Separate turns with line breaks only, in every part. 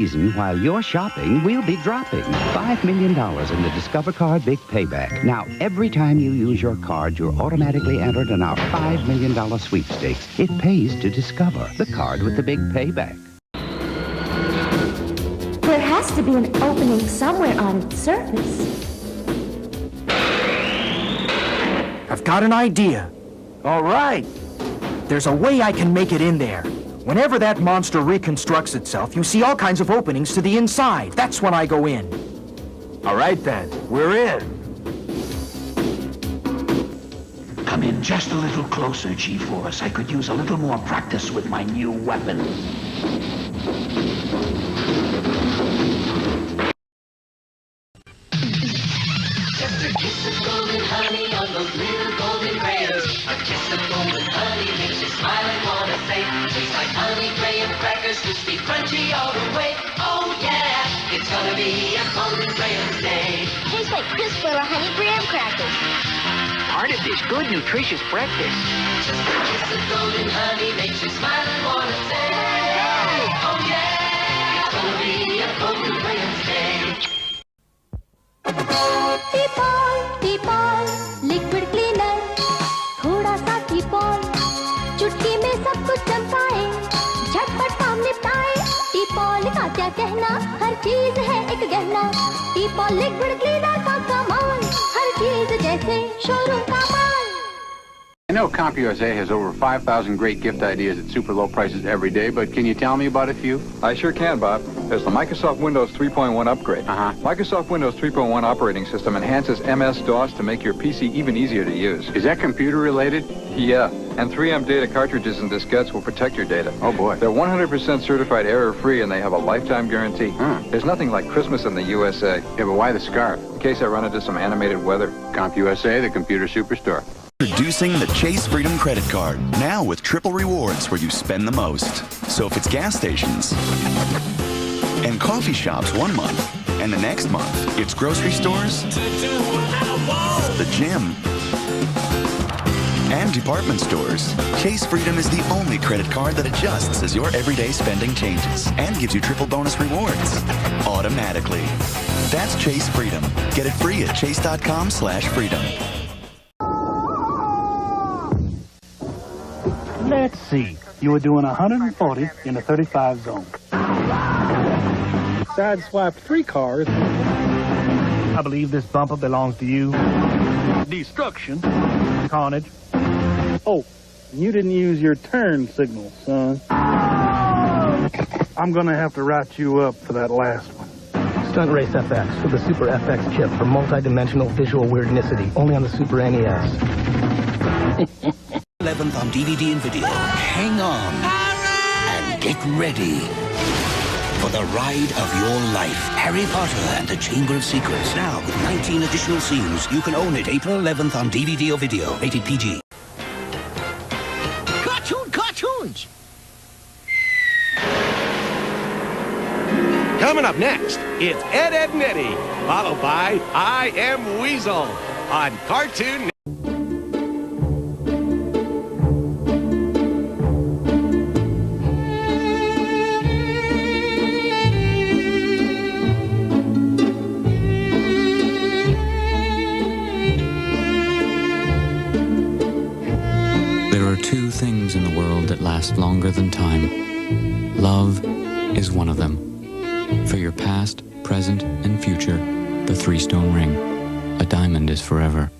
Reason while you're shopping, we'll be dropping $5 million in the Discover Card Big Payback. Now, every time you use your card, you're automatically entered in our $5 million sweepstakes. It pays to Discover, the card with the big payback.
There has to be an opening somewhere on its surface.
I've got an idea. All right. There's a way I can make it in there. Whenever that monster reconstructs itself, you see all kinds of openings to the inside. That's when I go in.
All right, then. We're in.
Come in just a little closer, G-Force. I could use a little more practice with my new weapon.
Just a kiss of golden honey on those little golden rails. A kiss of golden honey makes you smile and wanna say, tastes like honey, graham crackers, crispy, crunchy all the way. Oh yeah, it's gonna be a golden rails day.
Tastes like crisp little honey graham crackers.
Part of this good, nutritious breakfast.
Just a kiss of golden honey makes you smile and wanna say, oh yeah, it's gonna be a golden rails day.
Teepol liquid cleaner थोड़ा सा टीपॉल चुटकी में सब कुछ चमकाए झटपट काम निपटाए टीपॉल का क्या कहना हर चीज है एक गहना टीपॉल लिक्विड क्लीनर का कमाल हर चीज जैसे शोरूम का माल.
I know CompUSA has over 5,000 great gift ideas at super low prices every day, but can you tell me about a few?
I sure can, Bob. There's the Microsoft Windows 3.1 upgrade. Microsoft Windows 3.1 operating system enhances MS-DOS to make your PC even easier to use.
Is that computer related?
Yeah, and 3M data cartridges and diskettes will protect your data.
Oh boy.
They're 100% certified error-free and they have a lifetime guarantee. There's nothing like Christmas in the USA.
Yeah, but why the scarf?
In case I run into some animated weather.
CompUSA, the computer superstore.
Introducing the Chase Freedom Credit Card, now with triple rewards where you spend the most. So if it's gas stations and coffee shops 1 month, and the next month it's grocery stores, the gym, and department stores, Chase Freedom is the only credit card that adjusts as your everyday spending changes and gives you triple bonus rewards automatically. That's Chase Freedom. Get it free at chase.com/freedom.
Let's see. You were doing 140 in the 35 zone. Sideswiped 3 cars. I believe this bumper belongs to you. Destruction. Carnage. Oh, you didn't use your turn signal, son. I'm gonna have to write you up for that last one.
Stunt Race FX with the Super FX chip for multi-dimensional visual weirdnicity, only on the Super NES.
11th on DVD and video. Hang on and get ready for the ride of your life. Harry Potter and the Chamber of Secrets. Now with 19 additional scenes. You can own it April 11th on DVD or video. Rated PG.
Cartoons! Coming up next, it's Ed, Edd n Eddy, followed by I Am Weasel on Cartoon Network.
Two things in the world that last longer than time. Love is one of them. For your past, present, and future, the 3-stone ring. A diamond is forever.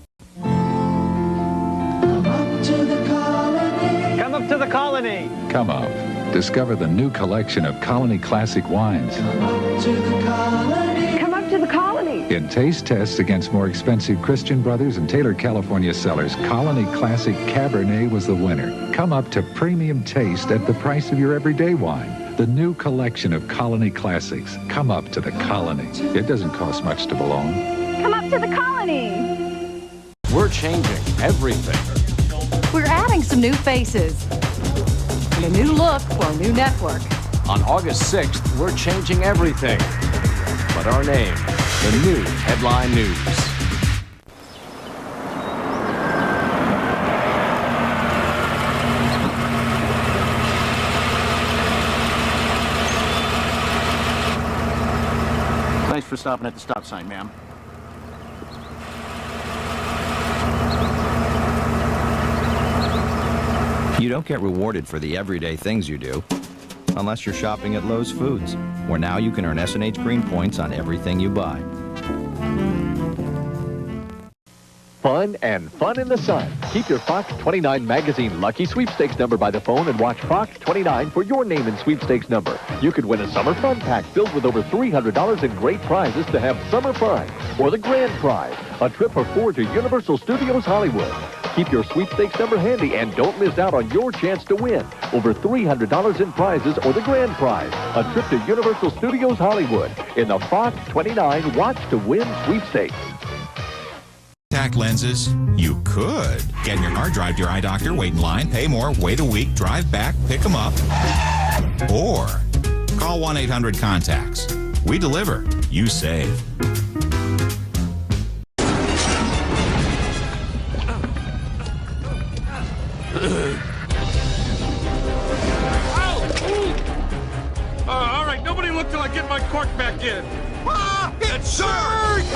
Come up to the colony.
Come up to the colony.
Come up. Discover the new collection of Colony Classic wines.
Come up to the colony.
Come up to the colony.
In taste tests against more expensive Christian Brothers and Taylor California sellers, Colony Classic Cabernet was the winner. Come up to premium taste at the price of your everyday wine. The new collection of Colony Classics. Come up to the colony. It doesn't cost much to belong.
Come up to the colony.
We're changing everything.
We're adding some new faces and a new look for a new network.
On August 6th, we're changing everything. But our name, the new headline news.
for stopping at the stop sign, ma'am.
You don't get rewarded for the everyday things you do, unless you're shopping at Lowe's Foods, where now you can earn S&H Green points on everything you buy.
Fun and fun in the sun. Keep your Fox 29 magazine lucky sweepstakes number by the phone and watch Fox 29 for your name and sweepstakes number. You could win a summer fun pack filled with over $300 in great prizes to have summer fun. Or the grand prize, a trip for 4 to Universal Studios Hollywood. Keep your sweepstakes number handy and don't miss out on your chance to win over $300 in prizes or the grand prize, a trip to Universal Studios Hollywood in the Fox 29 Watch to Win sweepstakes.
Contact lenses? You could. Get in your car, drive to your eye doctor, wait in line, pay more, wait a week, drive back, pick them up. Or call 1-800-CONTACTS. We deliver. You save.
All right, nobody look till I get my cork back in. Ah, it's surged!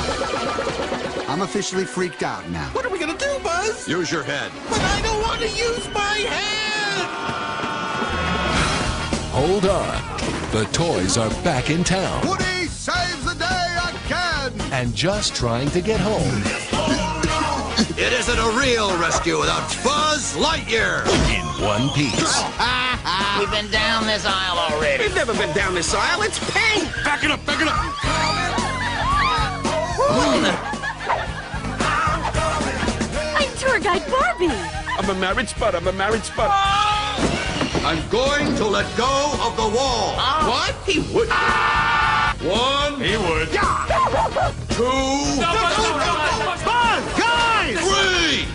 I'm officially freaked out now.
What are we gonna do, Buzz? Use your head. But I don't want to use my head!
Hold on. The toys are back in town.
Woody saves the day again!
And just trying to get home.
It isn't a real rescue without Buzz Lightyear!
In one piece.
We've been down this aisle already.
We've never been down this aisle. It's pink! Back it up, back it up!
I'm tour guide Barbie.
I'm a married spud, I'm a married spud. I'm going to let go of the wall. What? He would. One. He would. Two. Buzz! Guys! Three!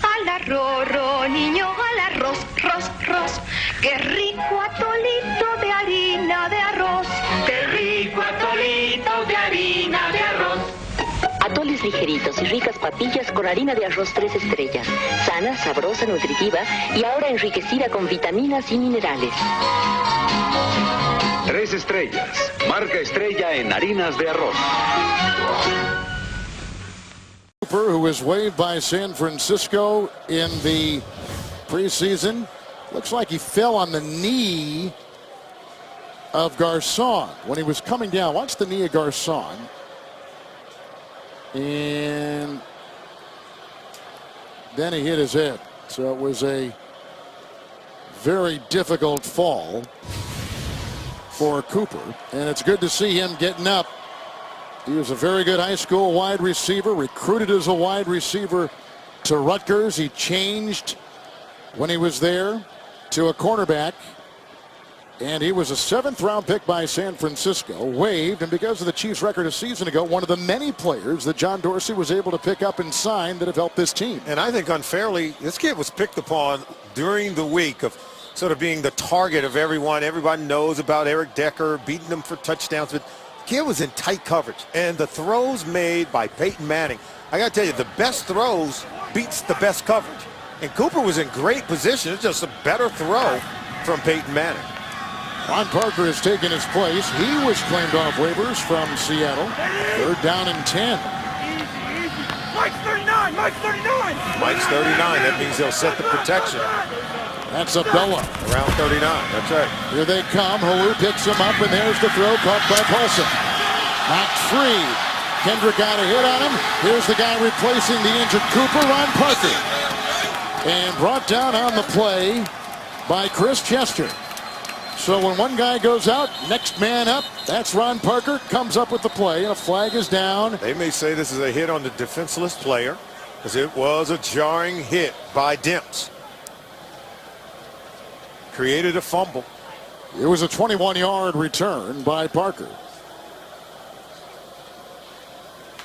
Al arroz, niño, al arroz, ros, ros. Qué rico atolito de harina de arroz. Qué rico atolito de harina de arroz.
Atoles ligeritos y ricas papillas con harina de arroz 3 estrellas. Sana, sabrosa, nutritiva y ahora enriquecida con vitaminas y minerales.
3 estrellas. Marca estrella en harinas de arroz.
Cooper, who was waived by San Francisco in the preseason. Looks like he fell on the knee of Garcon when he was coming down. Watch the knee of Garcon. And then he hit his head. So it was a very difficult fall for Cooper. And it's good to see him getting up. He was a very good high school wide receiver, recruited as a wide receiver to Rutgers. He changed when he was there to a cornerback. And he was a 7th-round pick by San Francisco, waived, and because of the Chiefs' record a season ago, one of the many players that John Dorsey was able to pick up and sign that have helped this team.
And I think unfairly, this kid was picked upon during the week of sort of being the target of everyone. Everyone knows about Eric Decor beating him for touchdowns, but the kid was in tight coverage. And the throws made by Peyton Manning, I got to tell you, the best throws beats the best coverage. And Cooper was in great position. It's just a better throw from Peyton Manning.
Ron Parker has taken his place. He was claimed off waivers from Seattle. 3rd down and 10.
Mike's 39! Mike's 39!
Mike's 39. That means they'll set the protection.
That's Abdullah.
Around 39. That's right.
Here they come. Halou picks him up, and there's the throw caught by Paulson. Knocked free. Kendrick got a hit on him. Here's the guy replacing the injured Cooper, Ron Parker. And brought down on the play by Chris Chester. So when one guy goes out, next man up, that's Ron Parker, comes up with the play, and a flag is down.
They may say this is a hit on the defenseless player, because it was a jarring hit by Demps. Created a fumble.
It was a 21-yard return by Parker.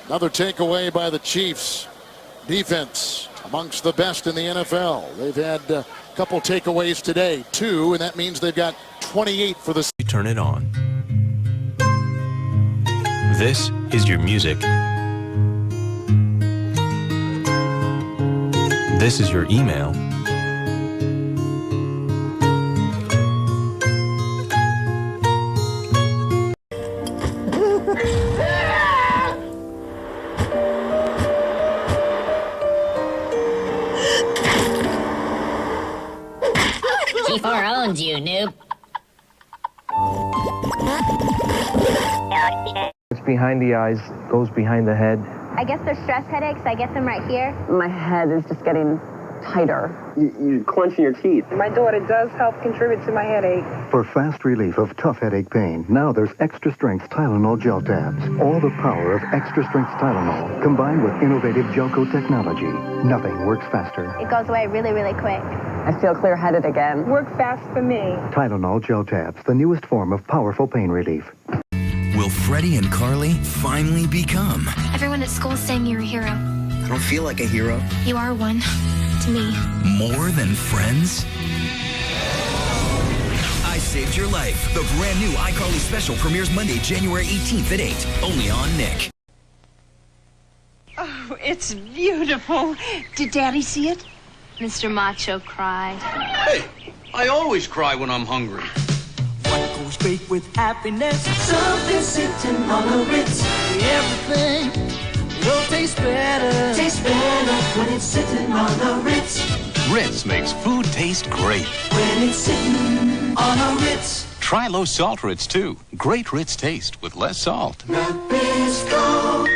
Another takeaway by the Chiefs. Defense amongst the best in the NFL. They've had a couple takeaways today, 2, and that means they've got 28 for the season.
Turn it on. This is your music. This is your email.
noob.
It's behind the eyes, goes behind the head.
I guess they're stress headaches. I get them right here.
My head is just getting tighter.
You're clenching your teeth.
My daughter does help contribute to my headache.
For fast relief of tough headache pain, now there's extra-strength Tylenol gel tabs. All the power of extra-strength Tylenol, combined with innovative Gelco technology. Nothing works faster.
It goes away really, really quick.
I feel clear-headed again. Work fast for me.
Tylenol gel tabs, the newest form of powerful pain relief.
Will Freddie and Carly finally become?
Everyone at school is saying you're a hero.
I don't feel like a hero.
You are one. To me.
More than friends? I Saved Your Life. The brand new iCarly special premieres Monday, January 18th at 8. Only on Nick.
Oh, it's beautiful. Did Daddy see it?
Mr. Macho cried.
Hey, I always cry when I'm hungry.
What goes great with happiness? Something sitting on a Ritz. Everything will taste better. Tastes better when it's sitting on a Ritz.
Ritz makes food taste great.
When it's sitting on a Ritz.
Try low salt Ritz too. Great Ritz taste with less salt.
Nabisco.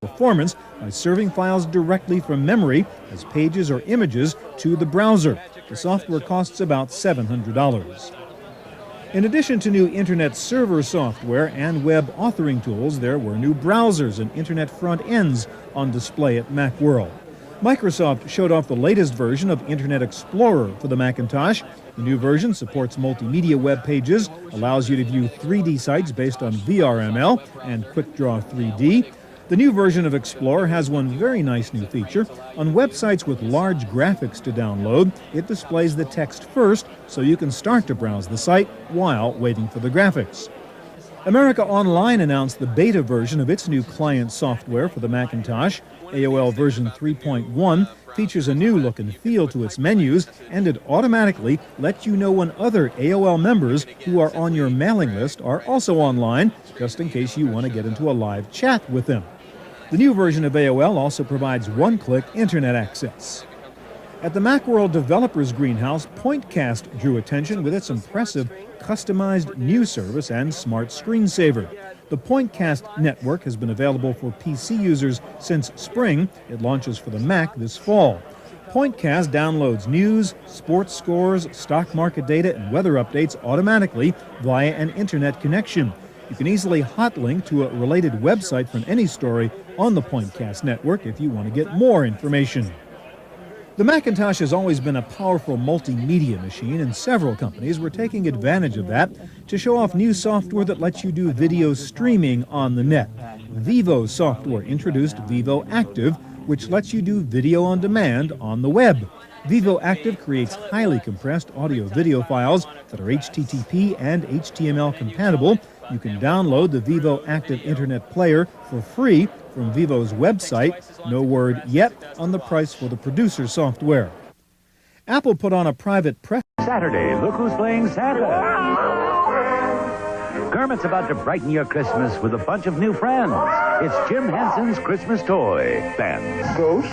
Performance by serving files directly from memory as pages or images to the browser. The software costs about $700. In addition to new Internet server software and web authoring tools, there were new browsers and Internet front ends on display at Macworld. Microsoft showed off the latest version of Internet Explorer for the Macintosh. The new version supports multimedia web pages, allows you to view 3D sites based on VRML and QuickDraw 3D. The new version of Explorer has one very nice new feature. On websites with large graphics to download, it displays the text first so you can start to browse the site while waiting for the graphics. America Online announced the beta version of its new client software for the Macintosh. AOL version 3.1 features a new look and feel to its menus, and it automatically lets you know when other AOL members who are on your mailing list are also online, just in case you want to get into a live chat with them. The new version of AOL also provides one-click Internet access. At the Macworld Developers Greenhouse, Pointcast drew attention with its impressive customized news service and smart screensaver. The Pointcast network has been available for PC users since spring. It launches for the Mac this fall. Pointcast downloads news, sports scores, stock market data, and weather updates automatically via an Internet connection. You can easily hotlink to a related website from any story on the Pointcast network if you want to get more information. The Macintosh has always been a powerful multimedia machine, and several companies were taking advantage of that to show off new software that lets you do video streaming on the net. Vivo software introduced Vivo Active, which lets you do video on demand on the web. Vivo Active creates highly compressed audio-video files that are HTTP and HTML compatible. You can download the Vivo Active Internet Player for free from Vivo's website. No word yet on the price for the producer software. Apple put on a private press.
Saturday, look who's playing Santa. Kermit's about to brighten your Christmas with a bunch of new friends. It's Jim Henson's Christmas Toy Band. Ghost?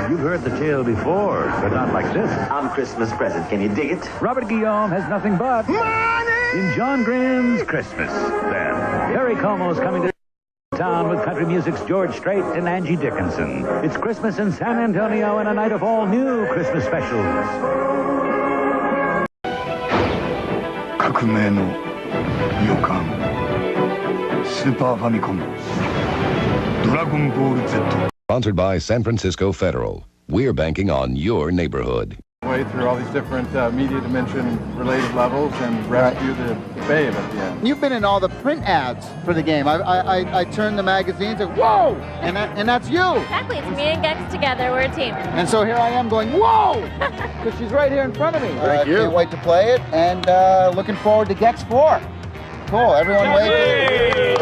You've heard the tale before, but not like this.
I'm Christmas present. Can you dig it?
Robert Guillaume has nothing but money in John Grinn's Christmas Band. Perry Como's coming to town with country music's George Strait and Angie Dickinson. It's Christmas in San Antonio and a night of all new Christmas specials.
革命の予感スーパーファミコンドラゴンボール Z
Sponsored by San Francisco Federal. We're banking on your neighborhood.
Way through all these different media dimension related levels and rescue the babe at the end.
You've been in all the print ads for the game. I turned the magazines and whoa, and that's you.
Exactly, it's me and Gex together. We're a team.
And so here I am going whoa, because she's right here in front of me.
Thank you.
Can't wait to play it, and looking forward to Gex 4. Cool, everyone wave.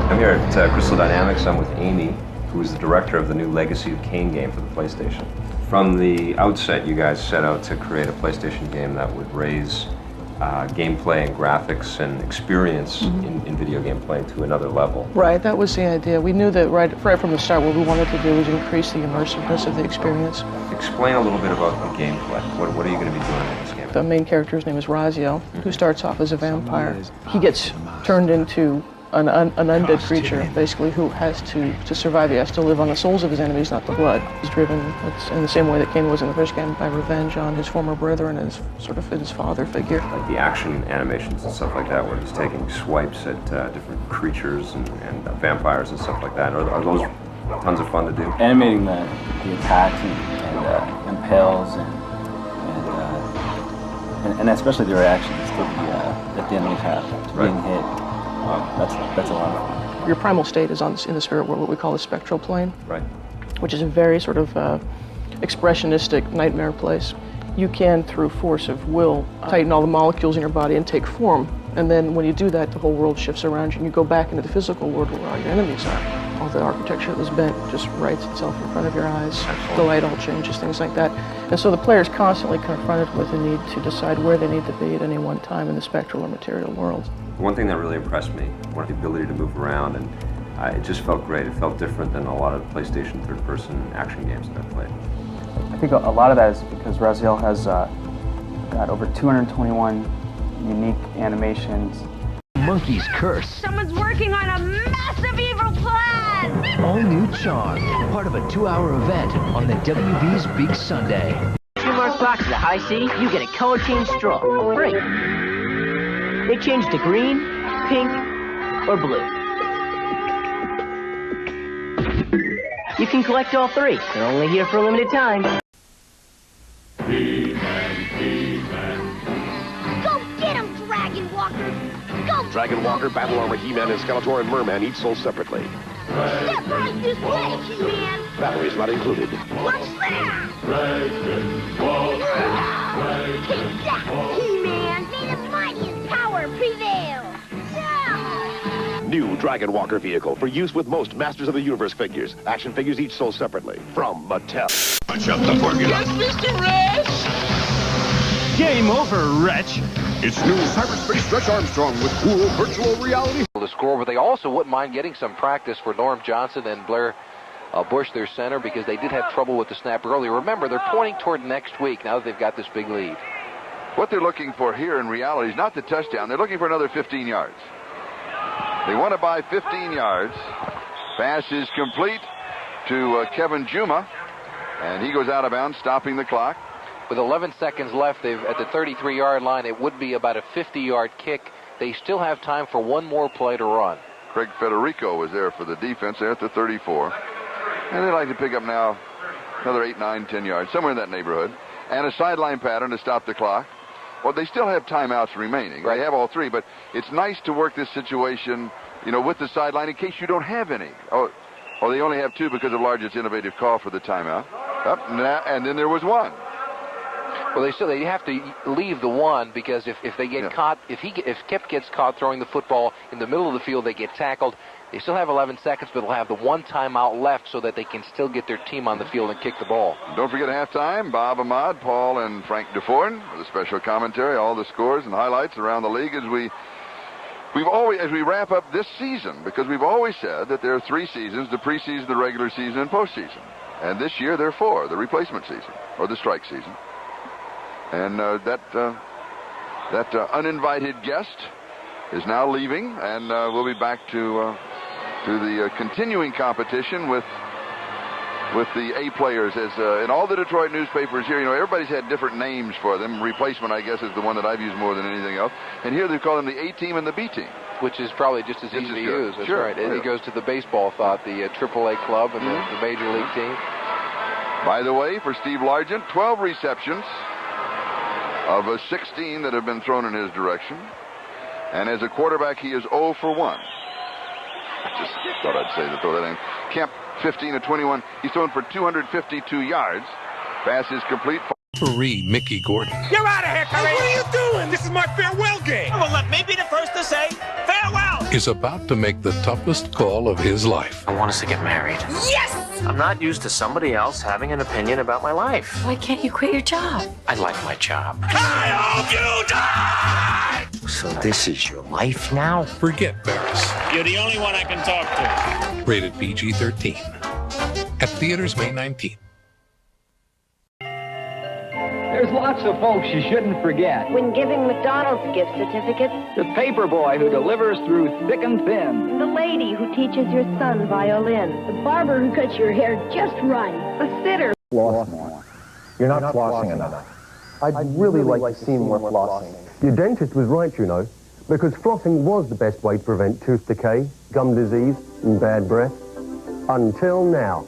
I'm here at Crystal Dynamics. I'm with Amy, who is the director of the new Legacy of Kain game for the PlayStation. From the outset, you guys set out to create a PlayStation game that would raise gameplay and graphics and experience in video game play to another level.
Right, that was the idea. We knew that right from the start what we wanted to do was increase the immersiveness of the experience.
Explain a little bit about the gameplay. What are you going to be doing in this game?
The main character's name is Raziel, who starts off as a vampire. He gets turned into an undead creature, basically, who has to survive. He has to live on the souls of his enemies, not the blood. He's driven, in the same way that Cain was in the first game, by revenge on his former brethren and his father figure.
Like the action animations and stuff like that, where he's taking swipes at different creatures and vampires and stuff like that. Are those tons of fun to do?
Animating the attacks and impales and especially the reactions that the enemies have to being hit. That's a lot of fun.
Your primal state is in the spirit world, what we call the spectral plane,
right?
Which is a very sort of expressionistic nightmare place. You can, through force of will, tighten all the molecules in your body and take form. And then when you do that, the whole world shifts around you and you go back into the physical world where all your enemies are. All the architecture that was bent just writes itself in front of your eyes. The light all changes, things like that. And so the player is constantly confronted with the need to decide where they need to be at any one time in the spectral or material world.
One thing that really impressed me was the ability to move around, and it just felt great. It felt different than a lot of PlayStation third-person action games that I've played.
I think a lot of that is because Raziel has got over 221 unique animations.
Monkey's Curse.
Someone's working on a massive evil plan!
All new charm. Part of a 2-hour event on the WB's Big Sunday.
2 marked boxes of high C, you get a color change straw. Free. They change to green, pink, or blue. You can collect all 3. They're only here for a limited time.
Go get him, Dragon Walker! Go!
Dragon Walker, Battle Armor, He-Man, and Skeletor and Merman each sold separately.
Step right this way, He-Man!
Batteries not included.
What's that? Dragon Walker! Take that, He-Man! May the mightiest power prevail!
New Dragon Walker vehicle for use with most Masters of the Universe figures. Action figures each sold separately. From Mattel.
Punch up the formula.
Yes, Mr. Wretch!
Game over, wretch!
It's new Cyberspace Stretch Armstrong with cool virtual reality.
To score, but they also wouldn't mind getting some practice for Norm Johnson and Blair Bush, their center, because they did have trouble with the snap earlier. Remember, they're pointing toward next week now that they've got this big lead.
What they're looking for here in reality is not the touchdown. They're looking for another 15 yards. They want to buy 15 yards. Pass is complete to Kevin Juma, and he goes out of bounds, stopping the clock.
With 11 seconds left, they've at the 33-yard line. It would be about a 50-yard kick. They still have time for one more play to run.
Craig Federico was there for the defense there at the 34. And they'd like to pick up now another 8, 9, 10 yards, somewhere in that neighborhood. And a sideline pattern to stop the clock. Well, they still have timeouts remaining. Right. They have all 3, but it's nice to work this situation, with the sideline in case you don't have any. Oh, they only have 2 because of Largett's innovative call for the timeout. And then there was 1.
Well, they have to leave the 1 because if they get caught, if Kip gets caught throwing the football in the middle of the field, they get tackled. They still have 11 seconds, but they'll have the 1 timeout left so that they can still get their team on the field and kick the ball.
Don't forget halftime. Bob Ahmad, Paul, and Frank DeForn with a special commentary, all the scores and highlights around the league as we wrap up this season, because we've always said that there are 3 seasons: the preseason, the regular season, and postseason. And this year there are 4: the replacement season or the strike season. And that uninvited guest is now leaving, and we'll be back to the continuing competition with the A players. As in all the Detroit newspapers here, everybody's had different names for them. Replacement, I guess, is the one that I've used more than anything else. And here they call them the A team and the B team,
which is probably just as easy to use. That's
sure.
Right. It goes to the baseball thought, the AAA club and the major league team.
By the way, for Steve Largent, 12 receptions of 16 that have been thrown in his direction. And as a quarterback, he is 0 for 1. I just thought I'd say to throw that in. Kemp, 15 of 21. He's thrown for 252 yards. Pass is complete.
Referee Mickey Gordon.
You're out of here, Kareem! Hey, what are you doing? This is my farewell game. Well, let me be the first to say farewell.
Is about to make the toughest call of his life.
I want us to get married.
Yes!
I'm not used to somebody else having an opinion about my life.
Why can't you quit your job?
I like my job.
I hope you die!
So this is your life now?
Forget Barris.
You're the only one I can talk to.
Rated PG-13. At theaters May 19th.
There's lots of folks you shouldn't forget.
When giving McDonald's gift certificates,
The paper boy who delivers through thick and thin.
the lady who teaches your son violin, the barber who cuts your hair just right, the sitter.
Floss more. You're not flossing enough. I'd really like to see more flossing.
Your dentist was right, you know, because flossing was the best way to prevent tooth decay, gum disease, and bad breath. Until now.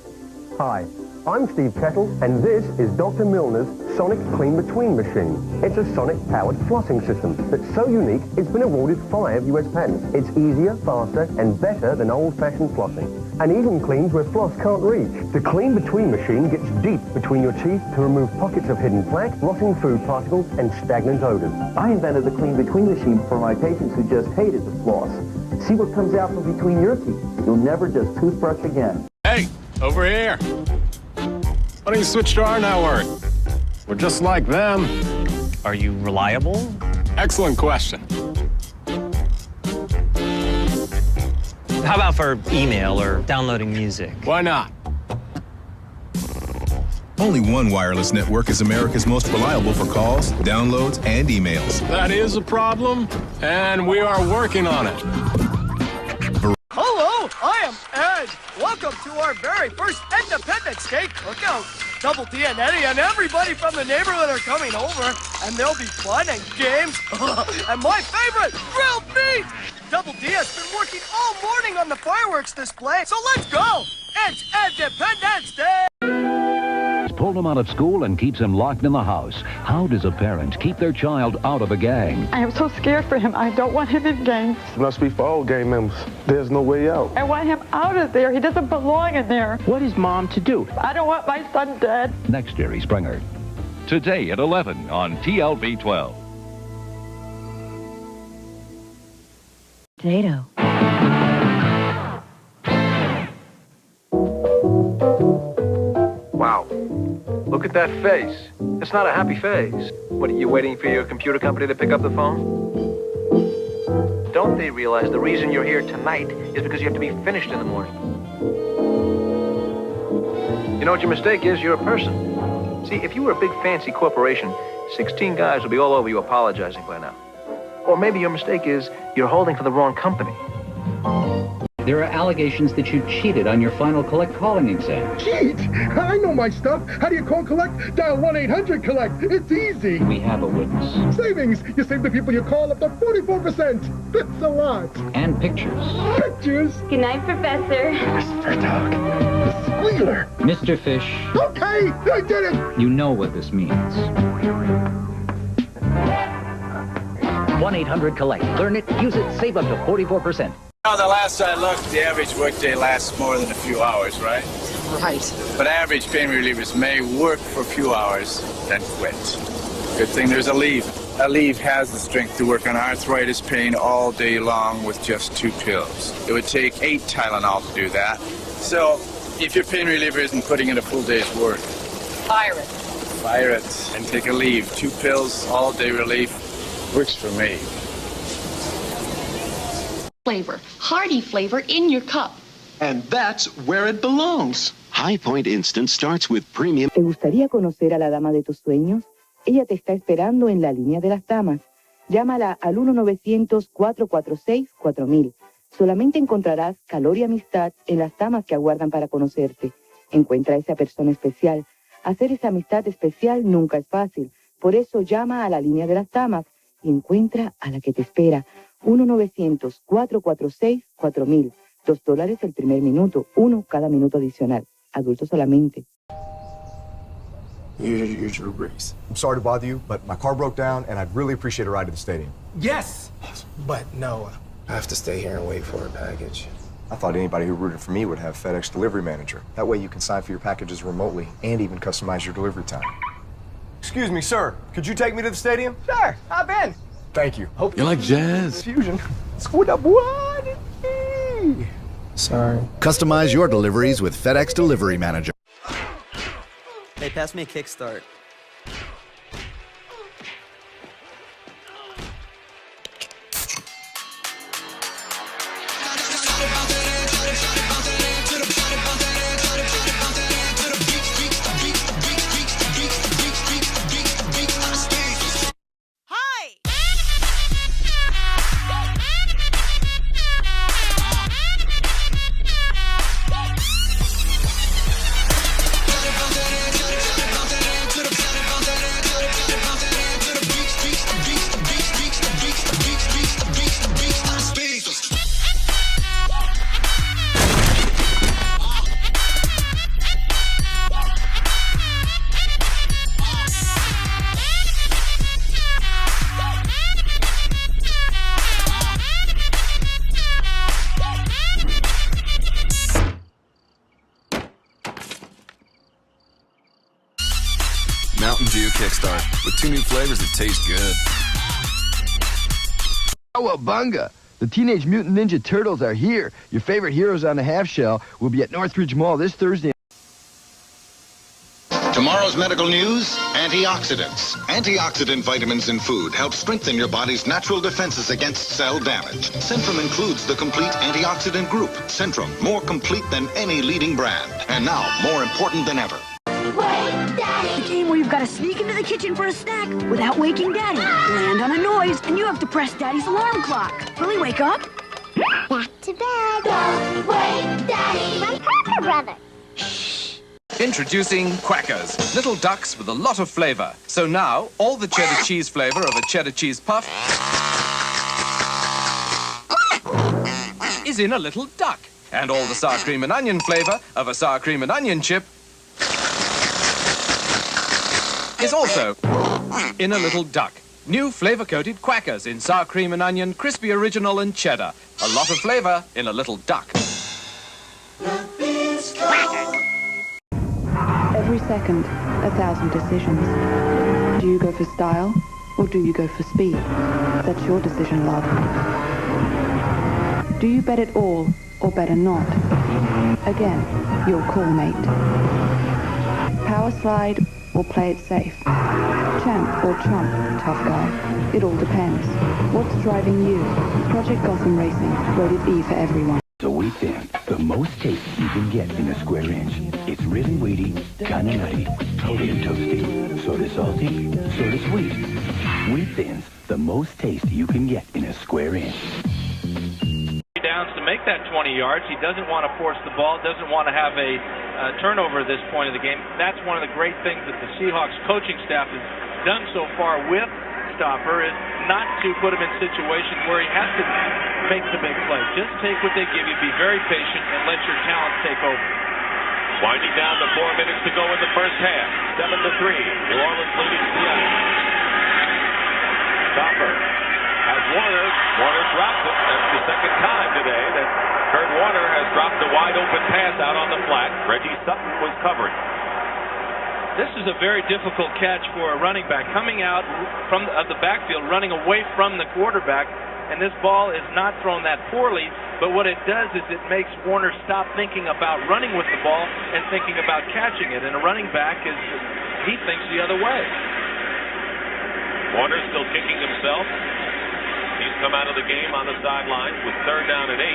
Hi, I'm Steve Kettle, and this is Dr. Milner's Sonic Clean Between machine. It's a sonic-powered flossing system that's so unique, it's been awarded 5 US patents. It's easier, faster, and better than old-fashioned flossing, and even cleans where floss can't reach. The Clean Between machine gets deep between your teeth to remove pockets of hidden plaque, rotting food particles, and stagnant odors.
I invented the Clean Between machine for my patients who just hated the floss. See what comes out from between your teeth. You'll never just toothbrush again.
Hey, over here. Why don't you switch to our network? We're just like them.
Are you reliable?
Excellent question.
How about for email or downloading music?
Why not?
Only one wireless network is America's most reliable for calls, downloads, and emails.
That is a problem, and we are working on it.
Hello, I am Ed. Welcome to our very first Independence Day cookout. Double D and Eddie and everybody from the neighborhood are coming over, and there'll be fun and games. And my favorite, grilled meat. Double D has been working all morning on the fireworks display, so let's go. It's Independence Day.
Pulled him out of school and keeps him locked in the house. How does a parent keep their child out of a gang?
I am so scared for him. I don't want him in gangs.
It must be for all gang members. There's no way out.
I want him out of there. He doesn't belong in there.
What is mom to do?
I don't want my son dead.
Next, Jerry Springer. Today at 11 on TLV 12.
Potato.
Wow. Look at that face. It's not a happy face. What, are you waiting for your computer company to pick up the phone? Don't they realize the reason you're here tonight is because you have to be finished in the morning? You know what your mistake is? You're a person. See, if you were a big fancy corporation, 16 guys would be all over you apologizing by now. Or maybe your mistake is you're holding for the wrong company.
There are allegations that you cheated on your final collect calling exam.
Cheat? I know my stuff. How do you call collect? Dial 1-800-COLLECT. It's easy.
We have a witness.
Savings. You save the people you call up to 44%. That's a lot.
And pictures.
Pictures?
Good night, Professor.
Mr. Dog. The squealer.
Mr. Fish.
Okay, I did it.
You know what this means.
1-800-COLLECT. Learn it, use it, save up to 44%.
Now, the last I looked, the average workday lasts more than a few hours, right?
Right.
But average pain relievers may work for a few hours, then quit. Good thing there's Aleve. Aleve has the strength to work on arthritis pain all day long with just 2 pills. It would take 8 Tylenol to do that. So, if your pain reliever isn't putting in a full day's work,
Fire it.
fire it and take Aleve. 2 pills, all day relief. Works for me.
Flavor, hearty flavor in your cup.
And that's where it belongs. High Point Instant starts with premium.
¿Te gustaría conocer a la dama de tus sueños? Ella te está esperando en la línea de las damas. Llámala al 1-900-446-4000. Solamente encontrarás calor y amistad en las damas que aguardan para conocerte. Encuentra a esa persona especial. Hacer esa amistad especial nunca es fácil. Por eso llama a la línea de las damas y encuentra a la que te espera. 1-900-446-4000. $2 el primer minuto, 1 cada minuto adicional. Adultos solamente.
You're Drew Brees. I'm sorry to bother you, but my car broke down, and I'd really appreciate a ride to the stadium.
Yes! But no, I have to stay here and wait for a package.
I thought anybody who rooted for me would have FedEx Delivery Manager. That way you can sign for your packages remotely and even customize your delivery time. Excuse me, sir. Could you take me to the stadium?
Sure, hop in.
Thank you.
You like jazz?
Fusion. Squid up what?
Sorry.
Customize your deliveries with FedEx Delivery Manager.
Hey, pass me a kickstart.
Mountain Dew Kickstart with 2 new flavors that taste good.
Cowabunga! The Teenage Mutant Ninja Turtles are here. Your favorite heroes on the half shell will be at Northridge Mall this Thursday.
Tomorrow's medical news, antioxidants. Antioxidant vitamins in food help strengthen your body's natural defenses against cell damage. Centrum includes the complete antioxidant group. Centrum, more complete than any leading brand. And now, more important than ever.
Wake Daddy! The game where you've got to sneak into the kitchen for a snack without waking Daddy. Land on a noise, and you have to press Daddy's alarm clock. Will he wake up?
Back to bed. Don't wake Daddy. My Parker brother.
Introducing Quackers, little ducks with a lot of flavor. So now, all the cheddar cheese flavor of a cheddar cheese puff is in a little duck. And all the sour cream and onion flavor of a sour cream and onion chip is also in a little duck. New flavor-coated Quackers in sour cream and onion, crispy original and cheddar. A lot of flavor in a little duck.
Every second, 1,000 decisions. Do you go for style, or do you go for speed? That's your decision, love. Do you bet it all, or better not? Again, your call, mate. Power slide, or play it safe? Champ or chump, tough guy? It all depends. What's driving you? Project Gotham Racing, rated E for everyone.
The wheat thin, the most taste you can get in a square inch. It's really weedy, kinda nutty, a little toasty, sorta salty, sorta sweet. Wheat thins, the most taste you can get in a square inch.
Downs to make that 20 yards. He doesn't want to force the ball, doesn't want to have a turnover at this point of the game. That's one of the great things that the Seahawks coaching staff has done so far with Stopper, is not to put him in situations where he has to make the big play. Just take what they give you, be very patient, and let your talent take over.
Winding down to 4 minutes to go in the first half. 7-3. New Orleans leading Seattle. Stopper has Warner. Warner drops it. That's the second time today that Kurt Warner has dropped a wide open pass out on the flat. Reggie Sutton was covering.
This is a very difficult catch for a running back. Coming out from the backfield, running away from the quarterback, and this ball is not thrown that poorly, but what it does is it makes Warner stop thinking about running with the ball and thinking about catching it, and a running back he thinks the other way.
Warner still kicking himself. He's come out of the game on the sidelines with 3rd down and 8.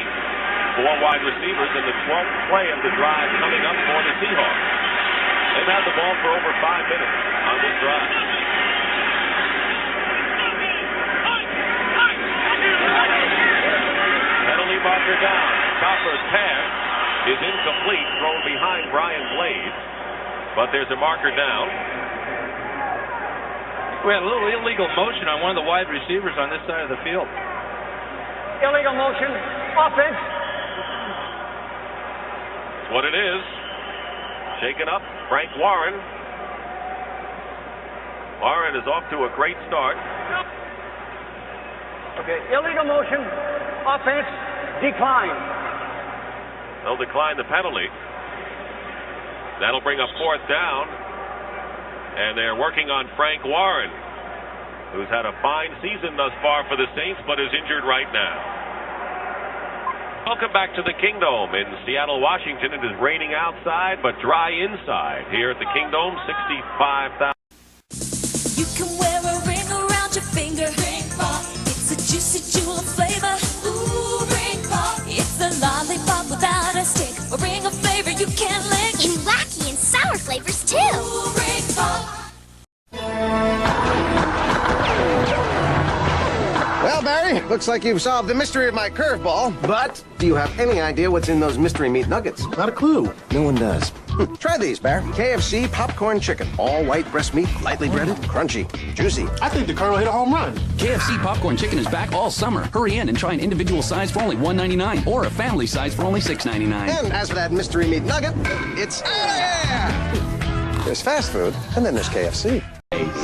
4 wide receivers in the 12th play of the drive coming up for the Seahawks. They've had the ball for over 5 minutes on this drive. Penalty marker down. Stopper's pass is incomplete, thrown behind Brian Blades, but there's a marker down.
We had a little illegal motion on one of the wide receivers on this side of the field.
Illegal motion, offense.
That's what it is. Shaken up, Frank Warren. Warren is off to a great start.
Okay, illegal motion, offense, decline.
They'll decline the penalty. That'll bring up 4th down. And they're working on Frank Warren, who's had a fine season thus far for the Saints, but is injured right now. Welcome back to the Kingdome in Seattle, Washington. It is raining outside, but dry inside. Here at the Kingdome, 65,000.
You can wear a ring around your finger. Ring pop. It's a juicy jewel of flavor. Ooh, ring pop. It's a lollipop without a stick. A ring of flavor you can't lick.
And wacky and sour flavors too.
Ooh, ring pop.
Well, Barry, looks like you've solved the mystery of my curveball, but do you have any idea what's in those mystery meat nuggets? Not a clue. No one does. Try these, Barry. KFC popcorn chicken. All white breast meat, lightly breaded, crunchy, juicy.
I think the Colonel hit a home run.
KFC popcorn chicken is back all summer. Hurry in and try an individual size for only $1.99 or a family size for only $6.99.
And as for that mystery meat nugget, it's... There's fast food, and then there's KFC.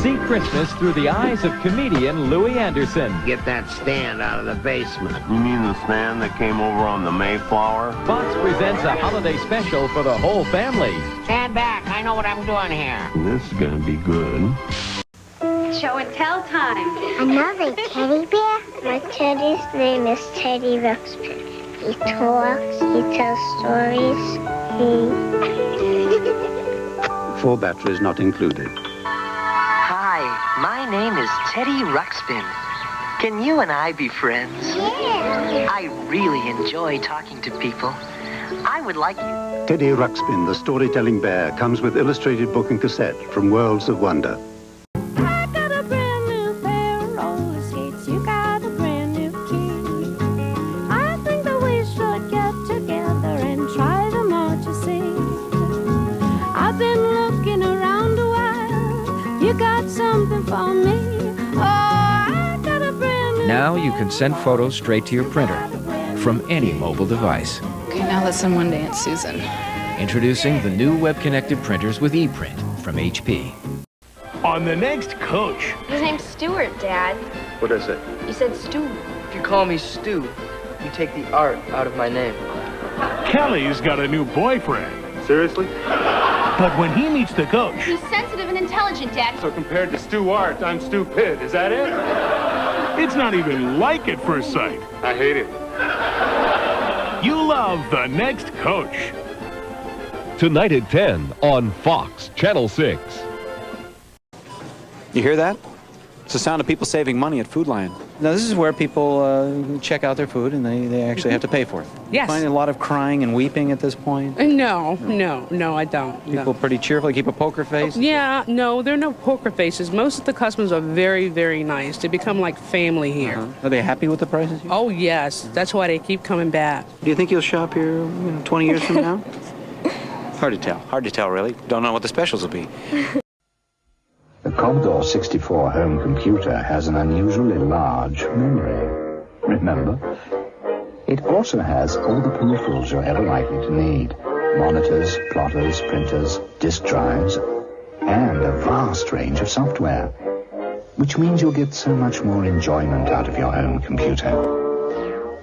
See Christmas through the eyes of comedian Louis Anderson.
Get that stand out of the basement. You mean the stand that came over on the Mayflower?
Fox presents a holiday special for the whole family.
Stand back. I know what I'm doing here.
This is gonna be good.
Show and tell time. Another teddy bear? My teddy's name is Teddy Ruxpin. He talks, he tells stories,
Full batteries not included.
Hi, my name is Teddy Ruxpin. Can you and I be friends?
Yeah.
I really enjoy talking to people. I would like you.
Teddy Ruxpin, the storytelling bear, comes with illustrated book and cassette from Worlds of Wonder.
I got a brand new pair of roller skates. You got a brand new key. I think that we should get together and try them out, you see. I've been looking around a while. You got something for me. Oh, I got a brand new...
Now you can send photos straight to your printer from any mobile device.
Okay, now let someone dance, Susan.
Introducing the new web-connected printers with ePrint from HP.
On the next Coach.
His name's Stuart, Dad.
What is it?
You said Stu.
If you call me Stu, you take the art out of my name.
Kelly's got a new boyfriend.
Seriously?
But when he meets the Coach...
He's sensitive and intelligent, Dad.
So compared to Stuart, I'm stupid. Is that it? It's not even like at first sight.
I hate it.
You love the next Coach.
Tonight at 10 on Fox, Channel 6.
You hear that? It's the sound of people saving money at Food Lion. Now, this is where people check out their food and they actually have to pay for it.
Yes.
Finding a lot of crying and weeping at this point?
No, I don't.
People pretty cheerful, they keep a poker face?
Yeah, no, there are no poker faces. Most of the customers are very, very nice. They become like family here.
Are they happy with the prices?
Oh, yes. That's why they keep coming back.
Do you think you'll shop here 20 years from now? Hard to tell, really. Don't know what the specials will be.
The Commodore 64 home computer has an unusually large memory. Remember? It also has all the peripherals you're ever likely to need. Monitors, plotters, printers, disk drives, and a vast range of software. Which means you'll get so much more enjoyment out of your home computer.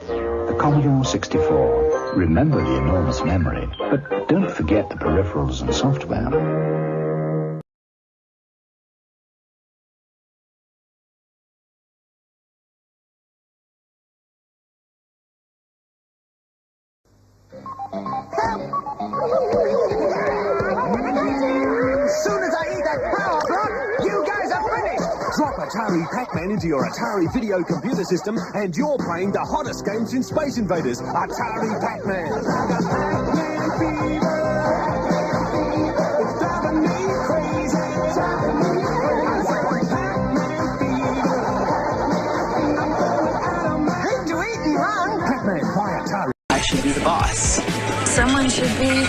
The Commodore 64. Remember the enormous memory, but don't forget the peripherals and software.
As soon as I eat that power block, you guys are finished! Drop Atari Pac-Man into your Atari video computer system and you're playing the hottest game since Space Invaders, Atari Pac-Man. Pac-Man fever. It's driving me crazy. Pac-Man fever. I'm going out of my... Hate to eat and run. Pac-Man by Atari.
I should be the boss.
Someone should be.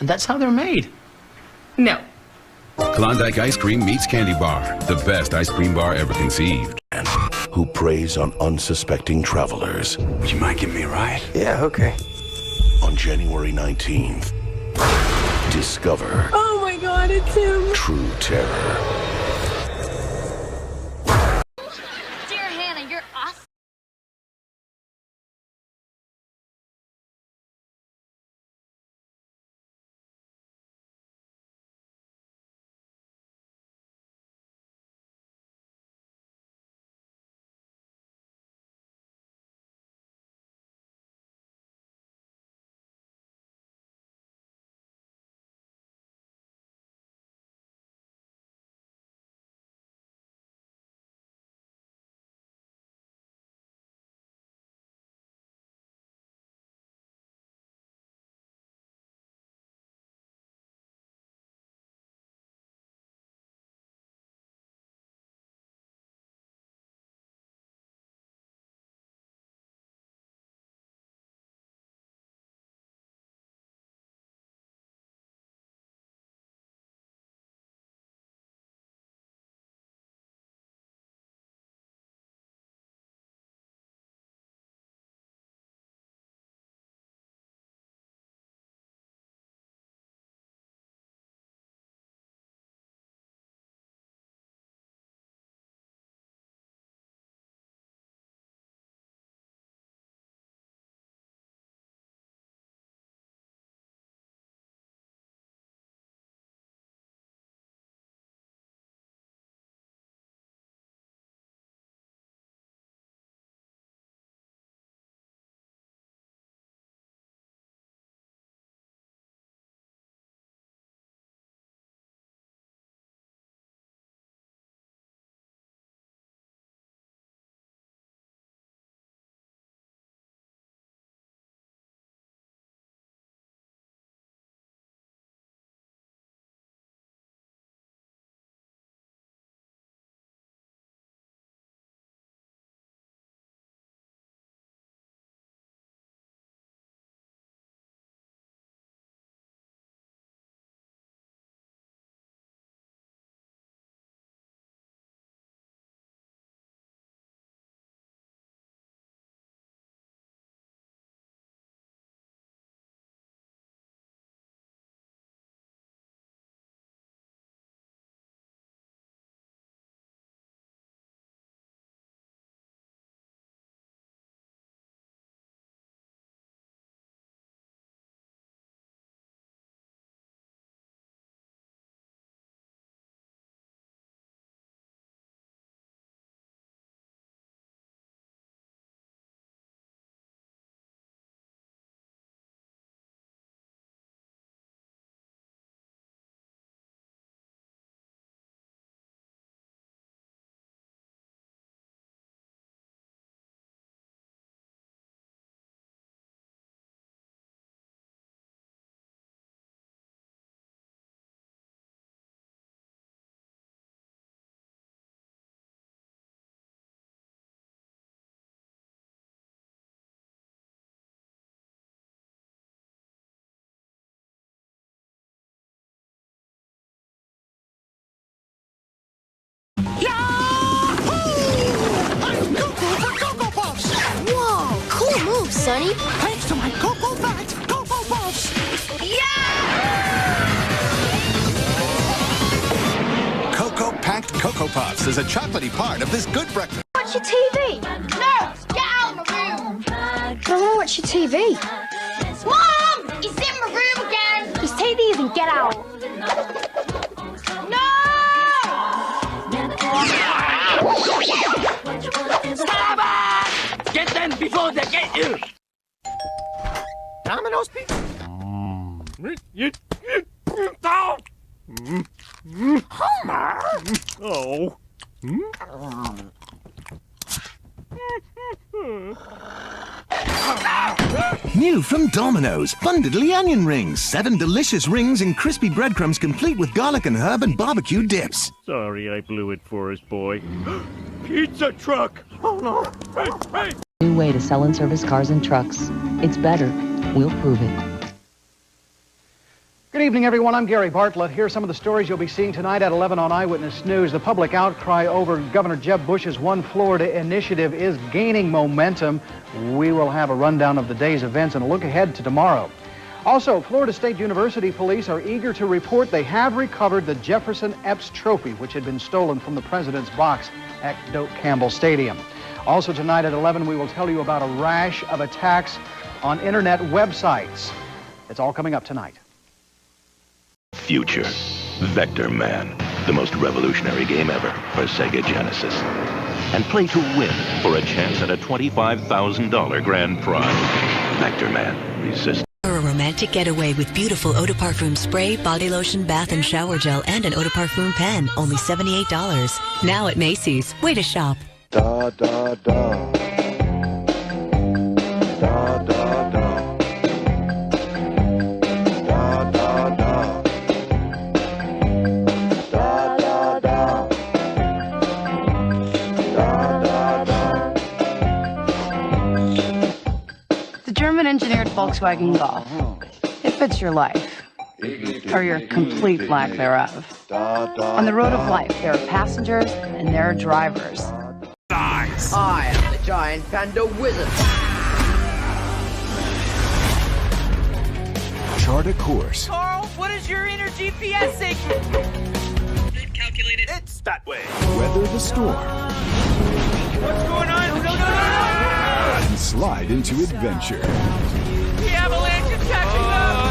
And that's how they're made.
No.
Klondike ice cream meets candy bar, the best ice cream bar ever conceived.
Who preys on unsuspecting travelers.
Would you mind giving me a ride?
Yeah, okay.
On January 19th, discover
Oh my God, it's him.
true terror.
Sonny?
Thanks to my Cocoa Packed Cocoa Puffs! Cocoa Packed Cocoa Puffs is a chocolatey part of this good breakfast.
Watch your TV! No! Get out of my room! I want to watch your TV. Mom! He's in my room again! His TV isn't get out! No!
Stop it! Get them before they get you!
Domino's pizza.
Homer!
Oh.
New from Domino's, Fun Diddly Onion Rings. 7 delicious rings and crispy breadcrumbs complete with garlic and herb and barbecue dips.
Sorry, I blew it for us, boy. Pizza truck! Oh no! Hey, hey!
New way to sell and service cars and trucks. It's better. We'll prove it.
Good evening, everyone. I'm Gary Bartlett. Here are some of the stories you'll be seeing tonight at 11 on Eyewitness News. The public outcry over Governor Jeb Bush's One Florida initiative is gaining momentum. We will have a rundown of the day's events and a look ahead to tomorrow. Also, Florida State University police are eager to report they have recovered the Jefferson Epps Trophy, which had been stolen from the president's box at Doak Campbell Stadium. Also tonight at 11, we will tell you about a rash of attacks on internet websites. It's all coming up tonight.
Future. Vector Man. The most revolutionary game ever for Sega Genesis. And play to win for a chance at a $25,000 grand prize. Vector Man. Resist.
For a romantic getaway with beautiful Eau de Parfum spray, body lotion, bath and shower gel, and an Eau de Parfum pen. Only $78. Now at Macy's. Way to shop.
Da da da. Da da da. Da da da. Da da da. Da da da.
The German-engineered Volkswagen Golf. It fits your life, or your complete lack thereof. On the road of life, there are passengers and there are drivers.
I am the giant panda wizard.
Chart a course.
Carl, what is your inner GPS secret? Calculated. It's that way.
Weather the storm.
What's going on? No, no, no, no!
And slide into adventure.
The avalanche is catching up!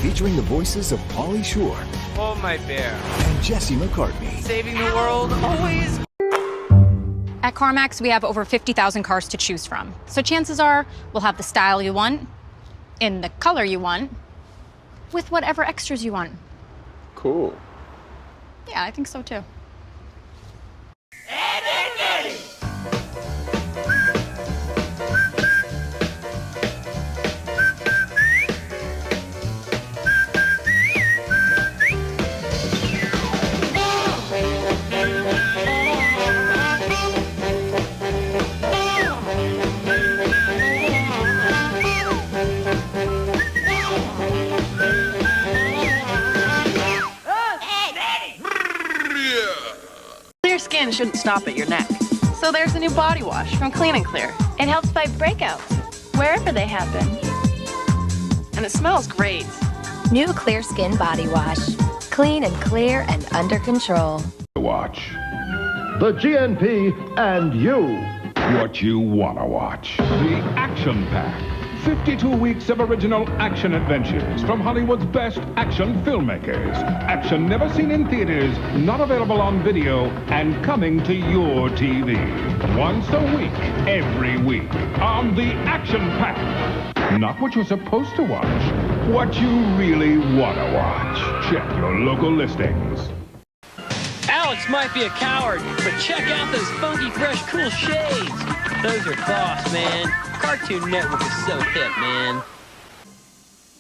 Featuring the voices of Pauly Shore
Oh, my bear.
and Jesse McCartney.
Saving the world always.
At CarMax, we have over 50,000 cars to choose from. So chances are we'll have the style you want, in the color you want, with whatever extras you want.
Cool.
Yeah, I think so too.
Clear skin shouldn't stop at your neck. So there's a new body wash from Clean & Clear.
It helps fight breakouts, wherever they happen.
And it smells great.
New Clear Skin Body Wash. Clean and clear and under control.
Watch.
The GNP and you. What you want to watch. The Action Pack. 52 weeks of original action adventures from Hollywood's best action filmmakers. Action never seen in theaters, not available on video, and coming to your TV. Once a week, every week, on the Action Pack. Not what you're supposed to watch, what you really want to watch. Check your local listings.
Alex might be a coward, but check out those funky, fresh, cool shades. Those are boss, man. Cartoon Network is so hip, man.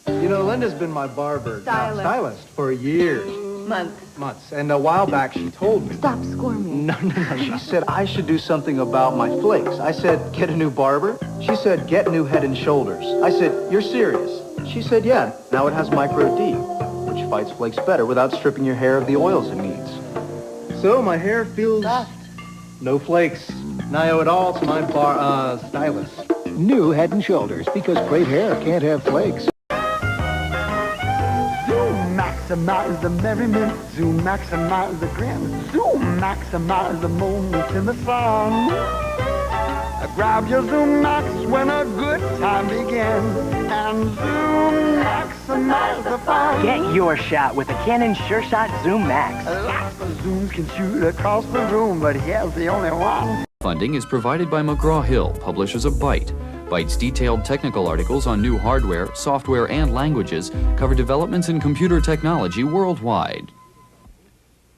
You know, Linda's been my barber, stylist for years. Months. And a while back, she told me.
Stop squirming.
No. She said I should do something about my flakes. I said, get a new barber? She said, get new Head and Shoulders. I said, you're serious? She said, yeah. Now it has Micro D, which fights flakes better without stripping your hair of the oils it needs. So my hair feels No flakes. And I owe it all to my stylist.
New Head & Shoulders, because great hair can't have flakes.
Zoom maximize the merriment. Zoom maximize the grin. Zoom maximize the moments in the sun. Grab your Zoom Max when a good time begins. And Zoom maximize the fun.
Get your shot with the Canon Sure Shot Zoom Max.
Lots of zooms can shoot across the room, but here's the only one.
Funding is provided by McGraw-Hill, publishers of Byte. Byte's detailed technical articles on new hardware, software, and languages cover developments in computer technology worldwide.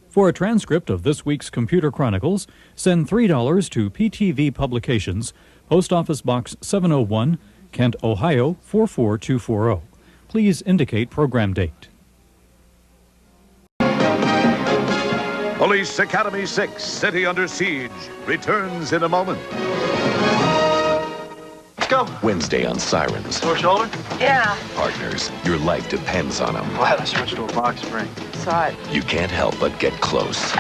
For a transcript of this week's Computer Chronicles, send $3 to PTV Publications, Post Office Box 701, Kent, Ohio 44240. Please indicate program date.
Police Academy 6, City Under Siege, returns in a moment.
Let's go. Wednesday on Sirens.
Sore shoulder?
Yeah. Partners, your life depends on them.
Glad I switched to a box spring.
Saw it. You can't help but get close.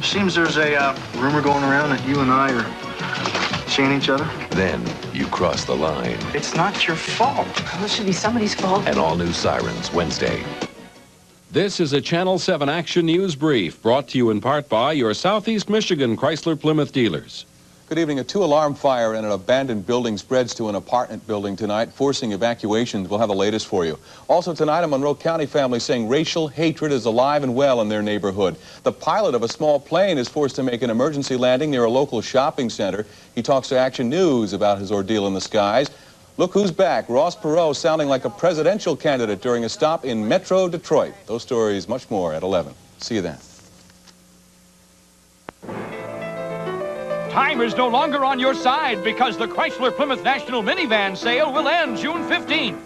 Seems there's a rumor going around that you and I are seeing each other.
Then you cross the line.
It's not your fault.
This should be somebody's fault. An all-new Sirens, Wednesday.
This is a Channel 7 Action News Brief, brought to you in part by your Southeast Michigan Chrysler Plymouth dealers.
Good evening. A two-alarm fire in an abandoned building spreads to an apartment building tonight, forcing evacuations. We'll have the latest for you. Also tonight, a Monroe County family saying racial hatred is alive and well in their neighborhood. The pilot of a small plane is forced to make an emergency landing near a local shopping center. He talks to Action News about his ordeal in the skies. Look who's back. Ross Perot sounding like a presidential candidate during a stop in Metro Detroit. Those stories, much more at 11. See you then.
Time is no longer on your side because the Chrysler Plymouth National Minivan sale will end June 15th.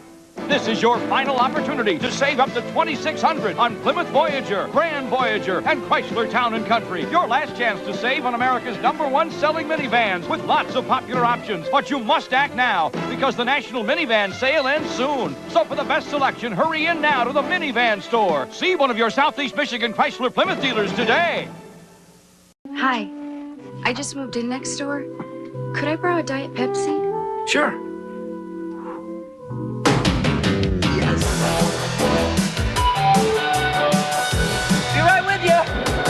This is your final opportunity to save up to $2,600 on Plymouth Voyager, Grand Voyager, and Chrysler Town & Country. Your last chance to save on America's #1 selling minivans with lots of popular options. But you must act now because the National Minivan sale ends soon. So for the best selection, hurry in now to the minivan store. See one of your Southeast Michigan Chrysler Plymouth dealers today.
Hi. I just moved in next door. Could I borrow a Diet Pepsi?
Sure.
Yes.
Be right with you.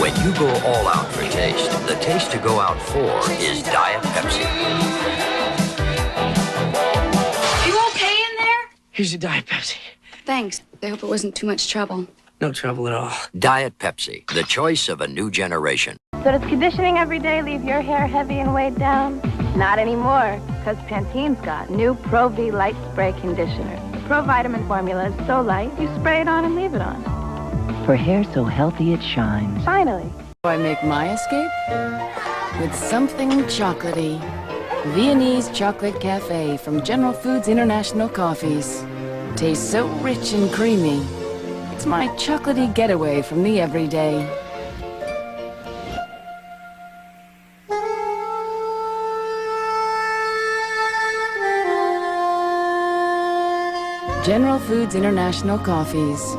When you go all out for taste, the taste to go out for is Diet Pepsi.
You okay in there?
Here's your Diet Pepsi.
Thanks. I hope it wasn't too much trouble.
No trouble at all. Diet Pepsi, the choice of a new generation.
So does conditioning every day leave your hair heavy and weighed down? Not anymore, because Pantene's got new Pro V Light Spray Conditioner. The Pro Vitamin formula is so light, you spray it on and leave it on.
For hair so healthy it shines.
Finally.
I make my escape with something chocolatey. Viennese Chocolate Cafe from General Foods International Coffees. Tastes so rich and creamy. It's my chocolatey getaway from the everyday. General Foods International Coffees.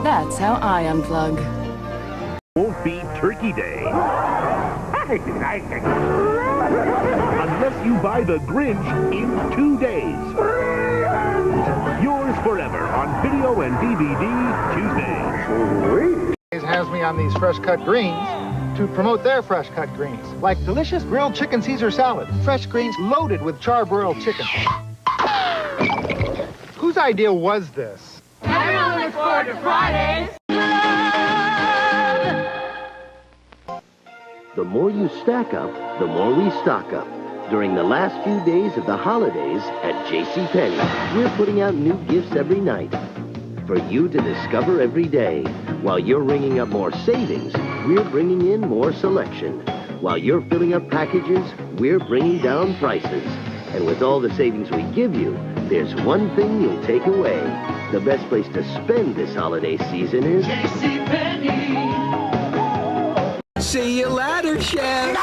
That's how I unplug.
Won't be Turkey Day. Unless you buy The Grinch in 2 days. Yours forever on video and DVD Tuesday.
Has me on these fresh cut greens to promote their fresh cut greens. Like delicious grilled chicken Caesar salad. Fresh greens loaded with charbroiled chicken. Whose idea was this?
Everyone looks forward to Fridays.
The more you stack up, the more we stock up. During the last few days of the holidays at JCPenney, we're putting out new gifts every night for you to discover every day. While you're ringing up more savings, we're bringing in more selection. While you're filling up packages, we're bringing down prices. And with all the savings we give you, there's one thing you'll take away. The best place to spend this holiday season is
JCPenney.
See you later, Chef.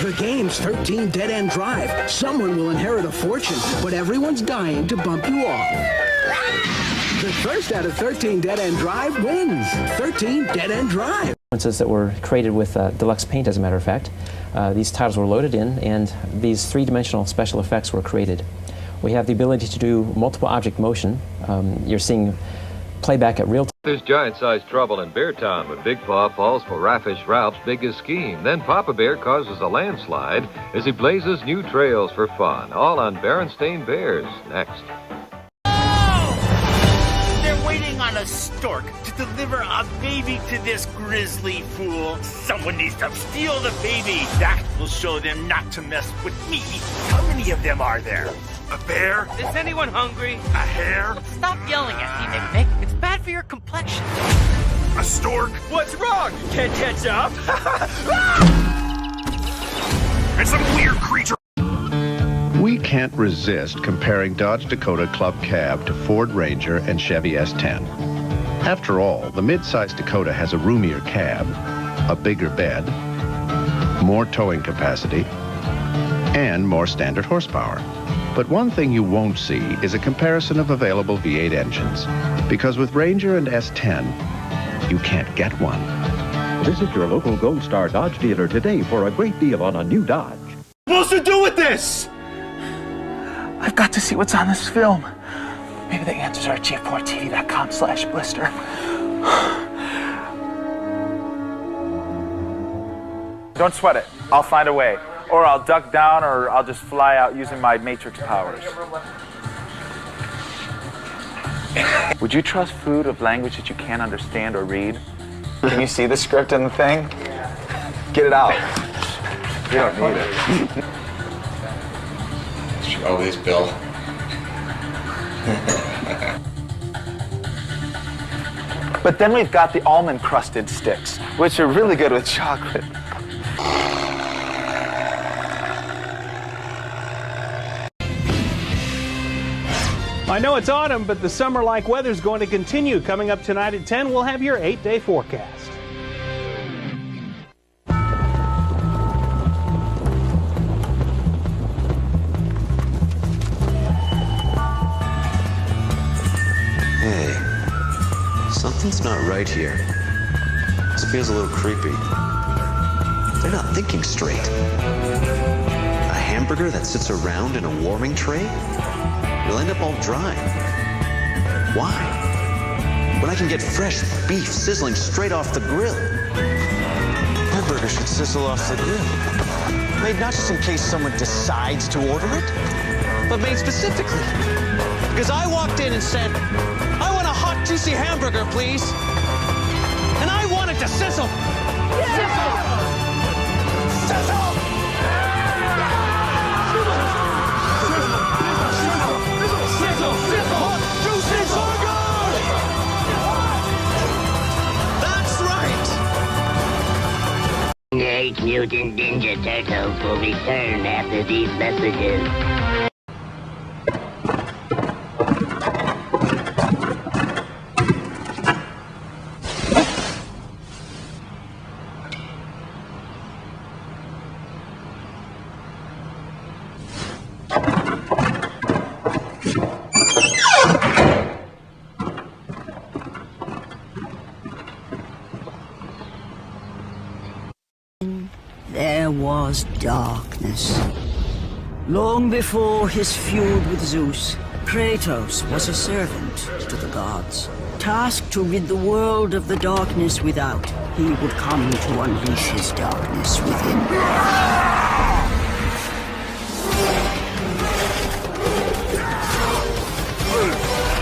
The game's 13 Dead End Drive. Someone will inherit a fortune, but everyone's dying to bump you off. The first out of 13 Dead End Drive wins. 13 Dead End Drive.
That were created with deluxe paint, as a matter of fact. These titles were loaded in, and these three-dimensional special effects were created. We have the ability to do multiple object motion. You're seeing playback at real time.
There's giant-sized trouble in Bear Town when Big Paw falls for Raffish Ralph's biggest scheme. Then Papa Bear causes a landslide as he blazes new trails for fun. All on Berenstain Bears. Next.
They're waiting on a stork to deliver a baby to this grisly fool. Someone needs to steal the baby. That will show them not to mess with me. How many of them are there? A bear?
Is anyone hungry?
A hare?
Stop yelling at me, Mick. It's bad for your complexion.
A stork?
What's wrong? Can't catch up?
And some weird creature.
We can't resist comparing Dodge Dakota Club Cab to Ford Ranger and Chevy S10. After all, the mid-size Dakota has a roomier cab, a bigger bed, more towing capacity, and more standard horsepower. But one thing you won't see is a comparison of available V8 engines, because with Ranger and S10, you can't get one.
Visit your local Gold Star Dodge dealer today for a great deal on a new Dodge.
What's to do with this? I've got to see what's on this film. Maybe the answers are at g4tv.com/blister.
Don't sweat it. I'll find a way. Or I'll duck down, or I'll just fly out using my Matrix powers. Would you trust food of language that you can't understand or read? Can you see the script in the thing? Get it out. You don't need it.
Always, Bill.
But then we've got the almond-crusted sticks, which are really good with chocolate.
I know it's autumn, but the summer-like weather's going to continue. Coming up tonight at 10, we'll have your 8-day forecast.
Hey, something's not right here. This feels a little creepy. They're not thinking straight. A hamburger that sits around in a warming tray? It'll end up all dry. Why? When I can get fresh beef sizzling straight off the grill. My burger should sizzle off the grill. Made not just in case someone decides to order it, but made specifically. Because I walked in and said, I want a hot, juicy hamburger, please. And I want it to sizzle. Yeah! Sizzle! Sizzle!
Teenage Mutant Ninja Turtles will return after these messages.
There was darkness. Long before his feud with Zeus, Kratos was a servant to the gods. Tasked to rid the world of the darkness without, he would come to unleash his darkness within.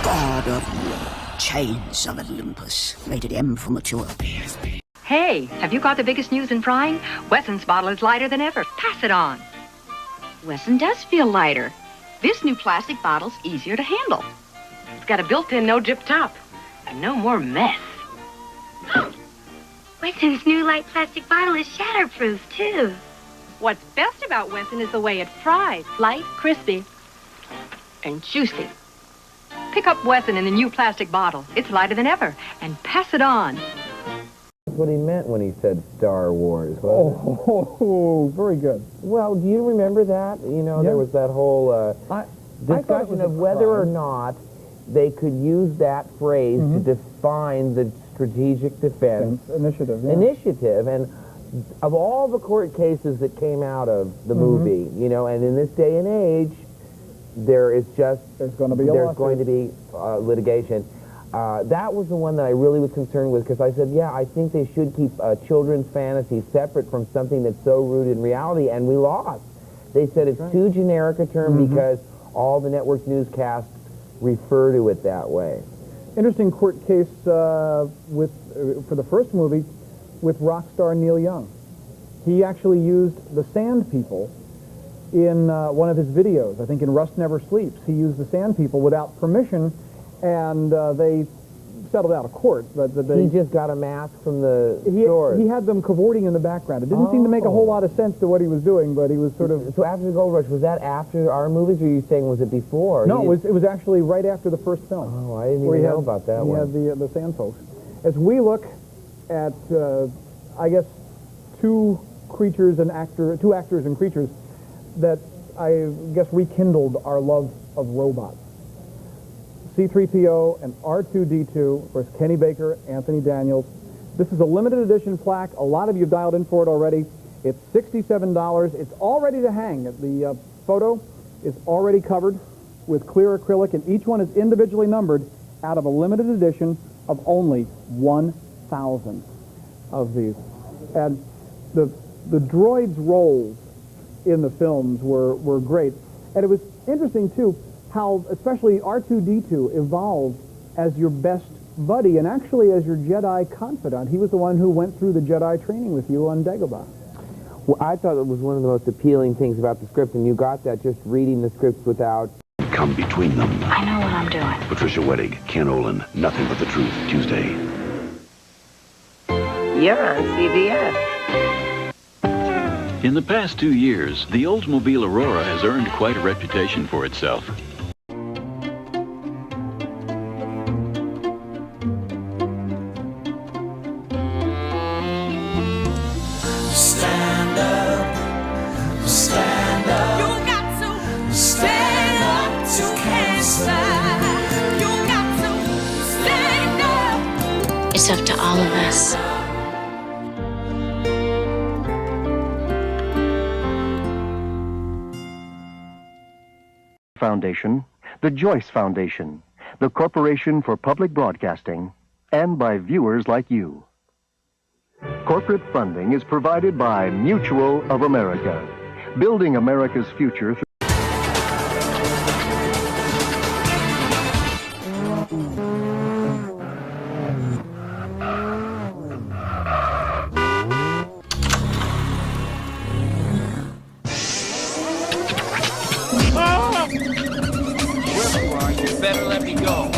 God of war, chains of Olympus, rated M for mature.
Hey, have you got the biggest news in frying? Wesson's bottle is lighter than ever. Pass it on. Wesson does feel lighter. This new plastic bottle's easier to handle. It's got a built-in no-drip top. And no more mess.
Wesson's new light plastic bottle is shatterproof, too.
What's best about Wesson is the way it fries. Light, crispy, and juicy. Pick up Wesson in the new plastic bottle. It's lighter than ever. And pass it on.
What he meant when he said Star Wars.
Oh, very good.
Well, do you remember that? You know, there was that whole discussion of whether or not they could use that phrase to define the
strategic defense
initiative. Yeah.
Initiative, and of all the court cases that came out of the movie, you know, and in this day and age, there's going to be litigation. That was the one that I really was concerned with, because I said, yeah, I think they should keep children's fantasy separate from something that's so rooted in reality, and we lost. They said it's too generic a term because all the network newscasts refer to it that way.
Interesting court case for the first movie with rock star Neil Young. He actually used the Sand People in one of his videos. I think in Rust Never Sleeps. He used the Sand People without permission, and they settled out of court. But
he just got a mask from the store.
He had them cavorting in the background. It didn't seem to make a whole lot of sense to what he was doing, but he was sort of...
So after the Gold Rush, was that after our movies, or are you saying was it before?
No, it was actually right after the first film.
Oh, I didn't even know about that one.
He had the Sand Folks. As we look at, I guess, two actors and creatures that I guess rekindled our love of robots. C-3PO and R2-D2, of course, Kenny Baker, Anthony Daniels. This is a limited edition plaque. A lot of you have dialed in for it already. It's $67. It's all ready to hang. The photo is already covered with clear acrylic, and each one is individually numbered out of a limited edition of only 1,000 of these. And the droids' roles in the films were great. And it was interesting, too, how especially R2-D2 evolved as your best buddy and actually as your Jedi confidant. He was the one who went through the Jedi training with you on Dagobah.
Well, I thought it was one of the most appealing things about the script, and you got that just reading the scripts without...
Come between them.
I know what I'm doing.
Patricia Wettig, Ken Olin, Nothing But the Truth, Tuesday.
You're on CBS.
In the past 2 years, the Oldsmobile Aurora has earned quite a reputation for itself.
Stand up, stand up. You got to stand up to cancer. You got to stand up.
It's up to all of us.
Foundation, the Joyce Foundation, the Corporation for Public Broadcasting, and by viewers like you. Corporate funding is provided by Mutual of America, building America's future through...
Whoever you are, you better let me go.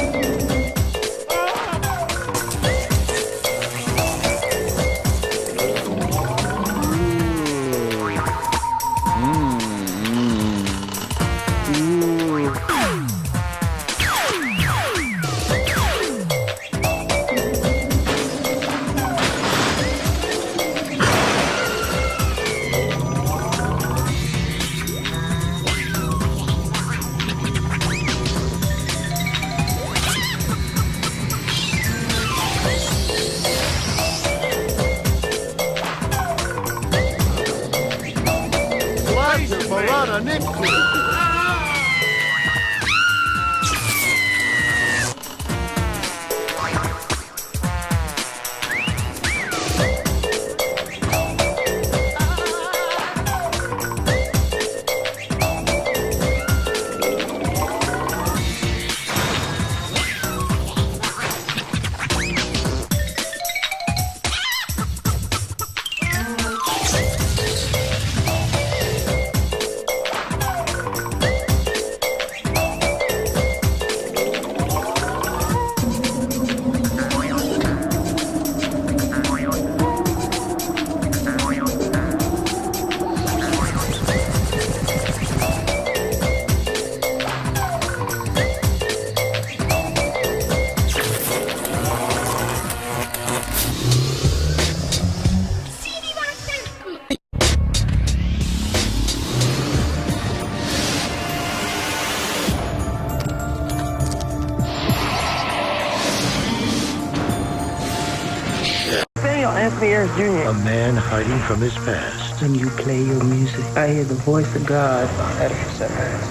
Gutierrez Jr.
A man hiding from his past.
When you play your music, I hear the voice of God.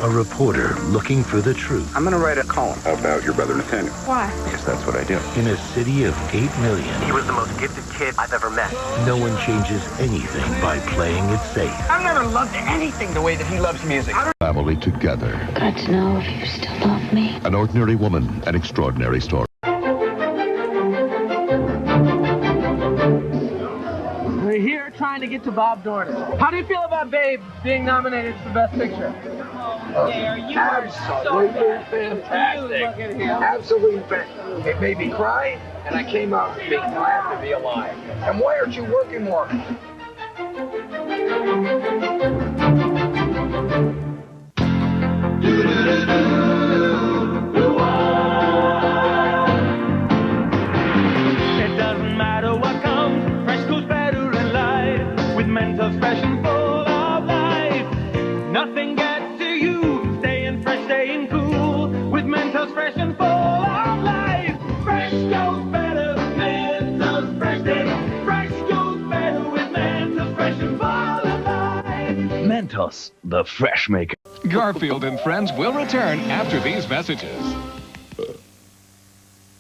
A reporter looking for the truth.
I'm gonna write a column.
How about your brother Nathaniel?
Why?
Because that's what I do. In a city of 8 million.
He was the most gifted kid I've ever met.
No one changes anything by playing it safe.
I've never loved anything the way that he loves music.
Family together.
Got to know if you still love me.
An ordinary woman, an extraordinary story.
We're here trying to get to Bob Dornan. How do you feel about Babe being nominated for Best Picture?
You are so fantastic. Absolutely fantastic. It made me cry, and I came out being glad to be alive. And why aren't you working more?
It doesn't matter what comes, fresh goes better in life. With Mentos fresh and full of life. Nothing gets to you, staying fresh, staying cool. With Mentos fresh and full of life. Fresh goes better with Mentos fresh. Fresh goes better with Mentos fresh and full of life.
Mentos, the fresh maker.
Garfield and Friends will return after these messages.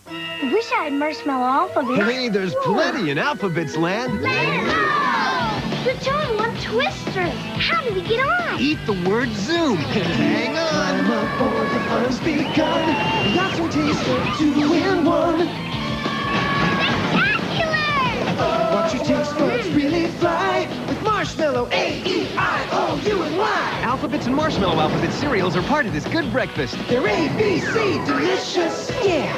I wish I had marshmallow alphabet.
Hey, there's plenty in Alphabets Land.
But John wants Twisters. How do we get on?
Eat the word Zoom. Hang on.
I'm aboard the fun's begun. Lots of taste of 2 in 1. Spectacular! Watch your taste buds really fly with marshmallow A-E-I-O-U-N-Y.
Alphabets and Marshmallow Alphabet cereals are part of this good breakfast.
They're ABC delicious. Yeah.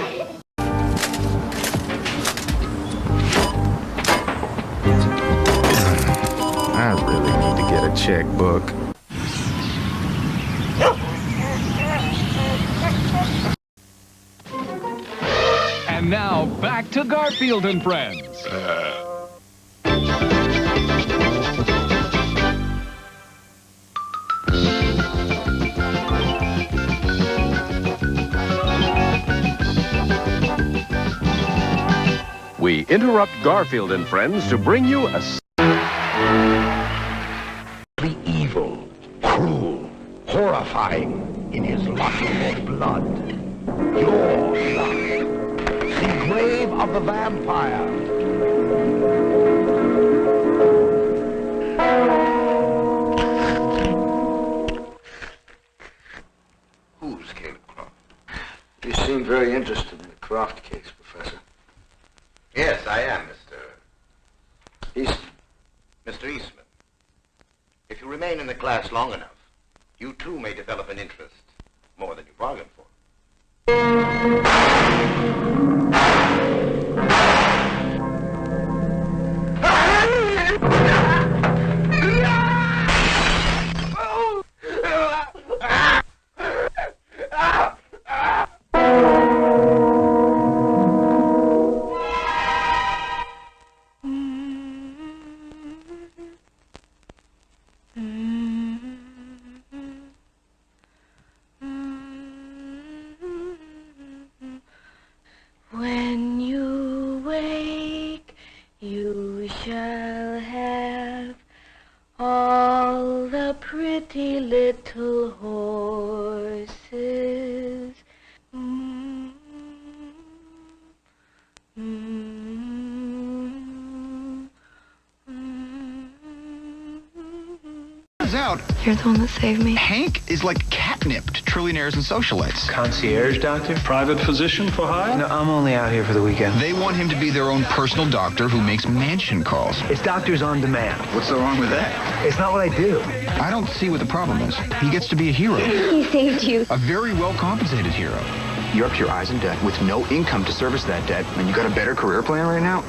I really need to get a checkbook.
And now, back to Garfield and Friends.
We interrupt Garfield and Friends to bring you a...
Evil, cruel, horrifying in his lustful blood. Your lust. The grave of the vampire.
Who's Caleb Croft? You seem very interested in the Croft case, Professor.
Yes, I am, Mr.
Eastman.
Mr. Eastman. If you remain in the class long enough, you too may develop an interest, more than you bargained for.
When you wake, you shall have all the pretty little horses.
Out.
You're the one that saved me.
Hank is like catnip to trillionaires and socialites.
Concierge doctor? Private physician for hire?
No, I'm only out here for the weekend. They want him to be their own personal doctor who makes mansion calls.
It's doctors on demand.
What's so wrong with that?
It's not what I do.
I don't see what the problem is. He gets to be a hero.
He saved you.
A very well-compensated hero. You're up to your eyes in debt with no income to service that debt, and you got a better career plan right now?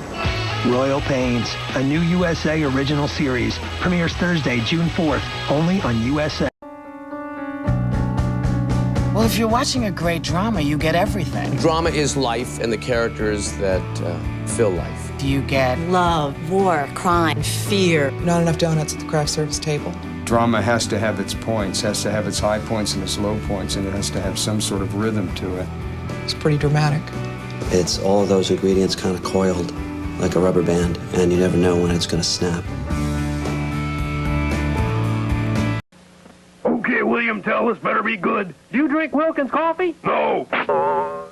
Royal Pains, a new USA original series. Premieres Thursday, June 4th, only on USA.
Well, if you're watching a great drama, you get everything.
Drama is life and the characters that fill life.
Do you get
love, war, crime, fear?
Not enough donuts at the craft service table.
Drama has to have its points, has to have its high points and its low points, and it has to have some sort of rhythm to it.
It's pretty dramatic.
It's all those ingredients kind of coiled like a rubber band, and you never know when it's going to snap.
Okay, William, tell this better be good.
Do you drink Wilkins coffee?
No.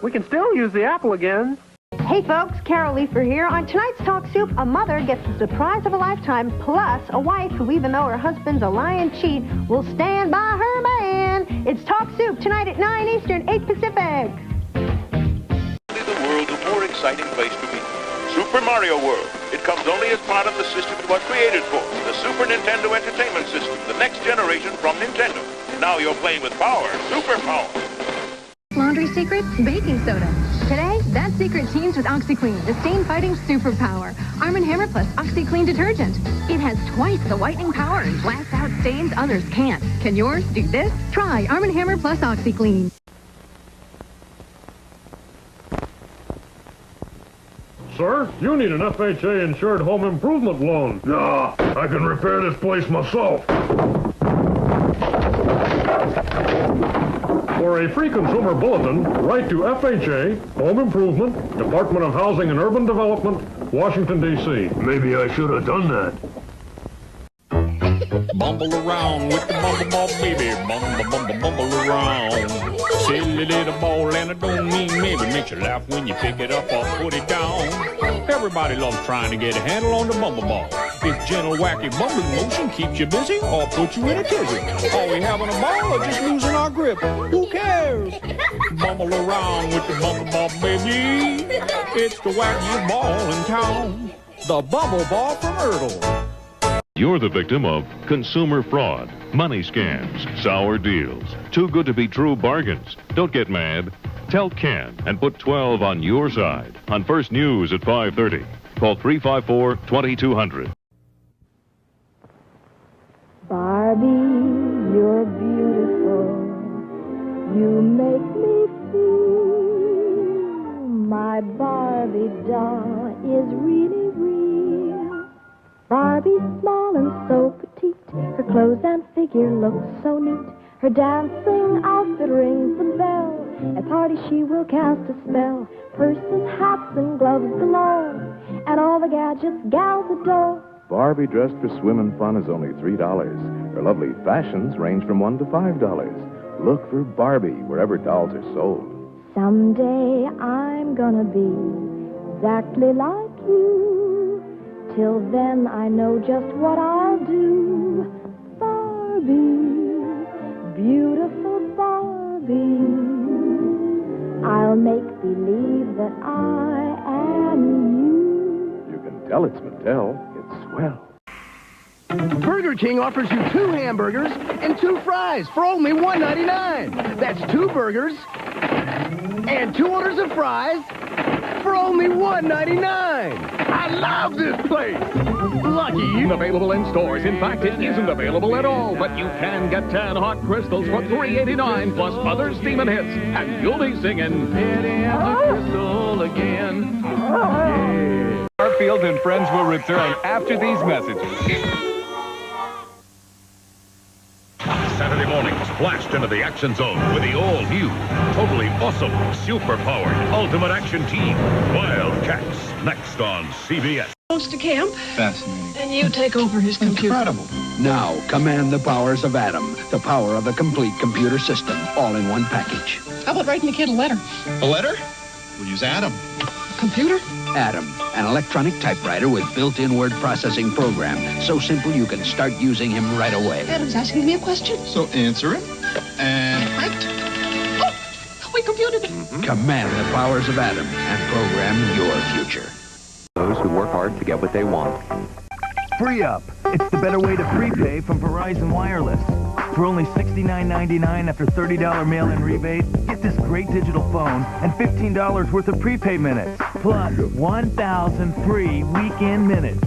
We can still use the apple again.
Hey folks, Carol Leifer here. On tonight's Talk Soup, a mother gets the surprise of a lifetime, plus a wife who, even though her husband's a lying cheat, will stand by her man. It's Talk Soup tonight at 9 Eastern, 8 Pacific.
The world's a more exciting place to be. Super Mario World. It comes only as part of the system it was created for, the Super Nintendo Entertainment System, the next generation from Nintendo. Now you're playing with power, super power.
Laundry secret? Baking soda. Today, that secret teams with OxyClean, the stain-fighting superpower. Arm & Hammer Plus OxyClean detergent. It has twice the whitening power and blasts out stains others can't. Can yours do this? Try Arm & Hammer Plus OxyClean.
Sir, you need an FHA-insured home improvement loan. Nah, I can repair this place myself. For a free consumer bulletin, write to FHA, Home Improvement, Department of Housing and Urban Development, Washington, D.C. Maybe I should have done that.
Bumble around with the bumble ball, baby. Bumble around. Silly little ball, and I don't mean maybe. Makes you laugh when you pick it up or put it down. Everybody loves trying to get a handle on the bumble ball. This gentle, wacky bumbling motion keeps you busy or puts you in a tizzy. Are we having a ball or just losing our grip? Who cares? Bumble around with the bumble ball, baby. It's the wackiest ball in town. The bumble ball from Erdl.
You're the victim of consumer fraud, money scams, sour deals, too good to be true bargains. Don't get mad. Tell Ken and put 12 on your side on First News at 5:30. Call 354-2200.
Barbie, you're beautiful. You make me feel my Barbie doll is really real. Barbie's small and so petite. Her clothes and figure look so neat. Her dancing outfit rings the bell. At parties she will cast a spell. Purses, hats, and gloves galore. And all the gadgets gals adore.
Barbie dressed for swim and fun is only $3. Her lovely fashions range from $1 to $5. Look for Barbie wherever dolls are sold.
Someday I'm gonna be exactly like you. Till then I know just what I'll do. Barbie, beautiful Barbie, I'll make believe that I am you.
You can tell it's Mattel. It's swell.
Burger King offers you 2 hamburgers and 2 fries for only $1.99. That's 2 burgers and 2 orders of fries for only $1.99. I love this place. Lucky you.
Available in stores. In fact, it isn't available at all. But you can get 10 hot crystals for $3.89 plus other steaming hits. And you'll be singing
Hitting the crystal again.
Yeah. Garfield and friends will return after these messages.
Saturday mornings, blast into the action zone with the all-new, totally awesome, super-powered Ultimate Action Team, Wildcats, next on CBS.
Goes to camp.
Fascinating.
And you take over his computer. Incredible.
Now, command the powers of Atom, the power of the complete computer system, all in one package.
How about writing the kid a letter?
A letter? We'll use Atom.
Computer?
Atom, an electronic typewriter with built-in word processing program. So simple you can start using him right away.
Adam's asking me a question.
So answer it. And
Right. Oh, we computed it.
command the powers of Atom and program your future.
Those who work hard to get what they want.
Free Up. It's the better way to prepay from Verizon Wireless. For only $69.99 after $30 mail-in rebate, get this great digital phone and $15 worth of prepaid minutes, plus 1,000 free weekend minutes.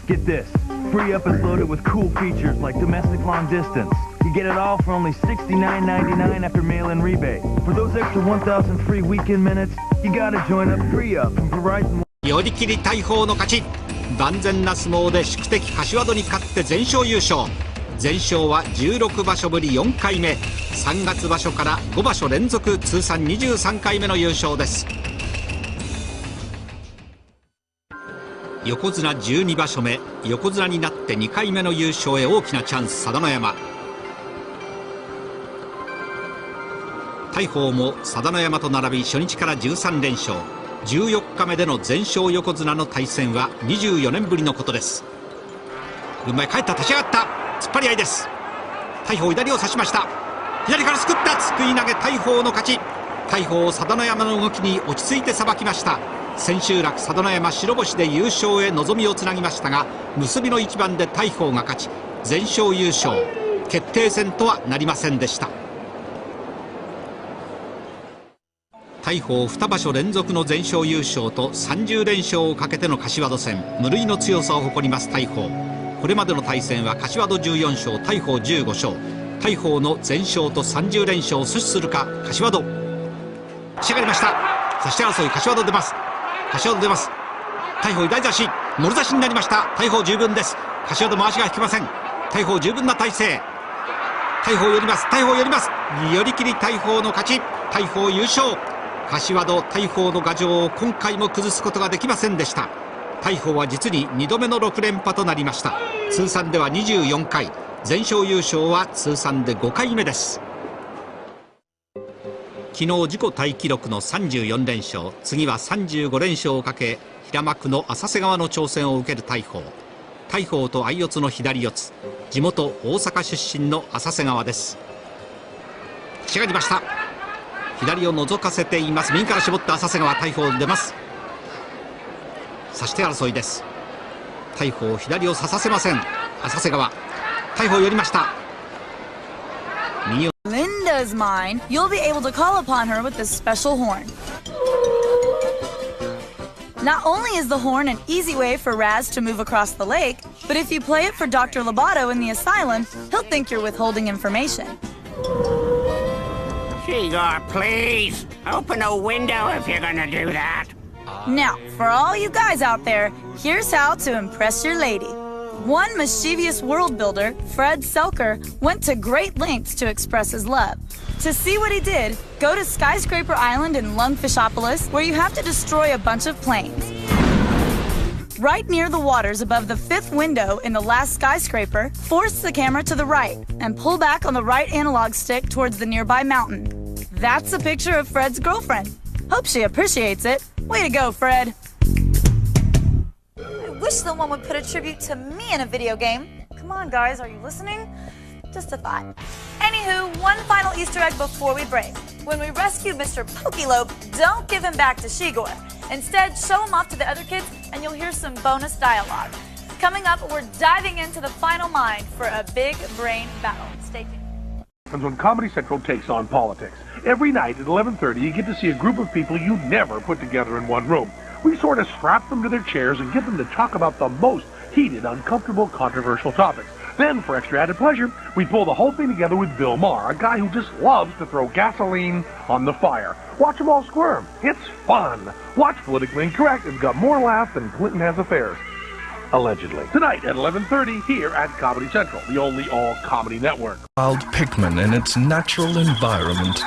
Get this. Free Up is loaded with cool features like domestic long distance. You get it all for only $69.99 after mail-in rebate. For those extra 1,000 free weekend minutes, you gotta join up Free Up from Verizon.
寄り切り大砲の勝ち。万全な相撲で宿敵柏戸に勝って全勝優勝。全勝は16場所ぶり4回目。3月場所から5場所連続通算23回目の優勝です。横綱12場所目、横綱になって2回目の優勝へ大きなチャンス、佐田の山。大鵬も佐田の山と並び初日から13連勝、14日目での全勝横綱の対戦は24年ぶりのことです。軍配帰った、立ち上がった、突っ張り合いです。大鵬左を差しました。左からすくった、すくい投げ、大鵬の勝ち。大鵬、佐田の山の動きに落ち着いてさばきました。千秋楽、佐田の山白星で優勝へ望みをつなぎましたが、結びの一番で大鵬が勝ち、全勝優勝、決定戦とはなりませんでした。大鵬2場所連続の全勝優勝と30連勝をかけての柏戸戦、無類の強さを誇ります大鵬。これまでの対戦は柏戸14勝、大鵬15勝。大鵬の全勝と30連勝を阻止するか、柏戸。仕上がりました。差し手争い、柏戸出ます。柏戸出ます。大鵬左差し、もろ差しになりました。大鵬十分です。柏戸回しが引けません。大鵬十分な体勢。大鵬寄ります。大鵬寄ります。寄り切り大鵬の勝ち。大鵬優勝。柏戸、大鵬の牙城を今回も崩すことができませんでした。大鵬は実に2度目の6連覇となりました。通算では24回、全勝優勝は通算で5回目です。昨日自己タイ記録の34連勝、次は35連勝をかけ平幕の浅瀬川の挑戦を受ける大鵬。大鵬と相四つの左四つ、地元大阪出身の浅瀬川です。仕上がりました。左を覗かせています。右から絞った浅瀬川、大鵬出ます。差し手争いです。大鵬左を差させません。浅瀬川、大鵬寄りました。右を
Linda's mine, you'll be able to call upon her with this special horn. Not only is the horn an easy way for Raz to move across the lake, but if you play it for Dr. Lobato in the asylum, he'll think you're withholding information.
Igor, please, open a window if you're gonna do that.
Now, for all you guys out there, here's how to impress your lady. One mischievous world builder, Fred Selker, went to great lengths to express his love. To see what he did, go to Skyscraper Island in Lungfishopolis, where you have to destroy a bunch of planes. Right near the waters above the 5th window in the last skyscraper, force the camera to the right and pull back on the right analog stick towards the nearby mountain. That's a picture of Fred's girlfriend. Hope she appreciates it. Way to go, Fred. I wish someone would put a tribute to me in a video game. Come on, guys, are you listening? Just a thought. Anywho, one final Easter egg before we break. When we rescued Mr. Pokelope, don't give him back to Shigor. Instead, show him off to the other kids and you'll hear some bonus dialogue. Coming up, we're diving into the final mind for a big brain battle. Stay tuned.
When Comedy Central takes on politics. Every night at 11:30, you get to see a group of people you never put together in one room. We sort of strap them to their chairs and get them to talk about the most heated, uncomfortable, controversial topics. Then, for extra added pleasure, we pull the whole thing together with Bill Maher, a guy who just loves to throw gasoline on the fire. Watch them all squirm. It's fun. Watch Politically Incorrect. It's got more laughs than Clinton has affairs. Allegedly. Tonight at 11:30 here at Comedy Central, the only all-comedy network.
Wild Pikmin in its natural environment.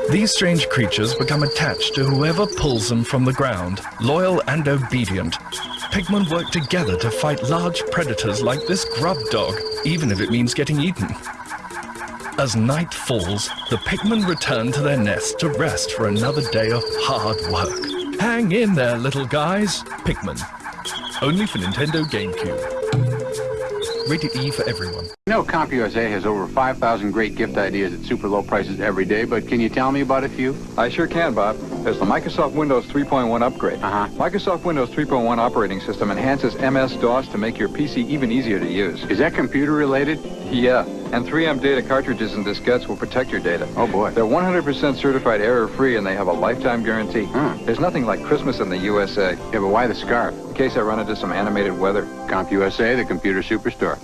These strange creatures become attached to whoever pulls them from the ground, loyal and obedient. Pikmin work together to fight large predators like this grub dog, even if it means getting eaten. As night falls, the Pikmin return to their nest to rest for another day of hard work. Hang in there, little guys. Pikmin. Only for Nintendo GameCube. Rated E for everyone.
You know, CompUSA has over 5,000 great gift ideas at super low prices every day, but can you tell me about a few?
I sure can, Bob. There's the Microsoft Windows 3.1 upgrade. Microsoft Windows 3.1 operating system enhances MS-DOS to make your PC even easier to use.
Is that computer related?
Yeah, and 3M data cartridges and diskettes will protect your data.
Oh boy.
They're 100% certified error-free and they have a lifetime guarantee. There's nothing like Christmas in the USA.
Yeah, but why the scarf?
In case I run into some animated weather.
CompUSA, the computer superstore.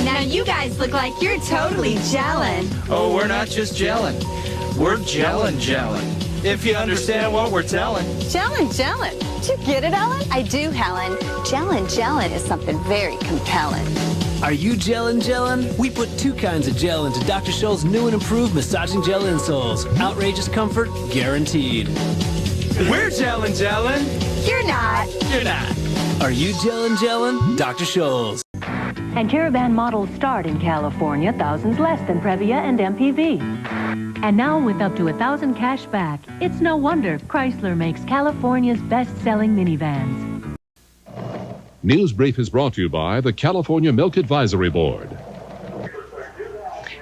Now you guys look like you're totally gelling.
Oh, we're not just gelling. We're gelling. If you understand what we're telling.
Gelling. Do you get it, Ellen?
I do, Helen. Gelling is something very compelling.
Are you gelling? We put two kinds of gel into Dr. Scholl's new and improved massaging gel insoles. Outrageous comfort, guaranteed.
We're gellin'.
You're not.
You're not. Are you gellin'? Dr. Scholl's.
And Caravan models start in California, thousands less than Previa and MPV. And now with up to 1,000 cash back, it's no wonder Chrysler makes California's best-selling minivans.
News Brief is brought to you by the California Milk Advisory Board.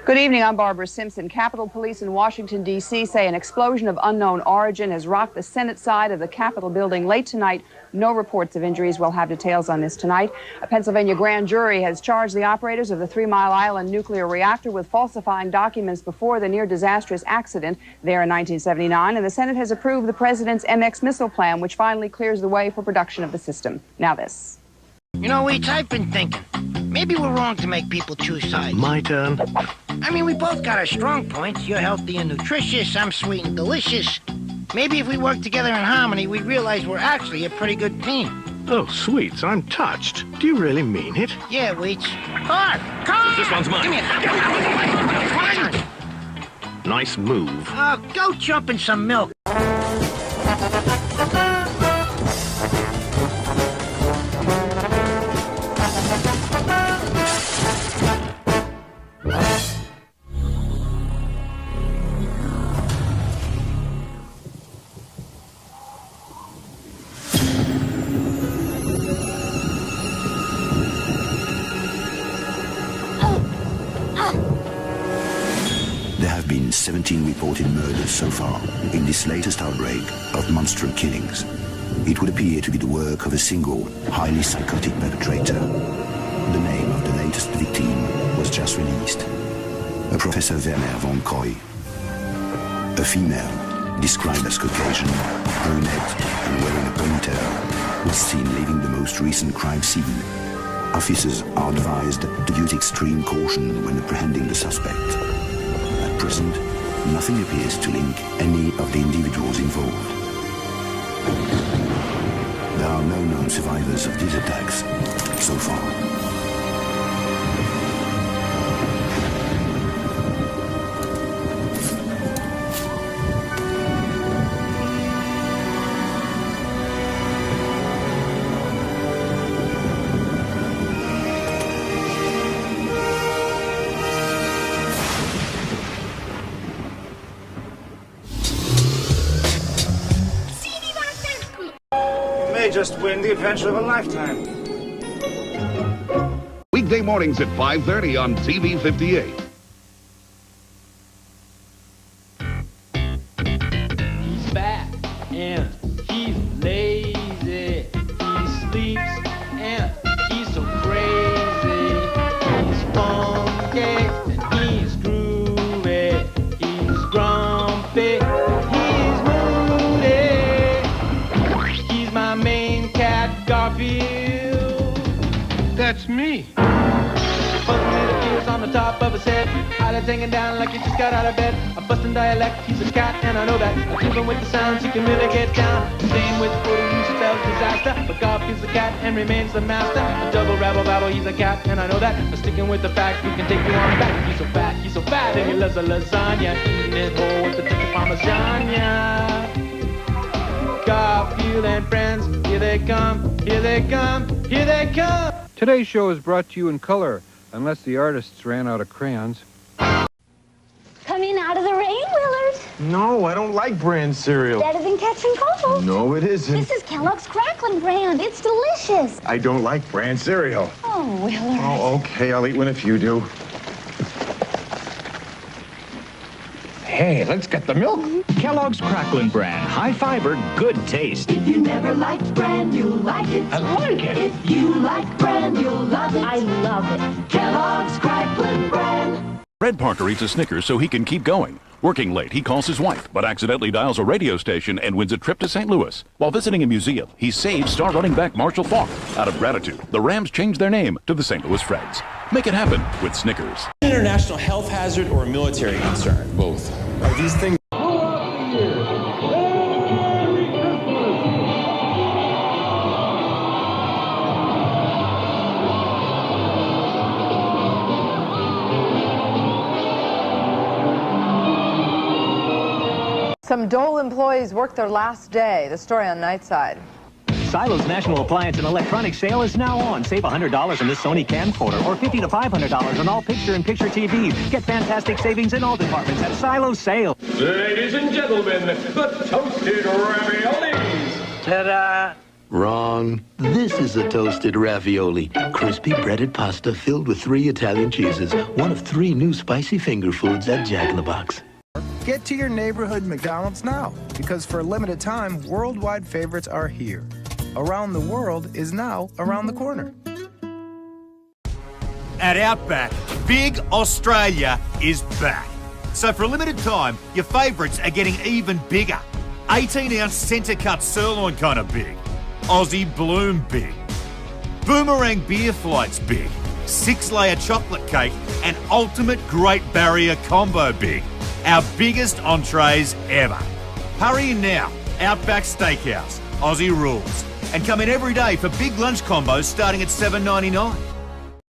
Good evening, I'm Barbara Simpson. Capitol Police in Washington, D.C. say an explosion of unknown origin has rocked the Senate side of the Capitol building late tonight. No reports of injuries. We'll have details on this tonight. A Pennsylvania grand jury has charged the operators of the 3 Mile Island nuclear reactor with falsifying documents before the near-disastrous accident there in 1979. And the Senate has approved the president's MX missile plan, which finally clears the way for production of the system. Now this.
You know, Weech, I've been thinking. Maybe we're wrong to make people choose sides.
My turn.
I mean, we both got our strong points. You're healthy and nutritious. I'm sweet and delicious. Maybe if we work together in harmony, we'd realize we're actually a pretty good team.
Oh, sweets, I'm touched. Do you really mean it?
Yeah, Weech. Car!
This one's mine.
Give me a...
Nice move.
Go jump in some milk.
There have been 17 reported murders so far in this latest outbreak of monster killings. It would appear to be the work of a single, highly psychotic perpetrator. The name of the latest victim was just released. A Professor Werner von Koy. A female, described as Caucasian, brunette, and wearing a ponytail, was seen leaving the most recent crime scene. Officers are advised to use extreme caution when apprehending the suspect. At present, nothing appears to link any of the individuals involved. There are no known survivors of these attacks so far.
Just win the adventure of a lifetime.
Weekday mornings at 5:30 on TV 58.
He's fat and he's lazy. He sleeps and he's so crazy. He's funky and he's groovy. He's grumpy. He's moody. He's my main cat, Garfield.
That's me.
Buzzing little ears on the top of his head. Eyelids hanging down like he just got out of bed. A bustin' dialect, he's a cat, and I know that. Even with the sounds, he can really get down. Same with Odin, who spells disaster. But Garfield's a cat and remains the master. A double rabble babble, he's a cat, and I know that. But sticking with the facts, we can take you on back. He's so fat, and he loves a lasagna. Eating it whole with a touch of Parmesan. Garfield and friends, here they come, here they come, here they come.
Today's show is brought to you in color, unless the artists ran out of crayons.
Coming out of the rain, Willard.
No, I don't like brand cereal.
Better than catching cold.
No, it isn't.
This is Kellogg's Cracklin' brand. It's delicious.
I don't like brand cereal.
Oh, Willard.
Oh, okay, I'll eat one if you do.
Hey, let's get the milk. Kellogg's Cracklin' brand. High fiber, good taste.
If you never liked bran, you'll like it.
I like it.
If you like bran, you'll love it.
I love it.
Kellogg's Cracklin' bran.
Fred Parker eats a Snickers so he can keep going. Working late, he calls his wife, but accidentally dials a radio station and wins a trip to St. Louis. While visiting a museum, he saves star running back Marshall Faulk. Out of gratitude, the Rams changed their name to the St. Louis Freds. Make it happen with Snickers.
International health hazard or a military concern? Both. Are these things...
Some Dole employees worked their last day. The story on Nightside.
Silo's National Appliance and Electronics Sale is now on. Save $100 on this Sony camcorder or $50 to $500 on all picture-in-picture TVs. Get fantastic savings in all departments at Silo's sale.
Ladies and gentlemen, the toasted raviolis.
Ta-da! Wrong. This is a toasted ravioli. Crispy breaded pasta filled with 3 Italian cheeses. One of 3 new spicy finger foods at Jack in the Box.
Get to your neighborhood McDonald's now, because for a limited time, worldwide favorites are here. Around the world is now around the corner.
At Outback, Big Australia is back. So for a limited time, your favourites are getting even bigger. 18-ounce centre-cut sirloin kind of big. Aussie Bloom big. Boomerang beer flights big. 6-layer chocolate cake and ultimate Great Barrier combo big. Our biggest entrees ever. Hurry in now. Outback Steakhouse. Aussie rules. And come in every day for big lunch combos starting at $7.99.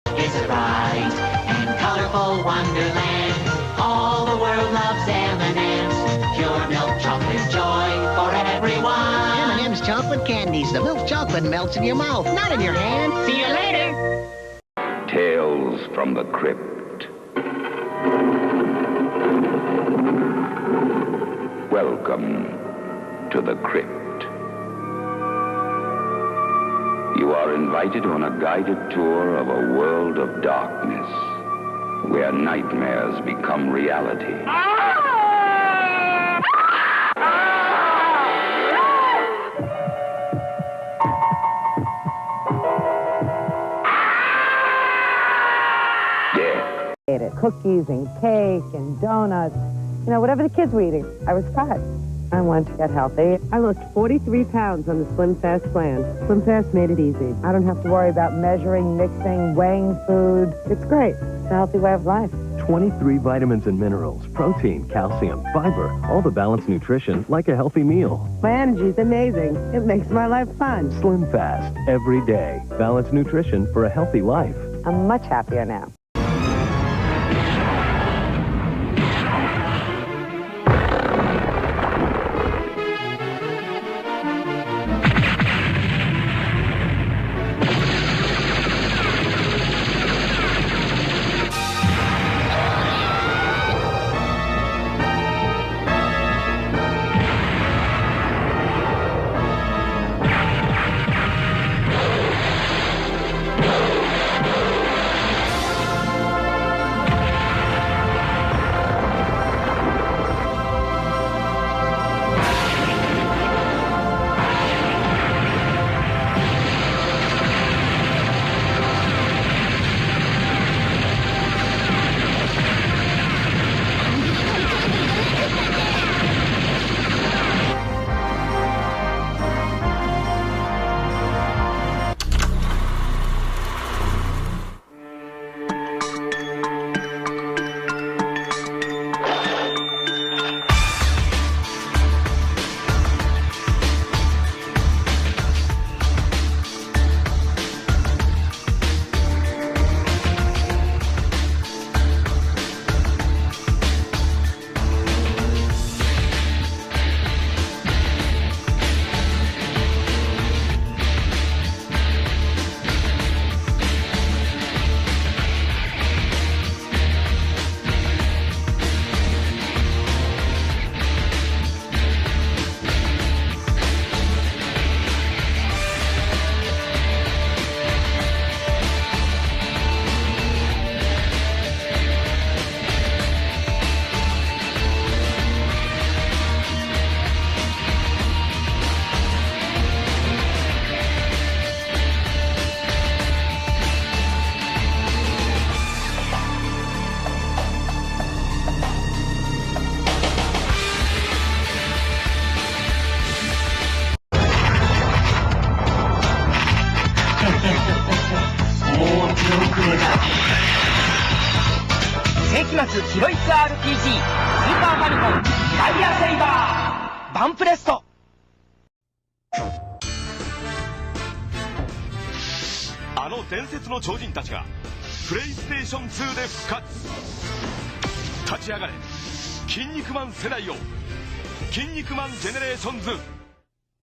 It's a bright and colorful wonderland. All the world loves M&M's. Pure milk chocolate joy for everyone.
M&M's chocolate candies. The milk chocolate melts in your mouth, not in your hand.
See you later.
Tales from the Crypt. Welcome to the Crypt. You are invited on a guided tour of a world of darkness, where nightmares become reality.
Cookies and cake and donuts. You know, whatever the kids were eating, I was fat. I wanted to get healthy. I lost 43 pounds on the Slim Fast plan. Slim Fast made it easy. I don't have to worry about measuring, mixing, weighing food. It's great. It's a healthy way of life.
23 vitamins and minerals, protein, calcium, fiber, all the balanced nutrition like a healthy meal.
My energy's amazing. It makes my life fun.
Slim Fast, every day. Balanced nutrition for a healthy life.
I'm much happier now.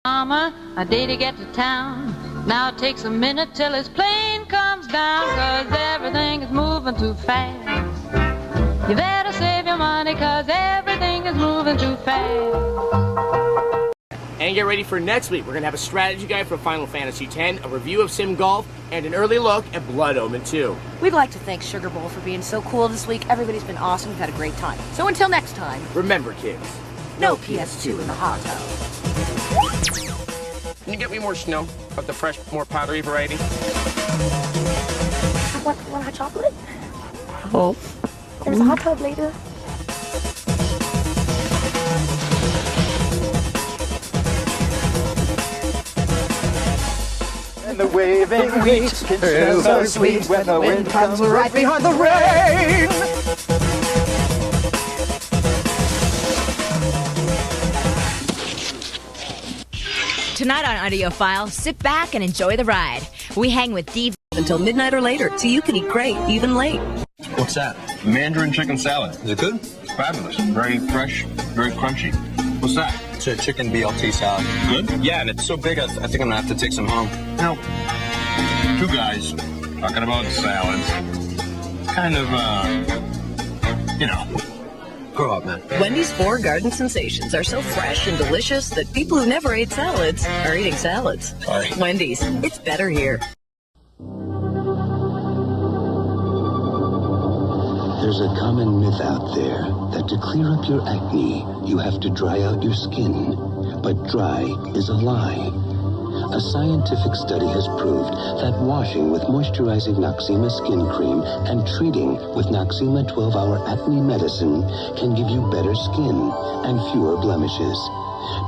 Mama, a day to get to town. Now it takes a minute till his plane comes down, 'cause everything is moving too fast. You better save your money, 'cause everything is moving too fast.
And get ready for next week. We're going to have a strategy guide for Final Fantasy X, a review of Sim Golf, and an early look at Blood Omen 2.
We'd like to thank Sugar Bowl for being so cool this week. Everybody's been awesome. We've had a great time. So until next time,
remember, kids,
no PS2 in the hot tub.
Can you get me more snow of the fresh, more powdery variety?
Want hot chocolate? Oh. There's a hot tub later.
And the waving wheat can smell so sweet when the wind comes right behind the rain.
Tonight on Audiophile, sit back and enjoy the ride. We hang with DV
until midnight or later, so you can eat great, even late.
What's that? Mandarin chicken salad. Is it good? It's fabulous. Very fresh, very crunchy. What's that? It's a chicken BLT salad. Good? Yeah, and it's so big, I think I'm going to have to take some home. Now, two guys talking about salads. Kind of, grow up, man.
Wendy's 4 garden sensations are so fresh and delicious that people who never ate salads are eating salads.
Sorry.
Wendy's, it's better here.
There's a common myth out there that to clear up your acne, you have to dry out your skin. But dry is a lie. A scientific study has proved that washing with moisturizing Noxzema skin cream and treating with Noxzema 12-hour acne medicine can give you better skin and fewer blemishes.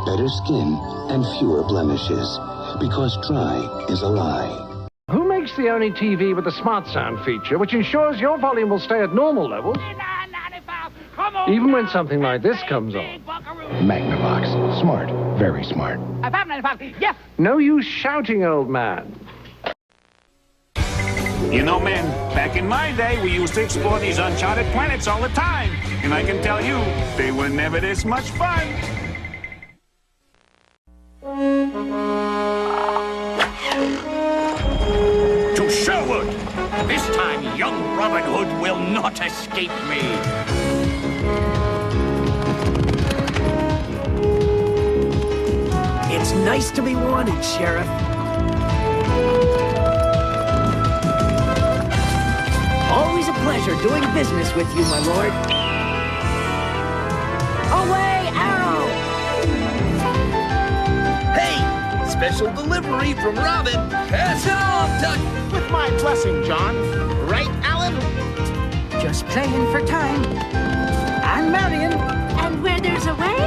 Better skin and fewer blemishes. Because dry is a lie.
Who makes the only TV with a smart sound feature which ensures your volume will stay at normal levels even when something like this comes on?
Magnavox. Smart. Very smart.
Yes! No use shouting, old man.
You know, men, back in my day, we used to explore these uncharted planets all the time. And I can tell you, they were never this much fun.
To Sherwood! This time, young Robin Hood will not escape me.
It's nice to be wanted, Sheriff. Always a pleasure doing business with you, my lord. Away, Arrow!
Hey! Special delivery from Robin. Pass it on, Duck.
With my blessing, John. Right, Alan?
Just playing for time. I'm Marion.
And where there's a way,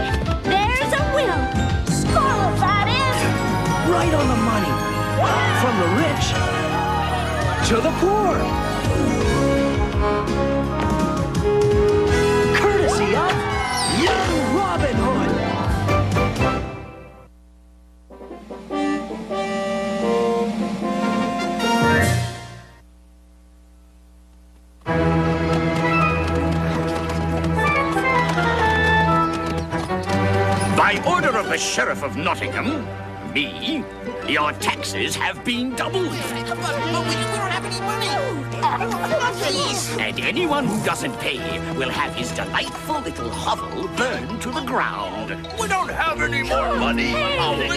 there's a will. Squirrel, that is.
Right on the money. From the rich to the poor. Courtesy of young Robin Hood.
By order of the Sheriff of Nottingham, me, your taxes have been doubled.
But we don't have any money. Please.
And anyone who doesn't pay will have his delightful little hovel burned to the ground.
We don't have any more money.
Money.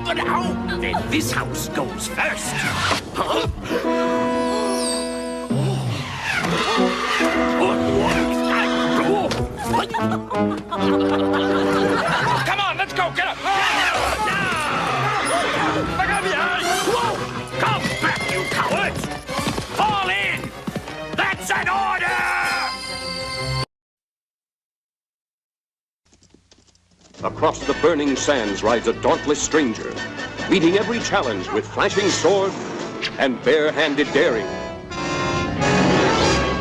But how? Then this house goes first. Huh? Come on, let's go, get up! Whoa! Come back, you cowards! Fall in! That's an order!
Across the burning sands rides a dauntless stranger, meeting every challenge with flashing sword and bare-handed daring.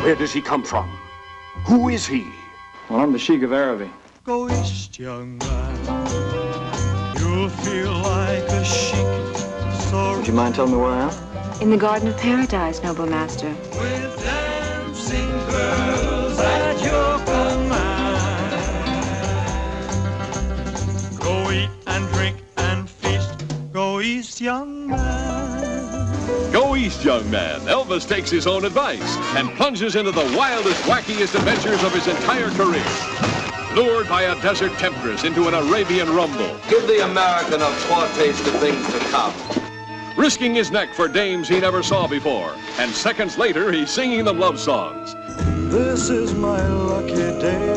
Where does he come from? Who is he?
Well, I'm the Sheik of Araby.
Go east, young man. You'll feel like a sheik. So
Would you mind telling me where I am?
In the Garden of Paradise, noble master.
with dancing girls at your command. East, young man.
Go east, young man. Elvis takes his own advice and plunges into the wildest, wackiest adventures of his entire career. Lured by a desert temptress into an Arabian rumble.
Give the American a foretaste of things to come.
Risking his neck for dames he never saw before. And seconds later, he's singing them love songs.
This is my lucky day.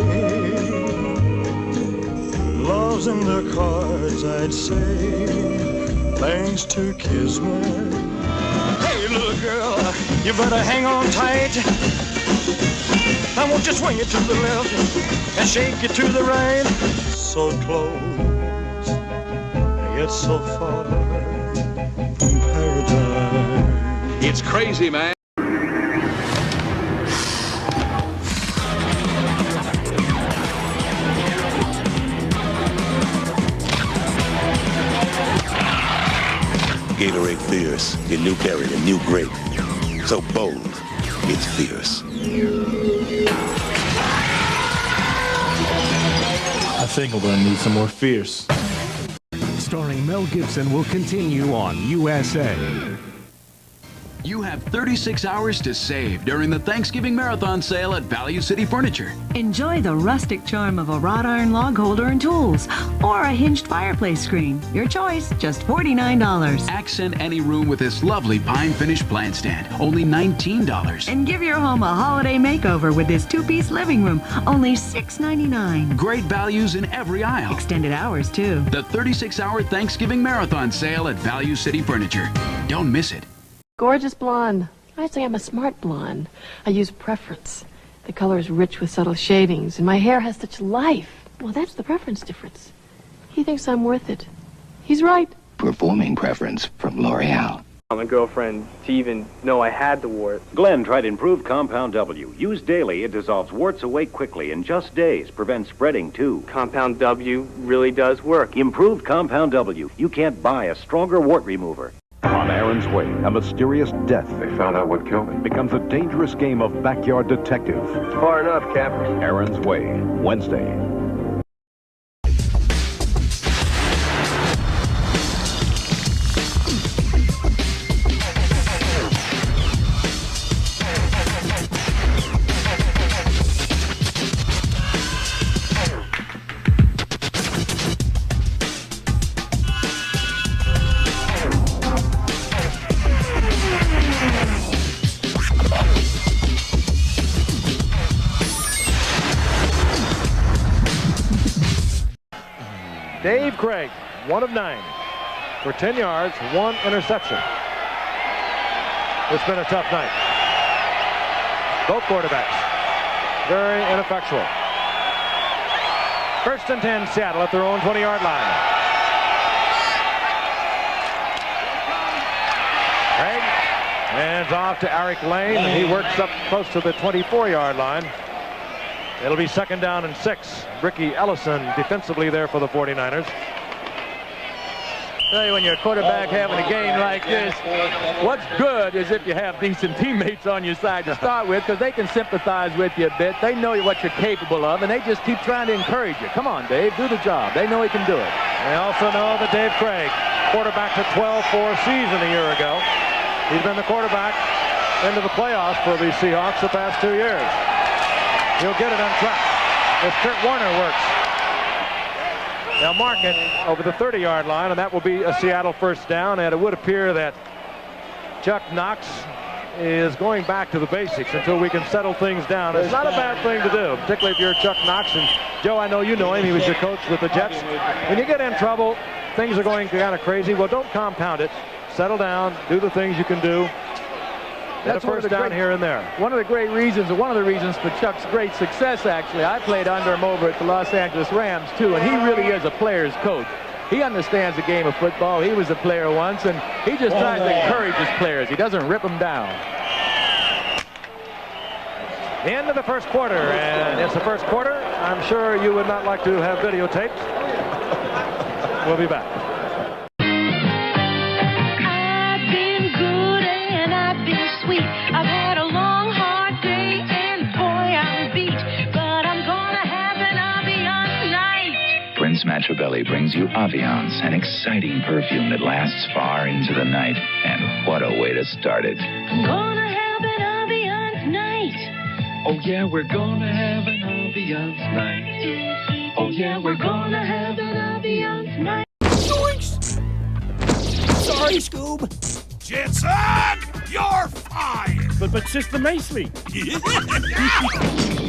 Love's in the cards, I'd say. Thanks to Kismet. Hey, little girl, you better hang on tight. I won't just swing it to the left and shake it to the right. So close, yet so far from paradise.
It's crazy, man.
Gatorade Fierce, your new berry, a new grape. So bold, it's fierce.
I think we're gonna need some more fierce.
Starring Mel Gibson will continue on USA.
You have 36 hours to save during the Thanksgiving Marathon sale at Value City Furniture.
Enjoy the rustic charm of a wrought iron log holder and tools, or a hinged fireplace screen. Your choice, just $49.
Accent any room with this lovely pine finish plant stand, only $19.
And give your home a holiday makeover with this two-piece living room, only $6.99.
Great values in every aisle.
Extended hours, too.
The 36-hour Thanksgiving Marathon sale at Value City Furniture. Don't miss it.
Gorgeous blonde. I'd say I'm a smart blonde. I use preference. The color is rich with subtle shadings, and my hair has such life. Well, that's the preference difference. He thinks I'm worth it. He's right.
Performing preference from L'Oreal.
My girlfriend to even know I had the wart.
Glenn tried improved Compound W. Used daily, it dissolves warts away quickly in just days. Prevents spreading, too.
Compound W really does work.
Improved Compound W. You can't buy a stronger wart remover.
On Aaron's Way, a mysterious death. They found out what killed him. Becomes a dangerous game of backyard detective.
Far enough, Captain.
Aaron's Way, Wednesday.
Dave Craig, 1 of 9 for 10 yards, 1 interception. It's been a tough night. Both quarterbacks very ineffectual. 1st and 10, Seattle at their own 20-yard line. Craig hands off to Eric Lane, and he works up close to the 24-yard line. It'll be 2nd down and 6. Ricky Ellison defensively there for the 49ers.
Tell you, when you're a quarterback having a game like this, what's good is if you have decent teammates on your side to start with, because they can sympathize with you a bit. They know what you're capable of, and they just keep trying to encourage you. Come on, Dave, do the job. They know he can do it.
They also know that Dave Craig, quarterback to 12-4 season a year ago. He's been the quarterback into the playoffs for the Seahawks the past 2 years. He'll get it on track as Kurt Warner works. They'll mark it over the 30-yard line, and that will be a Seattle 1st down. And it would appear that Chuck Knox is going back to the basics until we can settle things down. It's not a bad thing to do, particularly if you're Chuck Knox. And Joe, I know you know him. He was your coach with the Jets. When you get in trouble, things are going kind of crazy. Well, don't compound it. Settle down. Do the things you can do. That's a 1st down here and there.
One of the great reasons, or one of the reasons for Chuck's great success, actually, I played under him over at the Los Angeles Rams, too, and he really is a player's coach. He understands the game of football. He was a player once, and he just tries to encourage his players. He doesn't rip them down.
The end of the 1st quarter, and it's the 1st quarter. I'm sure you would not like to have videotaped. We'll be back.
I've had a long, hard day, and boy, I'm beat. But I'm gonna have an ambiance night.
Prince Mattress
Belly brings you Aviance, an exciting perfume that lasts far into the night. And what a way to start it.
Gonna have an ambiance night.
Oh yeah, we're gonna have an Aviance night. Oh yeah, we're gonna have an Aviance night.
Sorry, Scoob. Jetson, you're fired.
But Sister Maceley.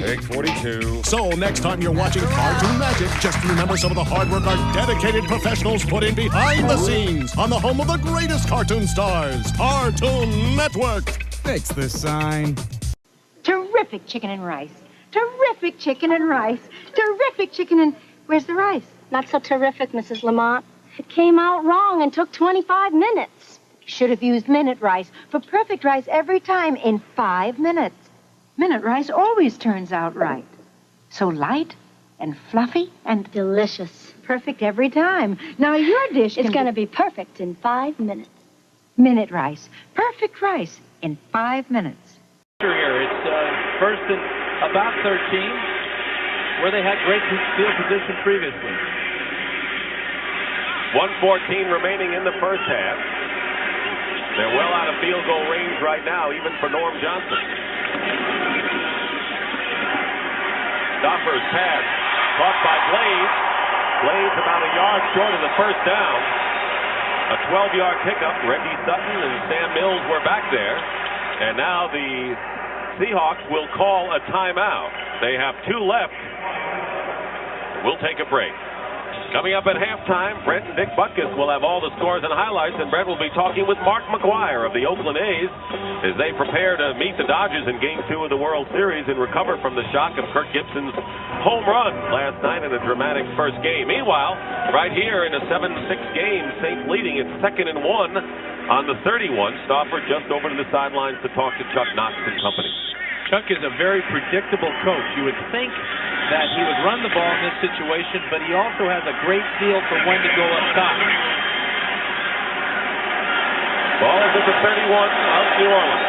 Take 42.
So next time you're watching Cartoon Magic, just remember some of the hard work our dedicated professionals put in behind the scenes on the home of the greatest cartoon stars, Cartoon Network.
Fix the sign.
Terrific chicken and rice. Terrific chicken and rice. Terrific chicken and... Where's the rice?
Not so terrific, Mrs. Lamont. It came out wrong and took 25 minutes.
Should have used minute rice for perfect rice every time in 5 minutes. Minute rice always turns out right. So light and fluffy and...
delicious.
Perfect every time. Now your dish
It's going to be perfect in 5 minutes.
Minute rice. Perfect rice in 5 minutes.
Here, it's first and about 13, where they had great field position previously.
1:14 remaining in the first half. They're well out of field goal range right now, even for Norm Johnson. Stopper's pass caught by Blaze. Blaze about a yard short of the first down. A 12-yard pickup. Reggie Sutton and Sam Mills were back there. And now the Seahawks will call a timeout. They have 2 left. We'll take a break. Coming up at halftime, Brent and Dick Butkus will have all the scores and highlights, and Brent will be talking with Mark McGuire of the Oakland A's as they prepare to meet the Dodgers in Game 2 of the World Series and recover from the shock of Kirk Gibson's home run last night in a dramatic first game. Meanwhile, right here in a 7-6 game, Saints leading at 2nd and 1 on the 31. Stauffer just over to the sidelines to talk to Chuck Knox and company.
Chuck is a very predictable coach. You would think that he would run the ball in this situation, but he also has a great feel for when to go up top.
Ball is at the 31 of New Orleans.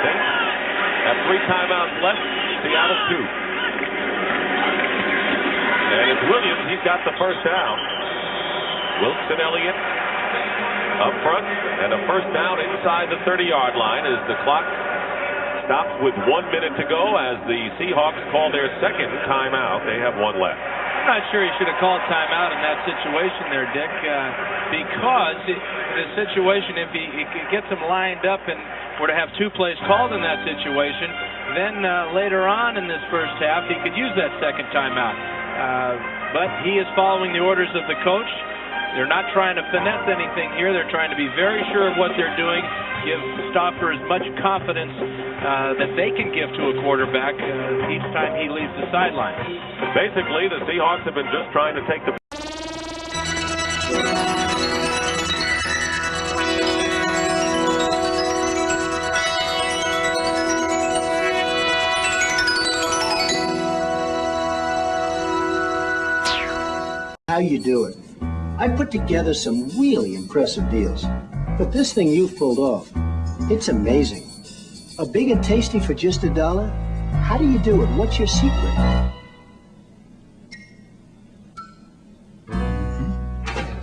Saints have 3 timeouts left. Seattle 2. And it's Williams. He's got the first down. Wilson Elliott up front, and a first down inside the 30-yard line as the clock stops with 1 minute to go as the Seahawks call their second timeout. They have 1 left.
I'm not sure he should have called timeout in that situation there, Dick, because the situation, if he gets them lined up and were to have 2 plays called in that situation, then later on in this first half, he could use that second timeout. But he is following the orders of the coach. They're not trying to finesse anything here. They're trying to be very sure of what they're doing, give Stauffer as much confidence that they can give to a quarterback each time he leaves the sideline.
Basically, the Seahawks have been just trying to take the...
How you doing? I put together some really impressive deals. But this thing you pulled off, it's amazing. A big and tasty for just $1? How do you do it? What's your secret?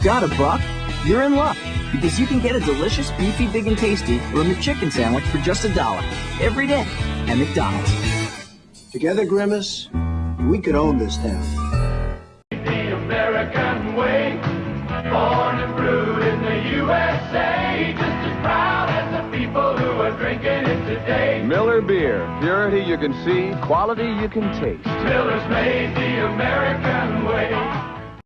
Got a buck? You're in luck. Because you can get a delicious, beefy, big and tasty lemon chicken sandwich for just $1 every day at McDonald's.
Together, Grimace, we could own this town.
The American way, born and brewed in the USA, just as proud as the people who are drinking it today.
Miller Beer. Purity you can see, quality you can taste.
Miller's made the American way.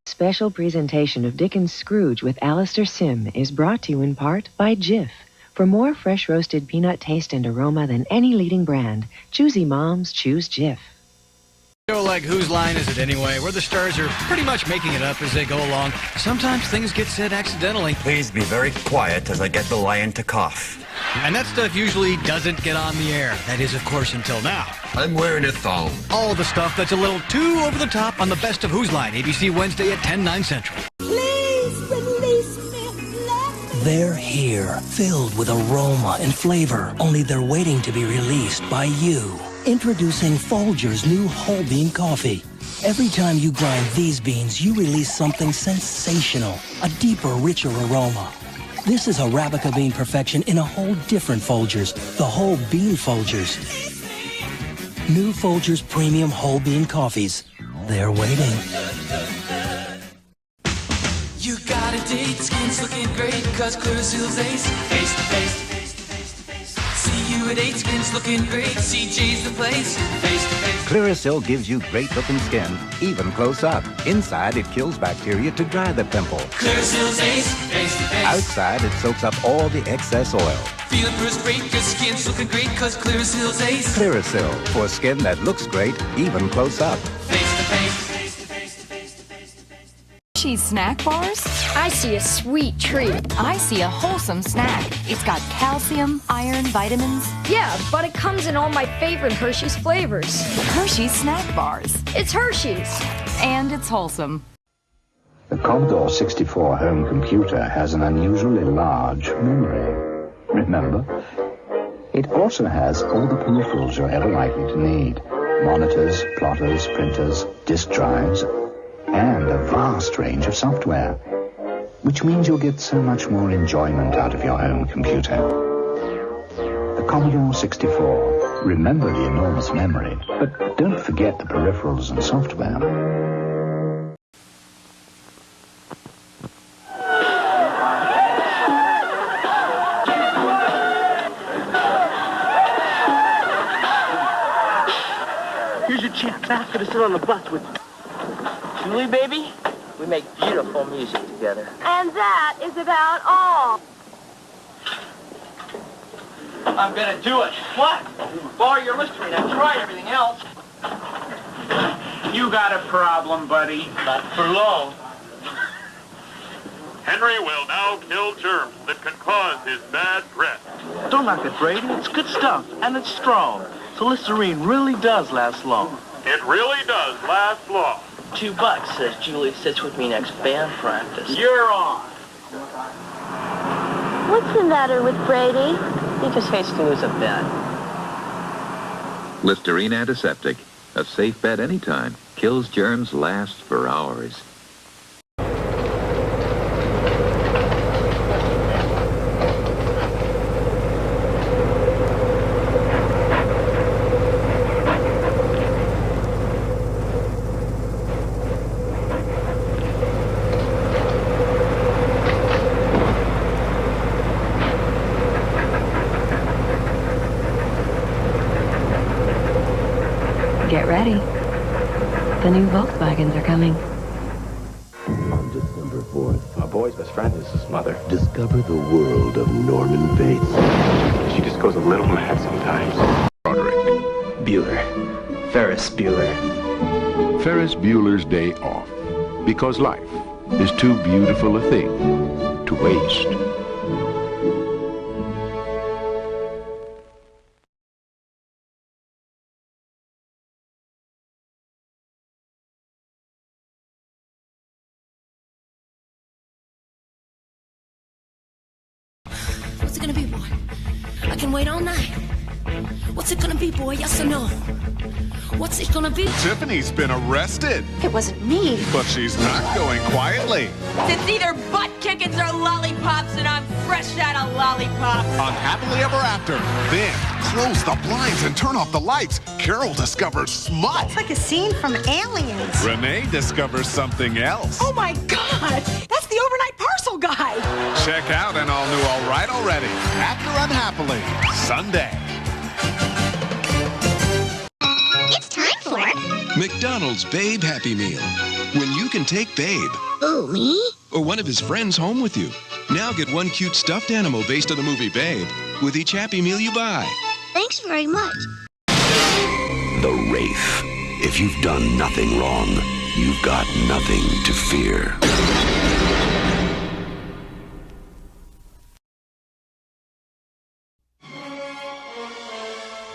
Special presentation of Dickens' Scrooge with Alistair Sim is brought to you in part by Jif. For more fresh roasted peanut taste and aroma than any leading brand, choosy moms choose Jif.
Show like Whose Line Is It Anyway, where the stars are pretty much making it up as they go along. Sometimes things get said accidentally.
Please be very quiet as I get the lion to cough.
And that stuff usually doesn't get on the air. That is, of course, until now.
I'm wearing a thong.
All the stuff that's a little too over the top on the Best of Whose Line, ABC Wednesday at 10, 9 Central.
Please release me.
They're here, filled with aroma and flavor, only they're waiting to be released by you.
Introducing Folgers new whole bean coffee. Every time you grind these beans, you release something sensational, a deeper, richer aroma. This is Arabica bean perfection in a whole different Folgers, the whole bean Folgers. New Folgers premium whole bean coffees. They're waiting.
You got a date, skin's looking great, cause Clearasil's ace. Face to face. See you at 8, skin's looking great, CJ's the place. Face to face.
Clearasil gives you great-looking skin, even close up. Inside, it kills bacteria to dry the pimple.
Clearasil's ace. Face to face.
Outside, it soaks up all the excess oil.
Feeling first great, cause skin's looking great, cause Clearasil's ace.
Clearasil, for skin that looks great, even close up.
Face to face.
Hershey's snack bars? I see a sweet treat. I see a wholesome snack. It's got calcium, iron, vitamins.
Yeah, but it comes in all my favorite Hershey's flavors.
Hershey's snack bars.
It's Hershey's.
And it's wholesome.
The Commodore 64 home computer has an unusually large memory. Remember? It also has all the peripherals you're ever likely to need. Monitors, plotters, printers, disk drives, and a vast range of software, which means you'll get so much more enjoyment out of your home computer. The Commodore 64. Remember the enormous memory, but don't forget the peripherals and software.
Here's your chance. Ask her to sit on the bus with you. Julie, baby, we make beautiful music together.
And that is about all.
I'm gonna do it. What? Borrow your mystery. Now try everything else. You got a problem, buddy. Not for long.
Henry will now kill germs that can cause his bad breath.
Don't knock it, Brady. It's good stuff, and it's strong. So Listerine really does last long.
It really does last long.
$2 says Julie sits with me next band practice. You're on.
What's the matter with Brady?
He just hates to lose a bet.
Listerine Antiseptic. A safe bet anytime. Kills germs, lasts for hours.
Get ready. The new Volkswagens are coming.
On December 4th, our boy's best friend is his mother. Discover the world of Norman Bates. She just goes a little mad sometimes.
Bueller. Ferris Bueller.
Ferris Bueller's Day Off. Because life is too beautiful a thing to waste.
What's it gonna be, boy? I can wait all night. What's it gonna be, boy? Yes or no? What's it gonna be?
Tiffany's been arrested.
It wasn't me.
But she's not going quietly.
It's either butt kickings or lollipops, and I'm fresh out of lollipops.
On Happily Ever After. Then, close the blinds and turn off the lights. Carol discovers smut.
It's like a scene from Aliens.
Renee discovers something else.
Oh my God! That's the overnight parcel guy.
Check out an all-new All Right Already. After Unhappily. Sunday.
It's time for
McDonald's Babe Happy Meal. When you can take Babe.
Oh, me?
Or one of his friends home with you. Now get one cute stuffed animal based on the movie Babe with each Happy Meal you buy.
Thanks very much.
The Wraith. If you've done nothing wrong, you've got nothing to fear.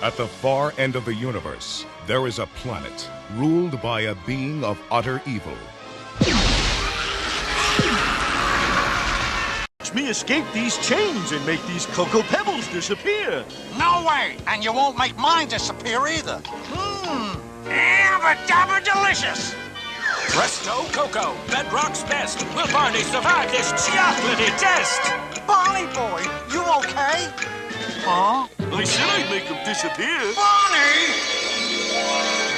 At the far end of the universe, there is a planet ruled by a being of utter evil.
watch me escape these chains and make these cocoa pebbles disappear.
No way! And you won't make mine disappear either. Abba-dabba delicious!
Presto Cocoa, Bedrock's best. Will Barney survive this chocolatey test?
Barney boy, you okay?
Huh? I said I'd make them disappear.
Barney!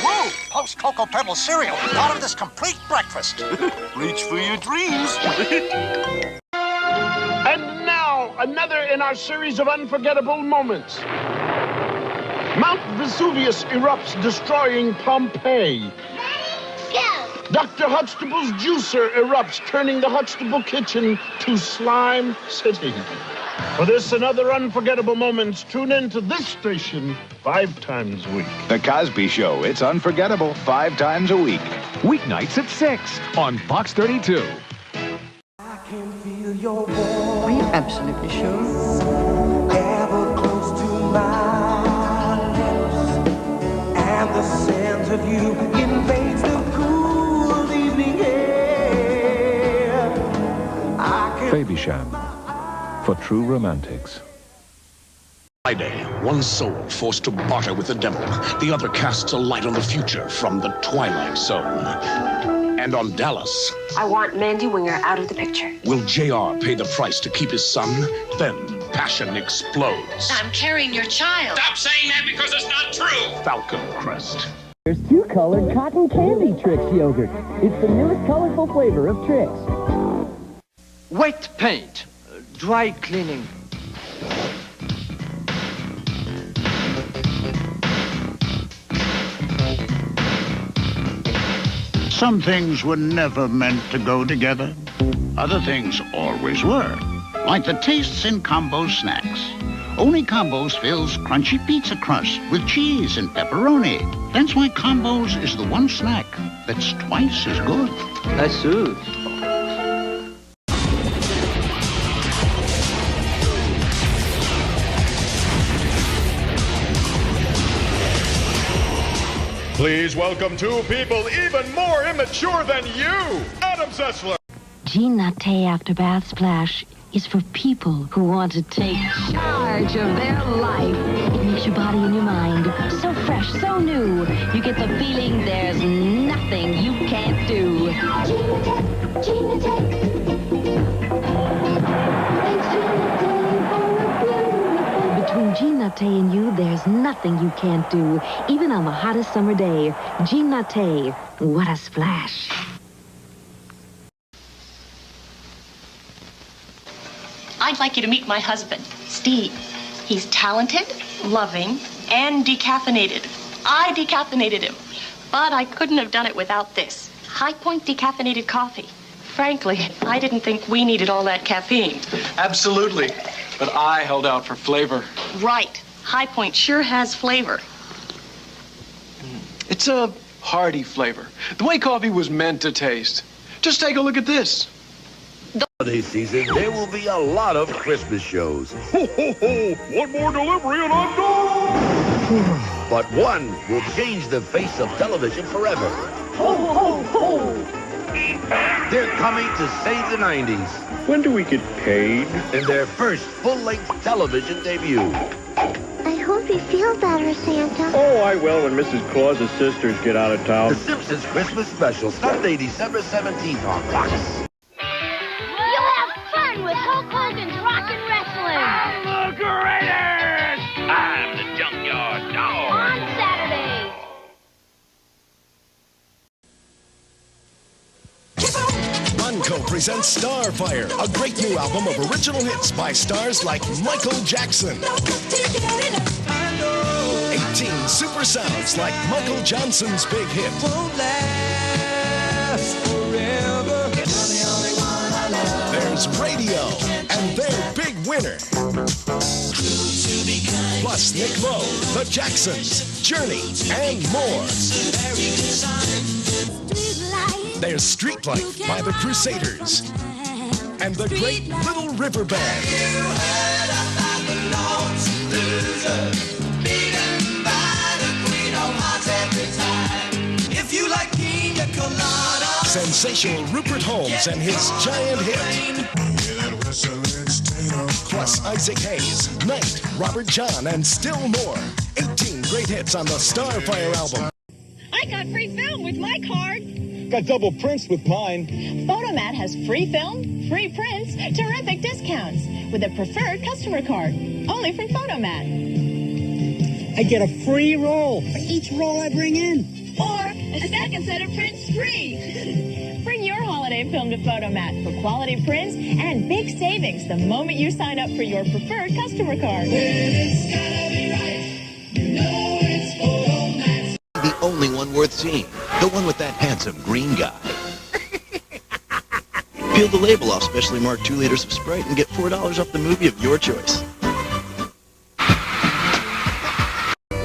Whoa! Post Cocoa Pebble cereal, part of this complete breakfast.
Reach for your dreams.
And now, another in our series of unforgettable moments. Mount Vesuvius erupts, destroying Pompeii.
Go!
Dr. Huxtable's juicer erupts, turning the Huxtable kitchen to Slime City. For this and other unforgettable moments, tune in to this station 5 times a week.
The Cosby Show. It's unforgettable 5 times a week.
Weeknights at 6 on Fox 32.
I can feel your voice.
Are you absolutely sure?
Ever close to my lips, and the scent of you invades the cool evening air.
Baby Sham, for true romantics.
Friday, one soul forced to barter with the devil. The other casts a light on the future from the Twilight Zone. And on Dallas,
I want Mandy Winger out of the picture.
will JR pay the price to keep his son? Then passion explodes.
I'm carrying your child.
Stop saying that because it's not true.
Falcon Crest.
There's 2-colored cotton candy Trix yogurt. It's the newest colorful flavor of Trix.
Wet paint. Dry cleaning.
Some things were never meant to go together. Other things always were, like the tastes in combo snacks. Only Combos fills crunchy pizza crust with cheese and pepperoni. That's why Combos is the one snack that's twice as good.
That's good.
Please welcome 2 people even more immature than you, Adam Sessler.
Jean Natte After Bath Splash is for people who want to take charge of their life. It makes your body and your mind so fresh, so new. You get the feeling there's nothing you can't do. Jean Between Jean Natte and you, there's nothing you can't do, even on the hottest summer day. Jean Natte, what a splash.
I'd like you to meet my husband, Steve. He's talented, loving, and decaffeinated. I decaffeinated him, but I couldn't have done it without this. High Point decaffeinated coffee. Frankly, I didn't think we needed all that caffeine.
Absolutely, but I held out for flavor.
Right. High Point sure has flavor.
It's a hearty flavor, the way coffee was meant to taste. Just take a look at this.
Holiday season, there will be a lot of Christmas shows.
Ho, ho, ho! One more delivery and I'm done!
But one will change the face of television forever.
Ho, ho, ho!
They're coming to save the 90s.
When do we get paid?
In their first full-length television debut.
I hope you feel better, Santa.
Oh, I will when Mrs. Claus's sisters get out of town.
The Simpsons Christmas Special, Sunday, December 17th on Fox.
You'll have fun with Hulk Hogan's Rockin' Wrestling.
I'm the greatest! I'm the Junkyard Dog.
On Saturday.
Funko presents Starfire, a great new album of original hits by stars like Michael Jackson. 18 super sounds like Michael Johnson's big hit.
Won't last forever.
There's Radio and their big winner. Plus Nick Lowe, The Jacksons, Journey, and more. There's Street Life by the Crusaders and the Great Little River Band.
If you like pina colada,
Sensational Rupert Holmes and his giant hit.
plus Isaac Hayes, Knight, Robert John, and still more. 18 great hits on the Starfire album.
I got free film with my card.
Got double prints with mine.
Photomat has free film, free prints, terrific discounts with a preferred customer card. Only from Photomat.
I get a free roll for each roll I bring in.
Or a second set of prints free. Bring your holiday film to Photomat for quality prints and big savings the moment you sign up for your preferred customer card.
It's gotta be right. You know it's Photomat.
The only one worth seeing. The one with that handsome green guy. Peel the label off specially marked 2 liters of Sprite and get $4 off the movie of your choice.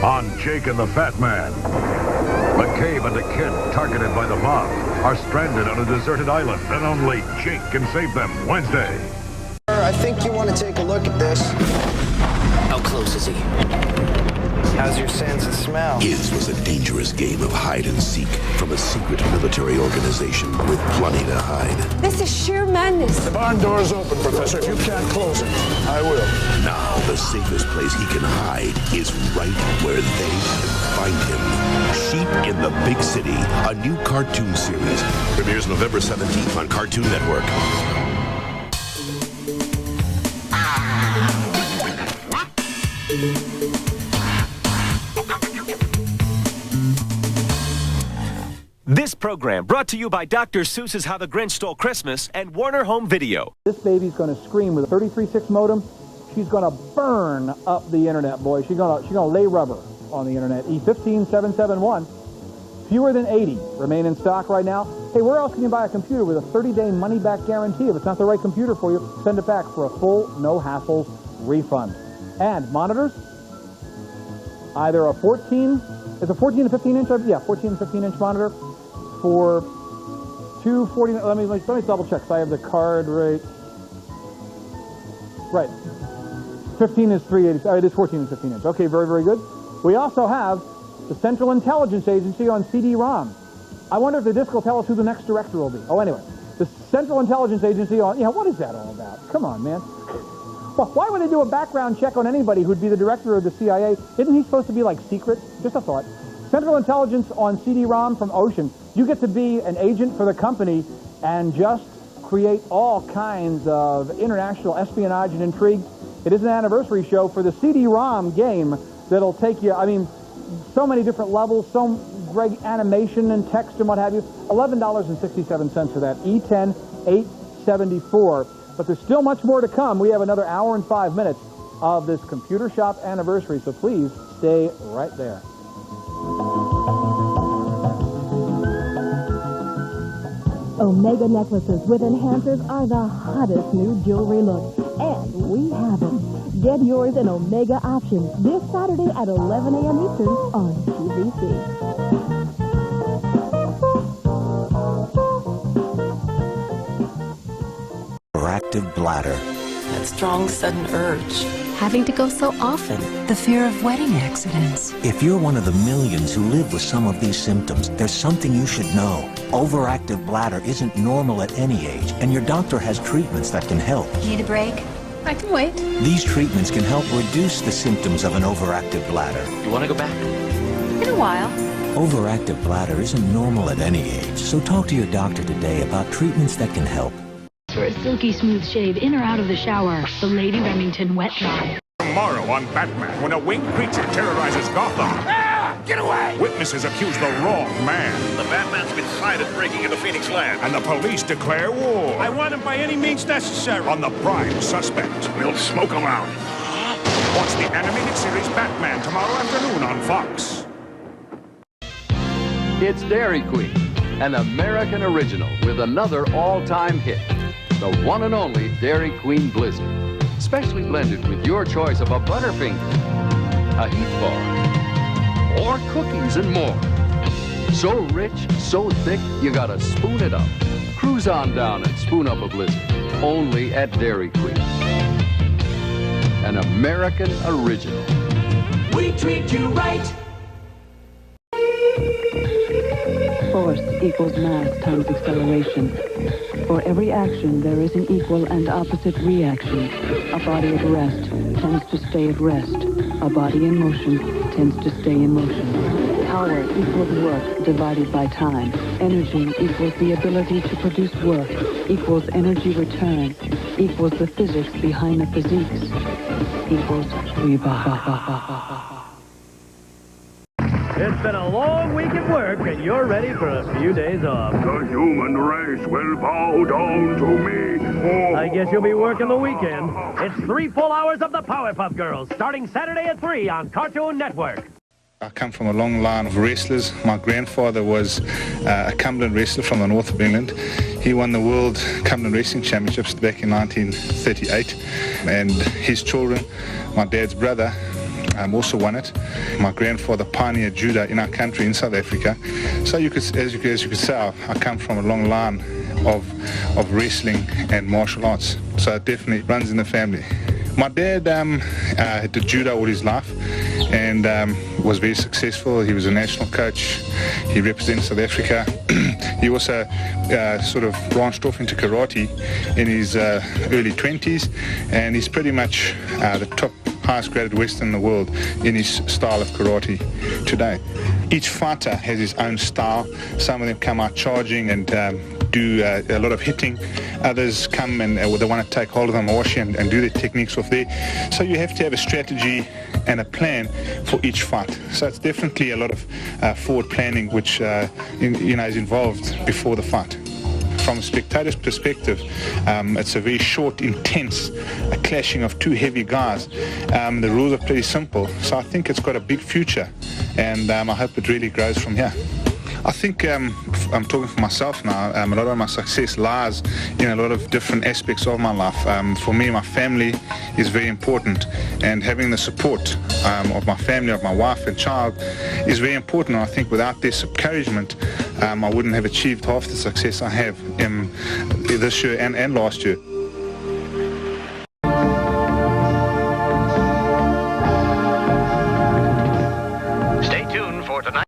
On Jake and the Fat Man. McCabe and the kid, targeted by the mob, are stranded on a deserted island, and only Jake can save them. Wednesday.
I think you want to take a look at this.
How close is he?
How's your sense of smell?
His was a dangerous game of hide and seek from a secret military organization with plenty to hide.
This is sheer madness.
The barn door's open, Professor. If you can't close it, I will.
Now the safest place he can hide is right where they can find him. Sheep in the Big City, a new cartoon series. Premieres November 17th on Cartoon Network.
This program brought to you by Dr. Seuss's How the Grinch Stole Christmas and Warner Home Video.
This baby's going to scream with a 33.6 modem. She's going to burn up the internet, boy. She's going to lay rubber on the internet. E15771. Fewer than 80 remain in stock right now. Hey, where else can you buy a computer with a 30-day money-back guarantee? If it's not the right computer for you, send it back for a full, no-hassles refund. And monitors, either a 14, it's a 14 to 15 inch, yeah, 14 to 15 inch monitor for $249. Let me double check. So I have the card right. Right. 15 is 380. It is 14 and 15 inch. Okay, very, very good. We also have the Central Intelligence Agency on CD-ROM. I wonder if the disc will tell us who the next director will be. Oh, anyway, the Central Intelligence Agency on, what is that all about? Come on, man. Well, why would they do a background check on anybody who'd be the director of the CIA? Isn't he supposed to be, like, secret? Just a thought. Central Intelligence on CD-ROM from Ocean. You get to be an agent for the company and just create all kinds of international espionage and intrigue. It is an anniversary show for the CD-ROM game that'll take you, so many different levels, so great animation and text and what have you. $11.67 for that. E10 874. But there's still much more to come. We have another hour and 5 minutes of this computer shop anniversary, so please stay right there.
Omega necklaces with enhancers are the hottest new jewelry look. And we have them. Get yours in Omega Options this Saturday at 11 a.m. Eastern on QVC.
Overactive bladder.
That strong, sudden urge.
Having to go so often. The fear of wedding accidents.
If you're one of the millions who live with some of these symptoms, there's something you should know. Overactive bladder isn't normal at any age, and your doctor has treatments that can help.
Need a break? I can wait.
These treatments can help reduce the symptoms of an overactive bladder.
You want to go back?
In a while.
Overactive bladder isn't normal at any age, so talk to your doctor today about treatments that can help.
For a silky smooth shave in or out of the shower, the Lady Remington Wet Dry.
Tomorrow on Batman, when a winged creature terrorizes Gotham. Ah! Get away! Witnesses accuse the wrong man.
The Batman's been sighted breaking into Phoenix Land.
And the police declare war.
I want him by any means necessary.
On the prime suspect.
We'll smoke him out.
Watch the animated series Batman tomorrow afternoon on Fox.
It's Dairy Queen, an American original with another all-time hit. The one and only Dairy Queen Blizzard. Specially blended with your choice of a Butterfinger, a Heat Bar, or cookies and more. So rich, so thick, you gotta spoon it up. Cruise on down and spoon up a Blizzard. Only at Dairy Queen. An American original.
We treat you right.
Force equals mass times acceleration. For every action, there is an equal and opposite reaction. A body at rest tends to stay at rest. A body in motion tends to stay in motion. Power equals work divided by time. Energy equals the ability to produce work, equals energy return, equals the physics behind the physiques, equals Reebok.
It's been a long week at work, and you're ready for a few days off.
The human race will bow down to me. Oh.
I guess you'll be working the weekend. It's 3 full hours of the Powerpuff Girls, starting Saturday at 3 on Cartoon Network.
I come from a long line of wrestlers. My grandfather was a Cumberland wrestler from the north of England. He won the World Cumberland Wrestling Championships back in 1938. And his children, my dad's brother, also won it. My grandfather pioneered judo in our country in South Africa. So as you could say, I come from a long line of wrestling and martial arts. So it definitely runs in the family. My dad did judo all his life and was very successful. He was a national coach. He represented South Africa. He also sort of branched off into karate in his early 20s, and he's pretty much the top highest graded Western in the world in his style of karate today. Each fighter has his own style. Some of them come out charging and do a lot of hitting. Others come and they want to take hold of the mawashi and do their techniques off there. So you have to have a strategy and a plan for each fight. So it's definitely a lot of forward planning which is involved before the fight. From a spectator's perspective, it's a very short, intense clashing of two heavy guys. The rules are pretty simple, so I think it's got a big future, and I hope it really grows from here. I think I'm talking for myself now. A lot of my success lies in a lot of different aspects of my life. For me, my family is very important, and having the support of my family, of my wife and child, is very important. And I think without their encouragement, I wouldn't have achieved half the success I have this year and last year.
Stay tuned for tonight.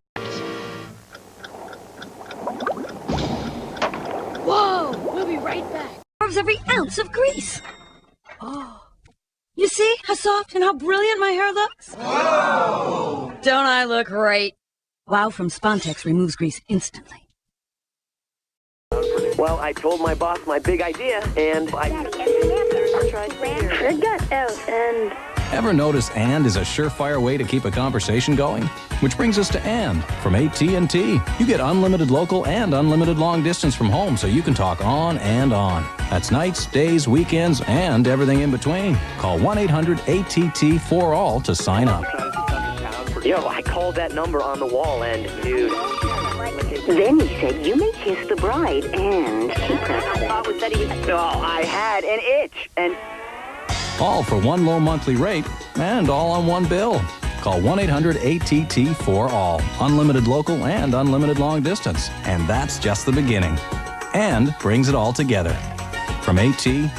Whoa! We'll be right back. Absorbs every ounce of grease. Oh. You see how soft and how brilliant my hair looks? Whoa! Don't I look great? Wow from Spontex removes grease instantly.
Well, I told my boss my big idea, and I
got out and...
Ever notice and is a surefire way to keep a conversation going? Which brings us to and from AT&T. You get unlimited local and unlimited long distance from home, so you can talk on and on. That's nights, days, weekends, and everything in between. Call 1-800-ATT4ALL to sign up.
Yo, I called that number on the wall, and dude...
Then he said, you may kiss the bride, and he pressed it.
Oh, I had an itch, and...
All for one low monthly rate, and all on one bill. Call 1-800-ATT4ALL. Unlimited local and unlimited long distance. And that's just the beginning. And brings it all together. From AT&T.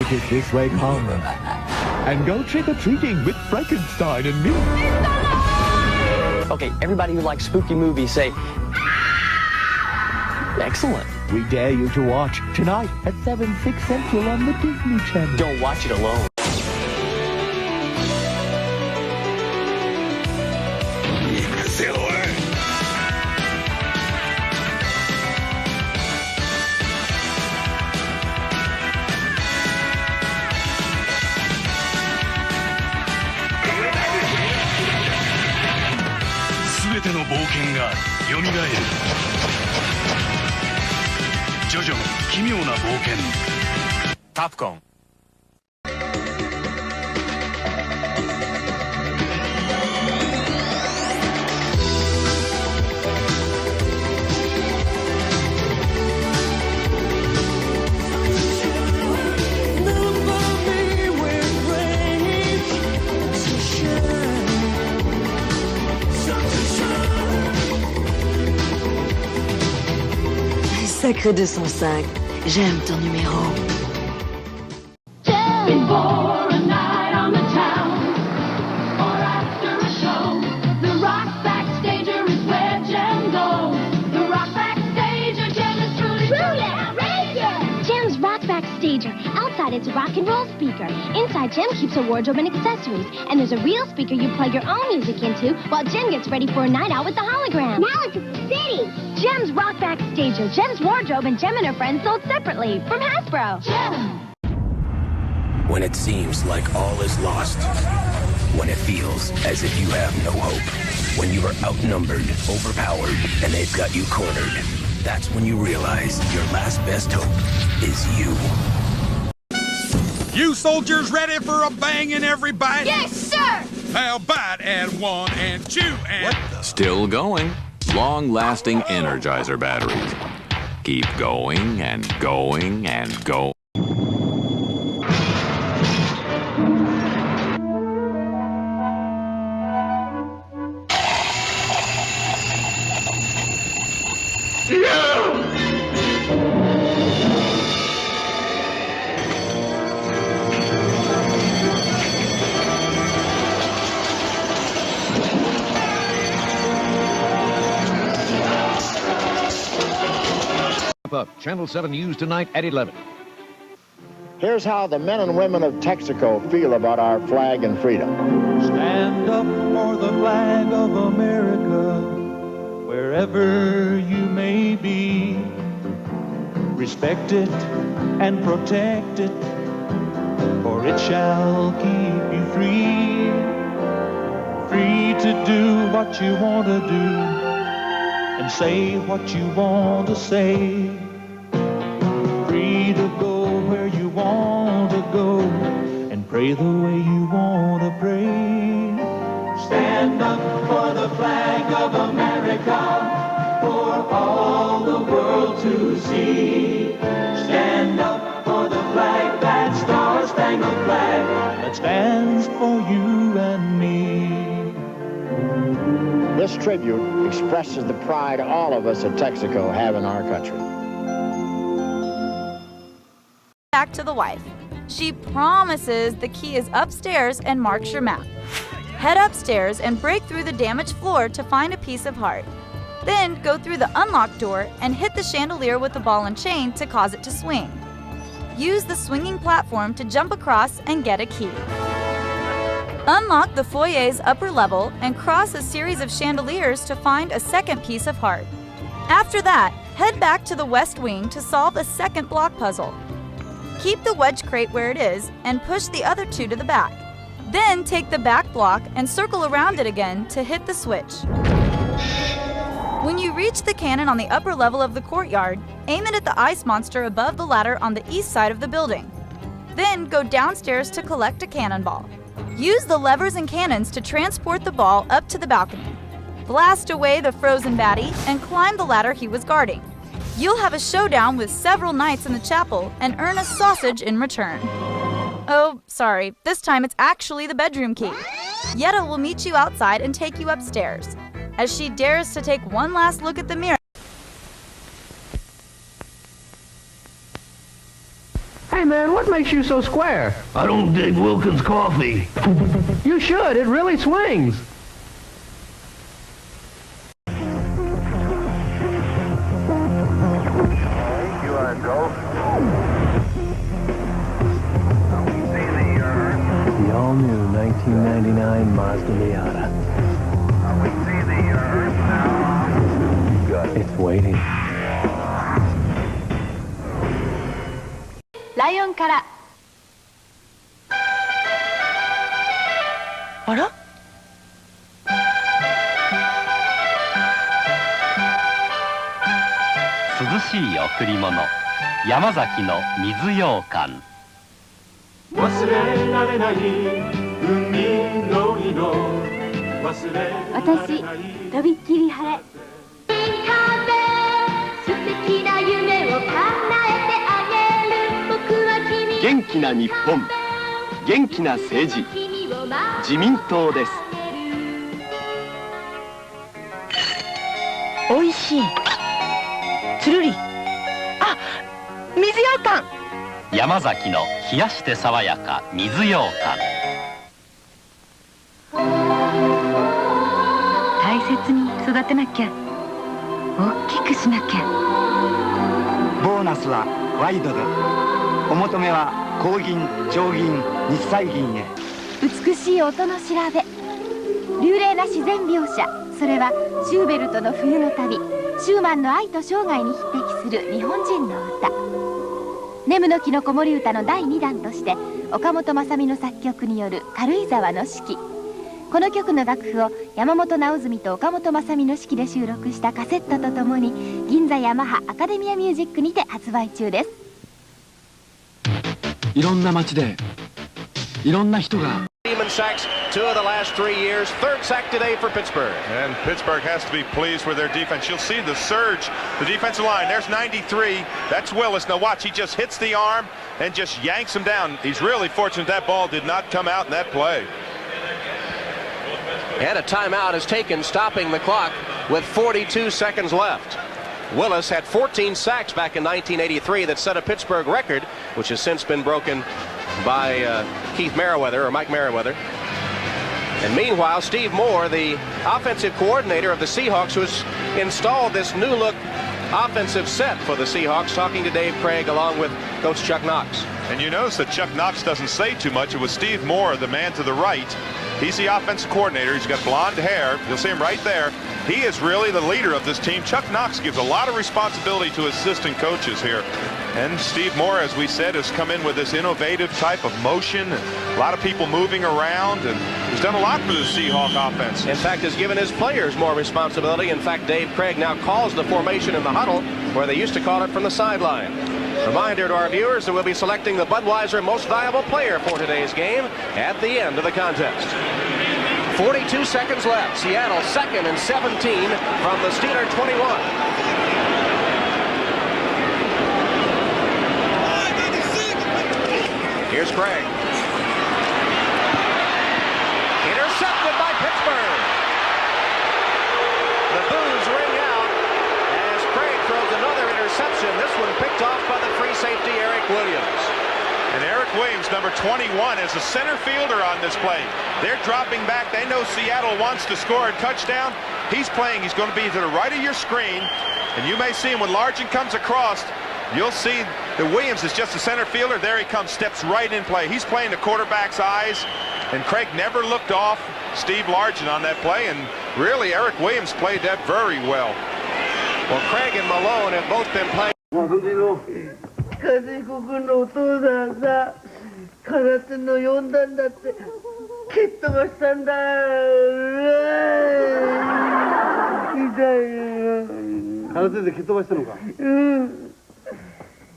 Take it this way, Palmer. And go trick-or-treating with Frankenstein and me.
Okay, everybody who likes spooky movies say... Excellent.
We dare you to watch tonight at 7/6 Central on the Disney Channel.
Don't watch it alone.
Capcom.
Sacré 205, j'aime ton numéro.
Before a night on the town, or after a show, the rock backstage
Outside, it's a rock and roll speaker. Inside, Jem keeps her wardrobe and accessories. And there's a real speaker you plug your own music into while Jem gets ready for a night out with the hologram.
Now it's a city.
Jem's Rock Backstager, Jem's wardrobe, and Jem and her friends sold separately from Hasbro. Jem!
When it seems like all is lost. When it feels as if you have no hope. When you are outnumbered, overpowered, and they've got you cornered. That's when you realize your last best hope is you.
You soldiers ready for a bang in every bite?
Yes, sir!
Now bite and one and chew and...
Still going. Long-lasting Energizer batteries. Keep going and going and going.
Up. Channel 7 News tonight at 11.
Here's how the men and women of Texaco feel about our flag and freedom.
Stand up for the flag of America, wherever you may be. Respect it and protect it, for it shall keep you free. Free to do what you want to do and say what you want to say. Free to go where you want to go and pray the way you want to pray. Stand up for the flag of America, for all the world to see. Stand up for the flag, that star-spangled flag that stands for you and me.
This tribute expresses the pride all of us at Texaco have in our country.
Back to the wife. She promises the key is upstairs and marks your map. Head upstairs and break through the damaged floor to find a piece of heart. Then go through the unlocked door and hit the chandelier with the ball and chain to cause it to swing. Use the swinging platform to jump across and get a key. Unlock the foyer's upper level and cross a series of chandeliers to find a second piece of heart. After that, head back to the west wing to solve a second block puzzle. Keep the wedge crate where it is and push the other two to the back. Then take the back block and circle around it again to hit the switch. When you reach the cannon on the upper level of the courtyard, aim it at the ice monster above the ladder on the east side of the building. Then go downstairs to collect a cannonball. Use the levers and cannons to transport the ball up to the balcony. Blast away the frozen baddie and climb the ladder he was guarding. You'll have a showdown with several knights in the chapel and earn a sausage in return. Oh, sorry, this time it's actually the bedroom key. Yetta will meet you outside and take you upstairs. As she dares to take one last look at the mirror.
Hey man, what makes you so square?
I don't dig Wilkins coffee.
You should, it really swings.
You are go.
The all-new 1999 Mazda Miata.
We see the earth now.
It's waiting.
ライオンから。
あら？
涼しい贈り物、山崎の水羊羹。
忘れられない海の色、忘れ
私、とびっきり晴れ。素敵な夢を叶えてあげる。僕は君。
元気な日本、元気な政治、自民党です。
おいしい。つるり。あ、水羊羹。
山崎の冷やして爽やか水羊羹。
大切に育てなきゃ、大きくしなきゃ。
ボーナスはワイドで、お求めは
高銀、上銀、日彩銀へ。
美しい音の調べ、流麗な自然描写、それはシューベルトの冬の旅、シューマンの愛と生涯に匹敵する日本人の歌。ネムの木の子守歌の第2弾として岡本雅美の作曲による軽井沢の四季。この曲の楽譜を山本直純と岡本雅美の指揮で収録したカセットとともに銀座ヤマハアカデミアミュージックにて発売中です。
いろんな街でいろんな人が。
Sacks 2 of the last 3 years, third sack today for Pittsburgh.
And Pittsburgh has to be pleased with their defense. You'll see the surge, the defensive line. There's 93. That's Willis. Now watch, he just hits the arm and just yanks him down. He's really fortunate that ball did not come out in that play.
And a timeout is taken, stopping the clock with 42 seconds left. Willis had 14 sacks back in 1983 that set a Pittsburgh record, which has since been broken by Keith Merriweather, or Mike Merriweather. And meanwhile, Steve Moore, the offensive coordinator of the Seahawks, who's installed this new look offensive set for the Seahawks, talking to Dave Craig along with Coach Chuck Knox.
And you notice that Chuck Knox doesn't say too much. It was Steve Moore, the man to the right. He's the offensive coordinator. He's got blonde hair. You'll see him right there. He is really the leader of this team. Chuck Knox gives a lot of responsibility to assistant coaches here. And Steve Moore, as we said, has come in with this innovative type of motion. A lot of people moving around, and he's done a lot for the Seahawk offense.
In fact, has given his players more responsibility. In fact, Dave Craig now calls the formation in the huddle, where they used to call it from the sideline. Reminder to our viewers that we'll be selecting the Budweiser Most Valuable Player for today's game at the end of the contest. 42 seconds left. Seattle 2nd and 17 from the Steeler 21. Here's Craig. Intercepted by Pittsburgh. The boos ring out as Craig throws another interception. This one picked off by the free safety, Eric Williams.
And Eric Williams, number 21, is a center fielder on this play. They're dropping back. They know Seattle wants to score a touchdown. He's playing. He's going to be to the right of your screen. And you may see him when Largent comes across. You'll see that Williams is just a center fielder. There he comes, steps right in play. He's playing the quarterback's eyes. And Craig never looked off Steve Largent on that play. And really, Eric Williams played that very well.
Well, Craig and Malone have both been playing.
風こくんのお父さんさ、空手の4段だって蹴っ飛ばしたんだ。痛いよ。空手で蹴っ飛ばしたのか。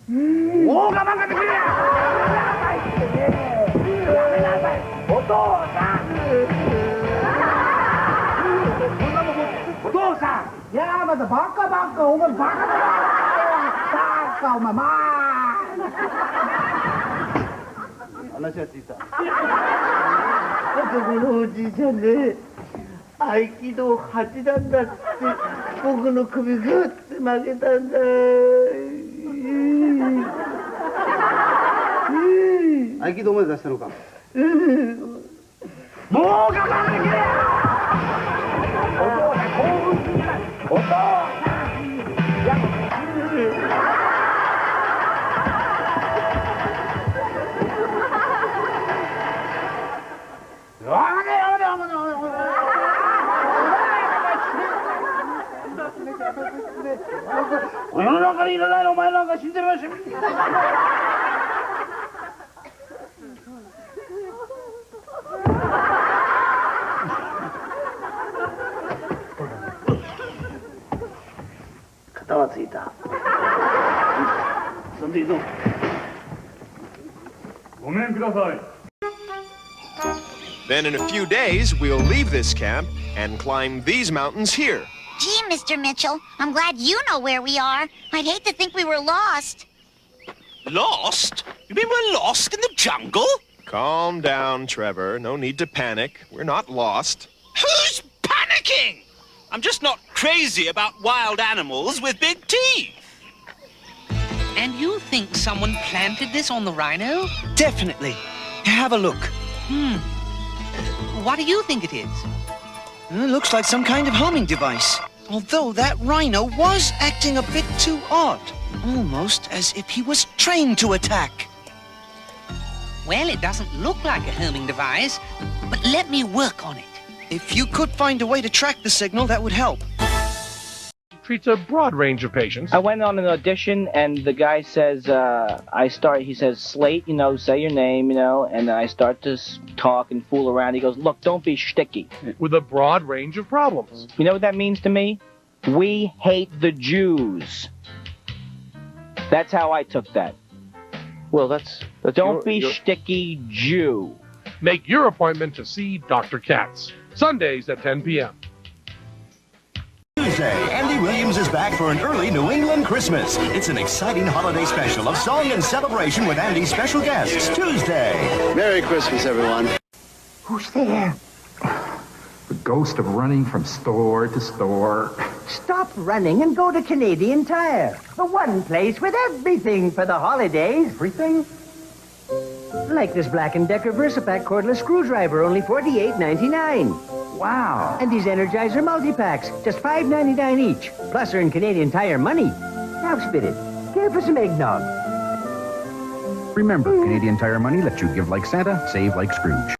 もう我慢ができるや。お父さん。お父さん。いやまたバカバカお前バカだよ。バカお前まあ。話はついた。男のおじいちゃんね、合気道8段だって僕の首ぐって負けたんだ。合気道まで出したのか。もう我慢できない。お父さん興奮するじゃない。お父さん。いや世の中にいらないのお前なんか死んでるよし。肩はついた。そんでいいぞ。ごめんください。
Then in a few days, we'll leave this camp and climb these mountains here.
Gee, Mr. Mitchell, I'm glad you know where we are. I'd hate to think we were lost.
Lost? You mean we're lost in the jungle? Calm down, Trevor. No need to panic. We're not lost.
Who's panicking? I'm just not crazy about wild animals with big teeth.
And you think someone planted this on the rhino?
Definitely. Have a look.
What do you think it is?
It looks like some kind of homing device. Although that rhino was acting a bit too odd. Almost as if he was trained to attack.
Well, it doesn't look like a homing device, but let me work on it.
If you could find a way to track the signal, that would help.
Treats a broad range of patients.
I went on an audition, and the guy says, he says, Slate, say your name, and then I start to talk and fool around. He goes, look, don't be shticky.
With a broad range of problems.
You know what that means to me? We hate the Jews. That's how I took that.
Well, that's
don't be shticky Jew.
Make your appointment to see Dr. Katz. Sundays at 10 p.m.
Tuesday, Andy Williams is back for an early New England Christmas. It's an exciting holiday special of song and celebration with Andy's special guests. Tuesday.
Merry Christmas, everyone.
Who's there?
The ghost of running from store to store.
Stop running and go to Canadian Tire. The one place with everything for the holidays.
Everything?
Like this Black & Decker Versapack cordless screwdriver, only $48.99.
Wow.
And these Energizer multi-packs, just $5.99 each. Plus earn Canadian Tire money. Now spit it. Care for some eggnog.
Remember, Canadian Tire money lets you give like Santa, save like Scrooge.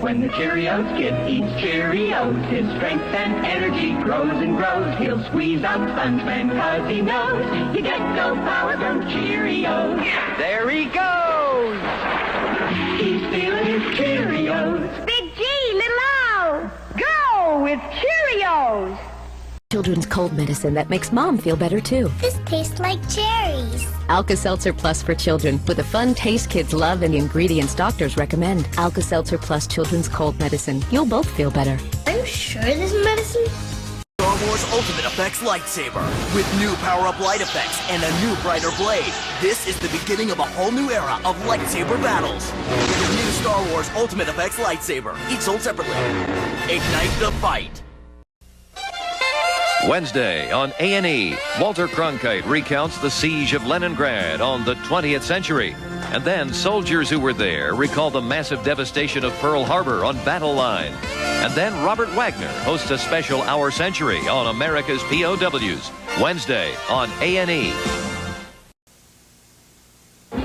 When the Cheerios kid eats Cheerios, his strength and energy grows and grows. He'll squeeze out SpongeMan 'cause he knows you get no power from Cheerios. There he goes! He's stealing his Cheerios.
Big G, little O! Go with Cheerios!
Children's cold medicine that makes mom feel better too.
This tastes like cherries.
Alka-Seltzer Plus for children with a fun taste kids love and the ingredients doctors recommend. Alka-Seltzer Plus Children's Cold Medicine. You'll both feel better.
Are you sure this is medicine?
Star Wars Ultimate Effects lightsaber with new power-up light effects and a new brighter blade. This is the beginning of a whole new era of lightsaber battles. With the new Star Wars Ultimate Effects lightsaber, each sold separately. Ignite the fight.
Wednesday on A&E, Walter Cronkite recounts the siege of Leningrad on the 20th century. And then soldiers who were there recall the massive devastation of Pearl Harbor on Battle Line. And then Robert Wagner hosts a special Our Century on America's POWs. Wednesday on A&E.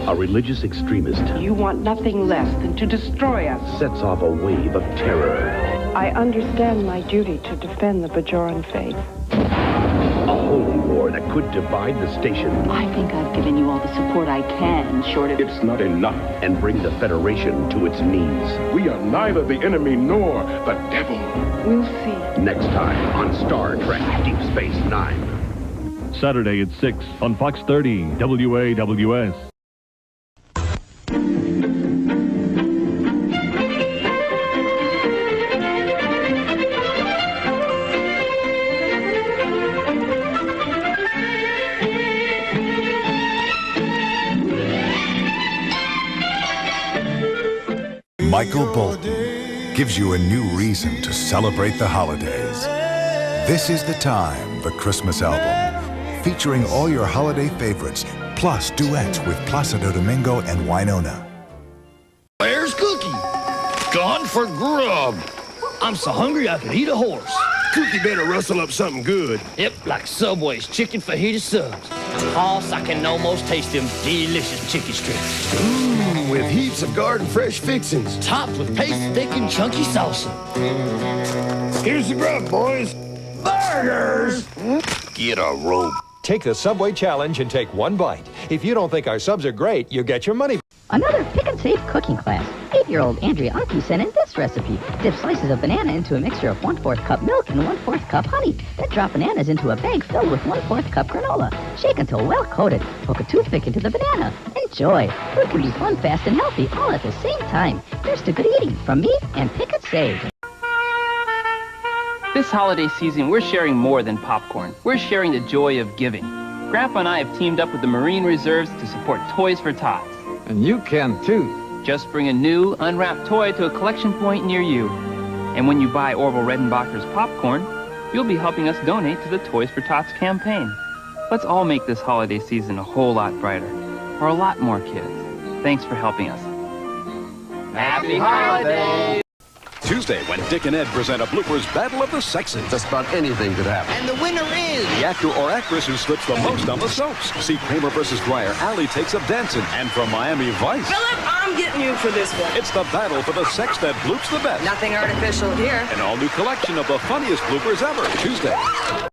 A religious extremist
You want nothing less than to destroy us.
sets off a wave of terror.
I understand my duty to defend the Bajoran faith.
A holy war that could divide the station.
I think I've given you all the support I can, short of...
It's not enough, and bring the Federation to its knees. We are neither the enemy nor the devil.
We'll see.
Next time on Star Trek Deep Space Nine.
Saturday at 6 on Fox 30 WAWS.
Michael Bolton gives you a new reason to celebrate the holidays. This is the Time, the Christmas album, featuring all your holiday favorites, plus duets with Placido Domingo and Wynonna.
Where's Cookie? Gone for grub. I'm so hungry I could eat a horse.
Cookie better rustle up something good.
Yep, like Subway's chicken fajita subs. Hoss, I can almost taste them delicious chicken strips.
With heaps of garden fresh fixings.
Topped with paste thick and chunky salsa.
Here's the grub, boys.
Burgers!
Get a rope.
Take the Subway Challenge and take one bite. If you don't think our subs are great, you get your money.
Another pick and save cooking class. 8-year-old Andrea Anki sent in this recipe. Dip slices of banana into a mixture of 1/4 cup milk and 1/4 cup honey. Then drop bananas into a bag filled with 1/4 cup granola. Shake until well coated. Poke a toothpick into the banana. Enjoy. Food can be fun, fast, and healthy all at the same time. Here's to good eating from me and Pick and Save.
This holiday season, we're sharing more than popcorn. We're sharing the joy of giving. Grandpa and I have teamed up with the Marine Reserves to support Toys for Tots.
And you can too.
Just bring a new, unwrapped toy to a collection point near you. And when you buy Orville Redenbacher's popcorn, you'll be helping us donate to the Toys for Tots campaign. Let's all make this holiday season a whole lot brighter. For a lot more kids. Thanks for helping us. Happy holidays!
Tuesday, when Dick and Ed present a bloopers battle of the sexes. Just about anything could happen.
And the winner is
The actor or actress who slips the most on the soaps. See Kramer versus Dwyer, Allie Takes Up Dancing, and from Miami Vice.
Philip, I'm getting you for this one.
It's the battle for the sex that bloops the best.
Nothing artificial here.
An all-new collection of the funniest bloopers ever. Tuesday.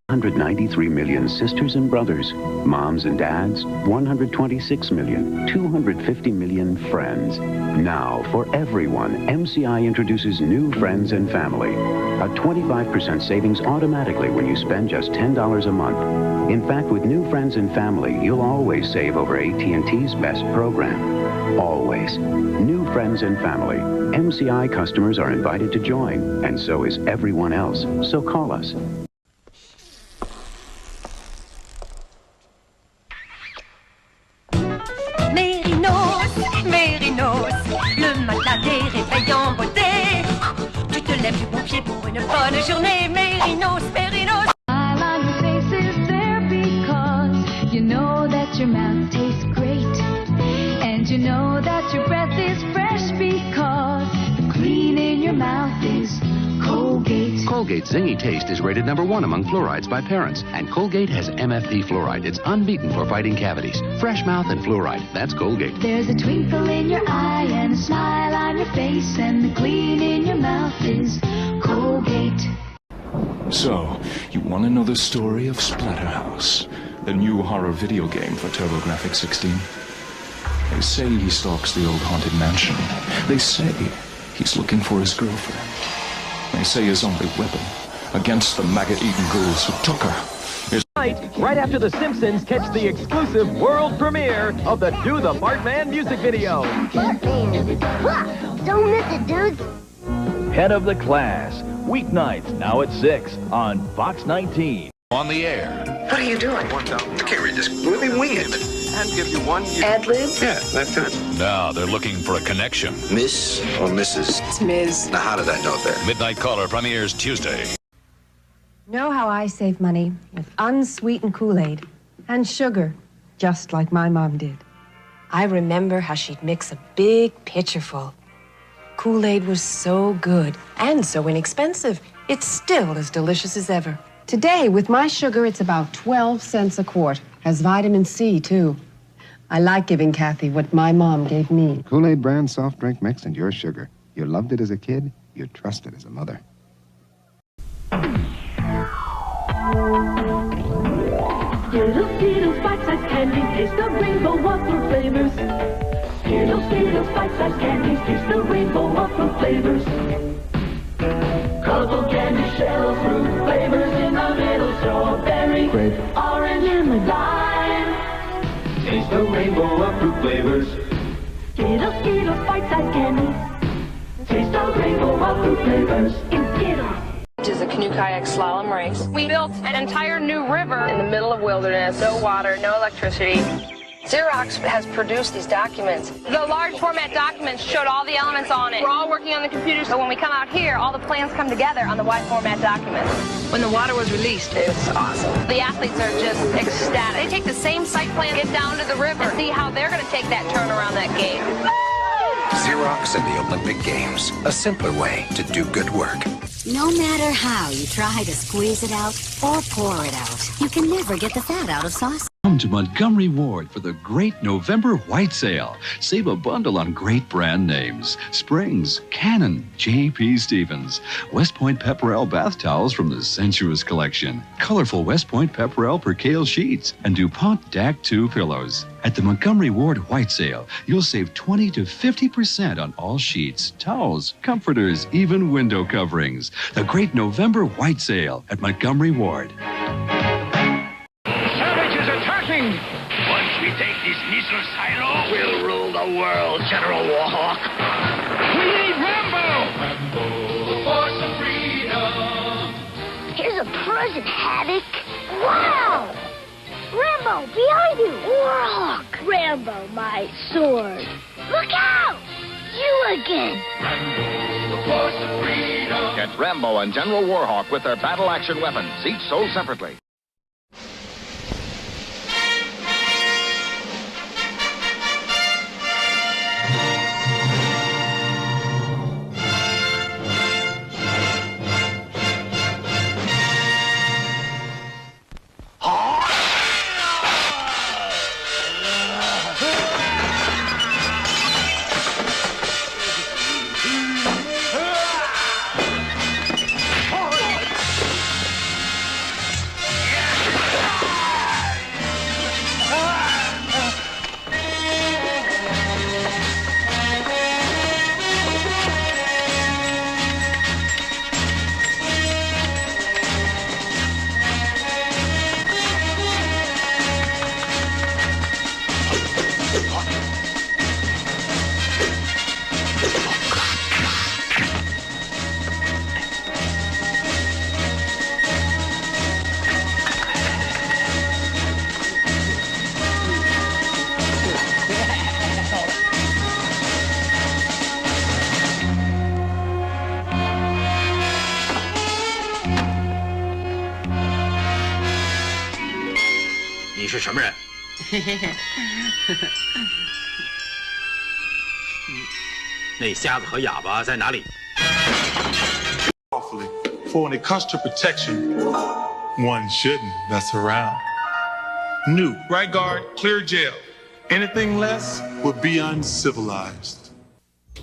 193 million sisters and brothers, moms and dads, 126 million, 250 million friends. Now, for everyone, MCI introduces new Friends and Family. A 25% savings automatically when you spend just $10 a month. In fact, with new Friends and Family, you'll always save over AT&T's best program. Always. New Friends and Family. MCI customers are invited to join, and so is everyone else. So call us.
Mérinos, le matin des réveils en beauté. Tu te lèves du bon pied pour une bonne journée. Mérinos, Mérinos.
Smile on your face is there because you know that your mouth tastes great. And you know that your breath is fresh because the clean in your mouth is Colgate.
Colgate's zingy taste is rated #1 among fluorides by parents. And Colgate has MFP fluoride. It's unbeaten for fighting cavities. Fresh mouth and fluoride. That's Colgate.
There's a twinkle in your eye and a smile on your face, and the clean in your mouth is Colgate.
So, you want to know the story of Splatterhouse, the new horror video game for TurboGrafx 16? They say he stalks the old haunted mansion. They say he's looking for his girlfriend. They say his only weapon against the maggot-eating ghouls who took her is...
Right after The Simpsons, catch the exclusive world premiere of the Do the Bartman music video.
Bartman. Don't miss it, dudes.
Head of the Class. Weeknights, now at 6 on Fox 19.
On the air.
What are you doing? I can't read this. Let me wing it.
And give you one...
Ad-lib? Yeah, that's it.
Now they're looking for a connection.
Miss or Mrs.?
It's Ms.
Now, how did I know that?
Midnight Caller premieres Tuesday.
Know how I save money? With unsweetened Kool-Aid and sugar, just like my mom did. I remember how she'd mix a big pitcher full. Kool-Aid was so good and so inexpensive. It's still as delicious as ever. Today, with my sugar, it's about 12 cents a quart. Has vitamin C, too. I like giving Kathy what my mom gave me.
Kool-Aid brand soft drink mix and your sugar. You loved it as a kid, you trust it as a mother.
Skittles, bite-sized candies, taste the rainbow waffle flavors. Skittles, bite-sized candies, taste the rainbow waffle flavors. Colorful candy shells, fruit flavors in the middle, strawberry, grape, orange, and lime. Taste the rainbow of fruit flavors. Skittles, bite-sized candies. Taste the rainbow of fruit flavors in Skittles.
Which is a canoe kayak slalom race. We built an entire new river in the middle of wilderness. No water, no electricity. Xerox has produced these documents. The large format documents showed all the elements on it. We're all working on the computer, so when we come out here, all the plans come together on the wide format documents. When the water was released, it was awesome. The athletes are just ecstatic. They take the same site plan, get down to the river, and see how they're going to take that turn around that gate.
Xerox and the Olympic Games, a simpler way to do good work.
No matter how you try to squeeze it out or pour it out, you can never get the fat out of sauce.
Come to Montgomery Ward for the great November White Sale. Save a bundle on great brand names. Springs, Canon, J.P. Stevens. West Point Pepperell bath towels from the Sensuous Collection. Colorful West Point Pepperell percale sheets. And DuPont DAC 2 pillows. At the Montgomery Ward White Sale, you'll save 20 to 50% on all sheets, towels, comforters, even window coverings. The great November White Sale at Montgomery Ward.
Savages attacking! Once we take this missile silo, we'll rule the world, General Warhawk. We need Rambo! Rambo, the force of freedom.
Here's a present, Haddock. Wow! Rambo, behind you! Warhawk! Rambo, my sword. Look out! You again!
Rambo, the force of freedom.
Get Rambo and General Warhawk with their battle-action weapons, each sold separately.
你是什么人？那瞎子和哑巴在哪里？
For when it comes to protection, one shouldn't mess around. New, right guard, clear jail. Anything less would be uncivilized.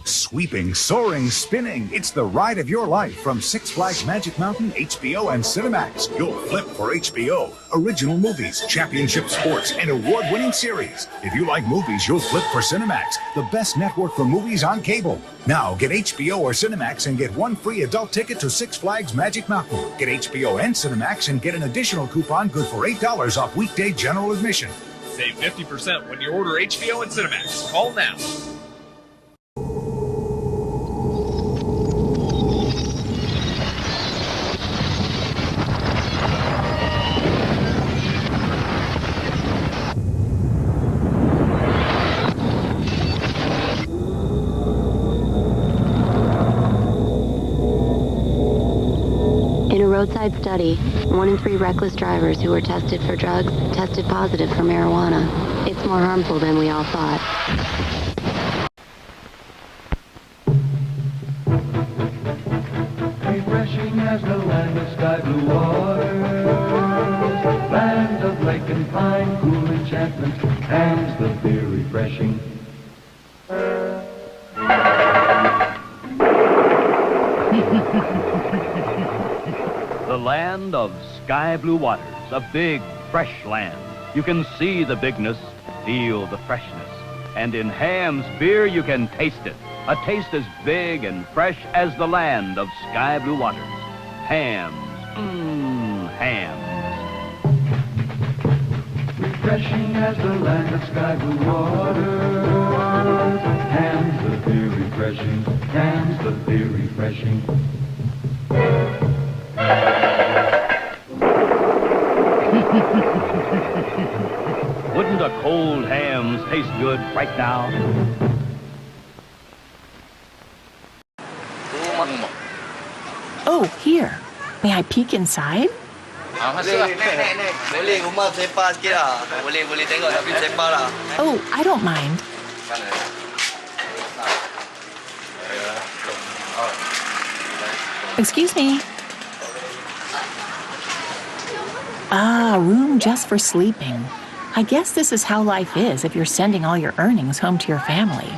Sweeping, soaring, spinning. It's the ride of your life from Six Flags Magic Mountain, HBO, and Cinemax. You'll flip for HBO. Original movies, championship sports, and award-winning series. If you like movies, you'll flip for Cinemax, the best network for movies on cable. Now, get HBO or Cinemax and get one free adult ticket to Six Flags Magic Mountain. Get HBO and Cinemax and get an additional coupon good for $8 off weekday general admission.
Save 50% when you order HBO and Cinemax. Call now.
Roadside study, 1 in 3 reckless drivers who were tested for drugs tested positive for marijuana. It's more harmful than we all thought.
Refreshing as the land of sky blue waters, land of lake and pine, cool enchantment, hands the beer refreshing.
The land of sky blue waters, a big, fresh land. You can see the bigness, feel the freshness. And in Ham's beer, you can taste it. A taste as big and fresh as the land of sky blue waters. Ham's, Ham's.
Refreshing as the land of sky blue waters, Ham's the beer refreshing, Ham's the beer refreshing.
Wouldn't a cold Ham's taste good right now?
Oh, here. May I peek inside? Oh, I don't mind. Excuse me. Ah, a room just for sleeping. I guess this is how life is if you're sending all your earnings home to your family.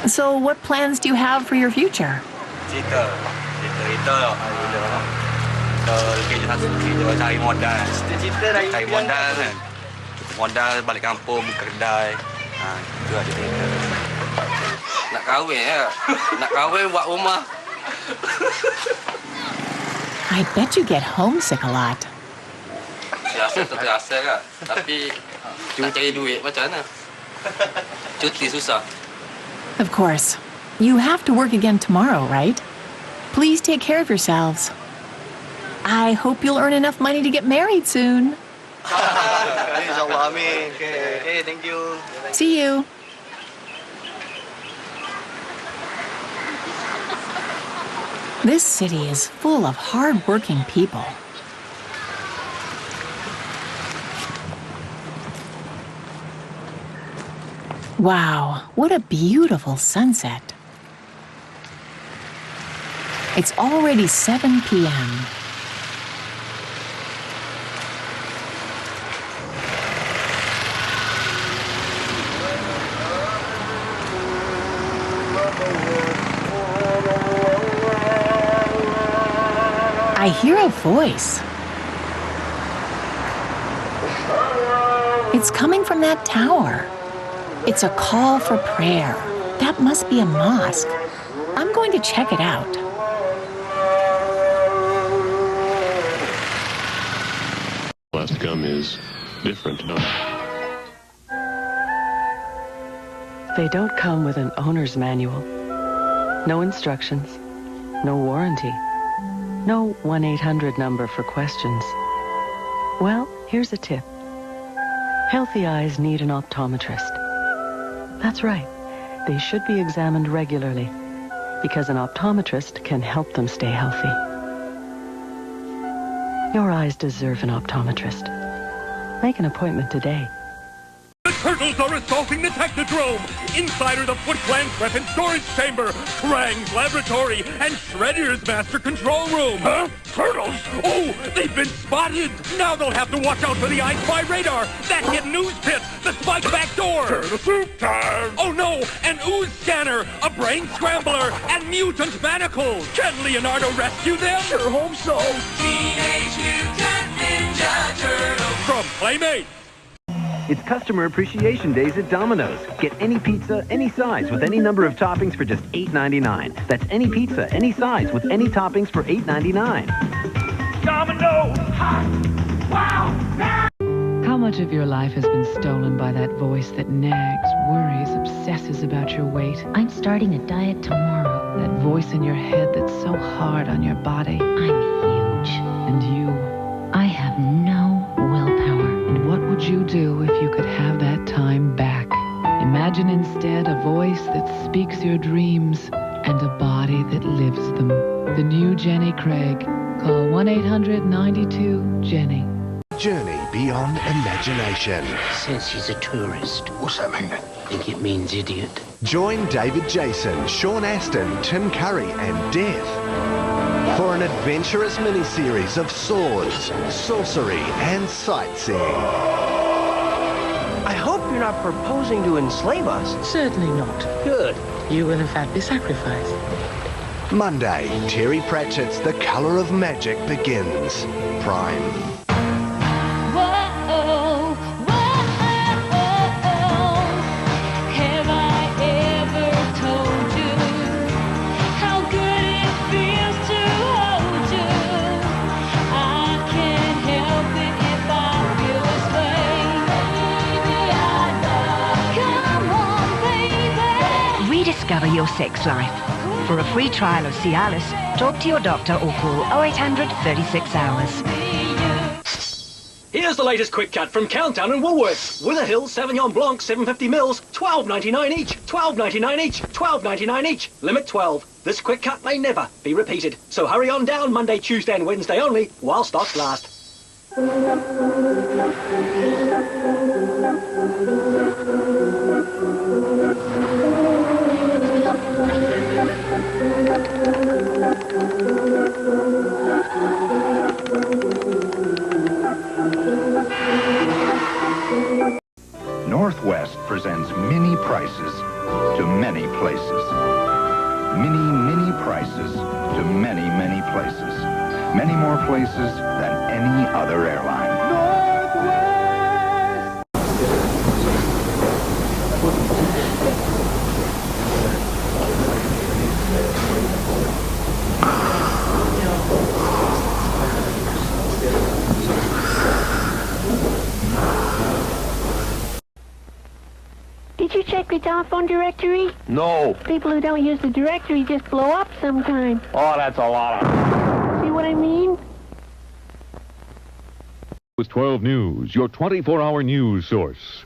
So what plans do you have for your future? I bet you get homesick a lot. Of course. You have to work again tomorrow, right? Please take care of yourselves. I hope you'll earn enough money to get married soon.
Okay, thank you.
See you. This city is full of hard-working people. Wow, what a beautiful sunset. It's already 7 p.m. I hear a voice. It's coming from that tower. It's a call for prayer. That must be a mosque. I'm going to check it out.
Last gum is different,
They don't come with an owner's manual. No instructions. No warranty. No 1-800 number for questions. Well, here's a tip. Healthy eyes need an optometrist. That's right. They should be examined regularly because an optometrist can help them stay healthy. Your eyes deserve an optometrist. Make an appointment today.
The turtles are assaulting the Technodrome! Inside are the Foot Clan's weapons storage chamber, Krang's laboratory, and Shredder's master control room! Huh? Turtles? Oh, they've been spotted! Now they'll have to watch out for the I Spy radar, that hidden ooze pit, the spike back door! Turtle soup time! Oh no, an ooze scanner, a brain scrambler, and mutant manacles! Can Leonardo rescue them? Sure hope so! Teenage Mutant Ninja Turtles! From Playmate!
It's Customer Appreciation Days at Domino's. Get any pizza, any size, with any number of toppings for just $8.99. That's any pizza, any size, with any toppings for $8.99.
Domino's! Wow!
How much of your life has been stolen by that voice that nags, worries, obsesses about your weight?
I'm starting a diet tomorrow.
That voice in your head that's so hard on your body.
I'm huge.
And you?
I have no willpower.
And what would you do if you could have that time back? Imagine instead a voice that speaks your dreams and a body that lives them. The new Jenny Craig. Call 1-800-92-JENNY.
Journey beyond imagination.
Says he's a tourist.
What's that mean?
I think it means idiot.
Join David Jason, Sean Astin, Tim Curry and Death for an adventurous mini-series of swords, sorcery and sightseeing.
I hope you're not proposing to enslave us.
Certainly not.
Good.
You will in fact be sacrificed.
Monday, Terry Pratchett's The Colour of Magic begins. Prime.
Rediscover your sex life. For a free trial of Cialis, talk to your doctor or call 0800 36 hours.
Here's the latest quick cut from Countdown and Woolworths. Witherhill Sauvignon Blanc 750 mils, $12.99 each, $12.99 each, $12.99 each. Limit 12. This quick cut may never be repeated. So hurry on down Monday, Tuesday and Wednesday only while stocks last.
Northwest presents mini prices to many places. Mini prices to many places. Many more places than any other airline.
Did you check the telephone directory?
No.
People who don't use the directory just blow up sometime.
Oh, that's a lot of...
See what I mean?
News 12 News, your 24-hour news source.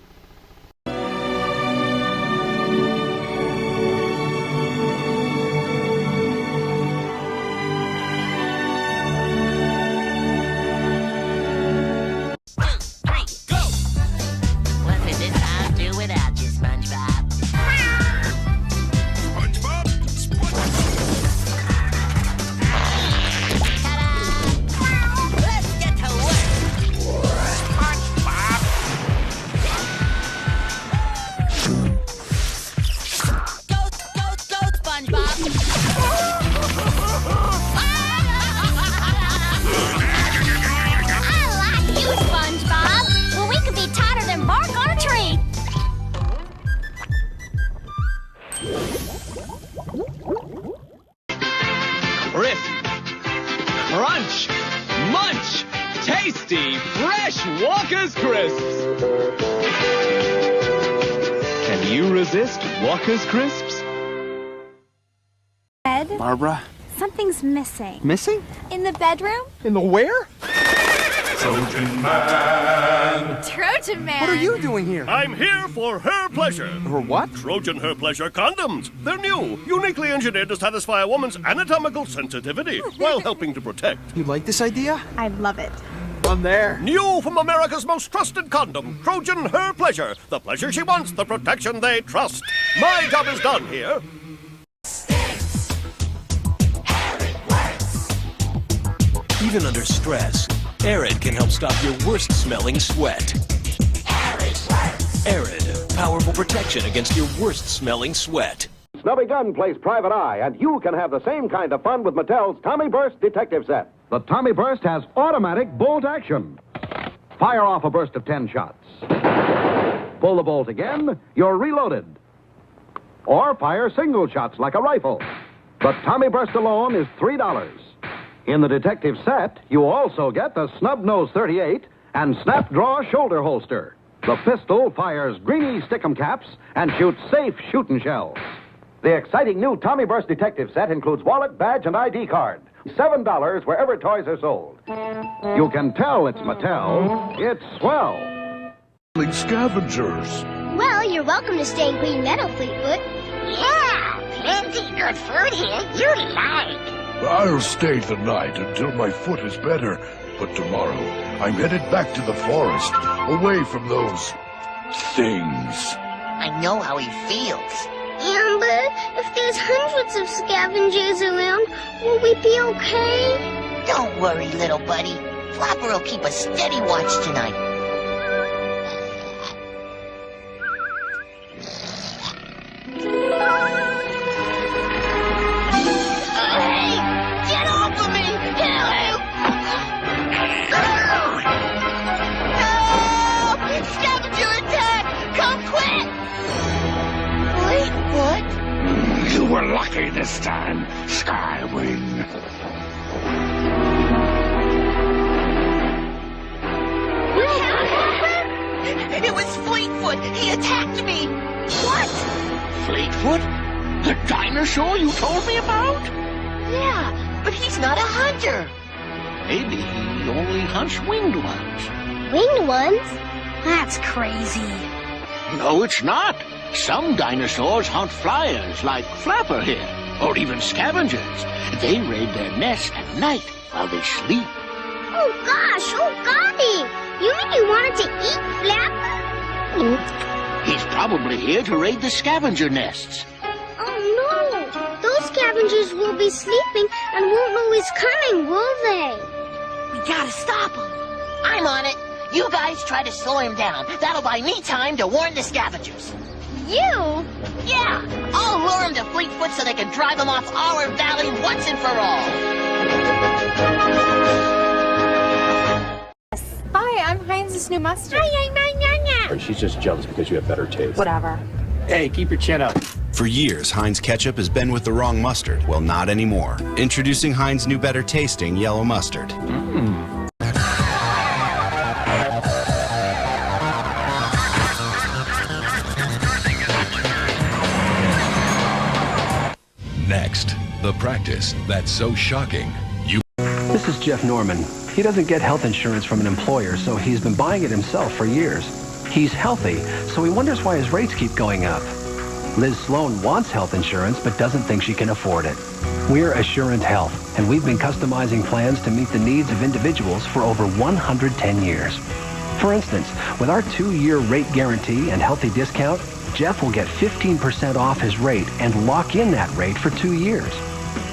Crisp, crunch, munch, tasty, fresh Walker's Crisps. Can you resist Walker's Crisps?
Ed?
Barbara?
Something's missing.
Missing?
In the bedroom?
In the where?
Trojan
Trojan man!
What are you doing here?
I'm here for her pleasure.
For what?
Trojan Her Pleasure condoms. They're new, uniquely engineered to satisfy a woman's anatomical sensitivity while helping to protect.
You like this idea?
I love it.
I'm there.
New from America's most trusted condom, Trojan Her Pleasure. The pleasure she wants, the protection they trust. My job is done here.
Even under stress, Arid can help stop your worst-smelling sweat. Arid, powerful protection against your worst-smelling sweat.
Snubby Gun plays Private Eye, and you can have the same kind of fun with Mattel's Tommy Burst detective set.
The Tommy Burst has automatic bolt action. Fire off a burst of 10 shots. Pull the bolt again, you're reloaded. Or fire single shots like a rifle. The Tommy Burst alone is $3. In the detective set, you also get the Snub Nose 38 and Snap Draw shoulder holster. The pistol fires greeny stickum caps and shoots safe shooting shells. The exciting new Tommy Burst detective set includes wallet, badge, and ID card. $7 wherever toys are sold. You can tell it's Mattel. It's swell.
Scavengers. Well, you're welcome to stay in Green Meadow, Fleetfoot. Yeah, plenty good food here you like.
I'll stay the night until my foot is better. But tomorrow, I'm headed back to the forest, away from those things.
I know how he feels.
Amber, if there's hundreds of scavengers around, will we be okay?
Don't worry, little buddy. Flopper will keep a steady watch tonight.
Hey! Get off of me! Help! No! Scavenger attack! Come quick!
What?
You were lucky this time, Skywing.
What happened?
It was Fleetfoot. He attacked me.
What?
Fleetfoot? The dinosaur you told me about?
Yeah, but he's not a hunter.
Maybe he only hunts winged ones.
Winged ones? That's crazy.
No, it's not. Some dinosaurs hunt flyers, like Flapper here, or even scavengers. They raid their nests at night while they sleep.
Oh gosh, oh golly! You mean you wanted to eat Flapper?
He's probably here to raid the scavenger nests.
Oh no! Those scavengers will be sleeping and won't know he's coming, will they?
We gotta stop him. I'm on it. You guys try to slow him down. That'll buy me time to warn the scavengers.
You?
Yeah, I'll lure him to Fleetfoot so they can drive him off our valley once and for all.
Hi, I'm Heinz's new mustard.
Or she's just jealous because you have better taste.
Whatever.
Hey, keep your chin up.
For years, Heinz ketchup has been with the wrong mustard. Well, not anymore. Introducing Heinz new better tasting yellow mustard.
Next, the practice that's so shocking.
This is Jeff Norman. He doesn't get health insurance from an employer, so he's been buying it himself for years. He's healthy, so he wonders why his rates keep going up. Liz Sloan wants health insurance, but doesn't think she can afford it. We're Assurant Health, and we've been customizing plans to meet the needs of individuals for over 110 years. For instance, with our 2-year rate guarantee and healthy discount, Jeff will get 15% off his rate and lock in that rate for 2 years.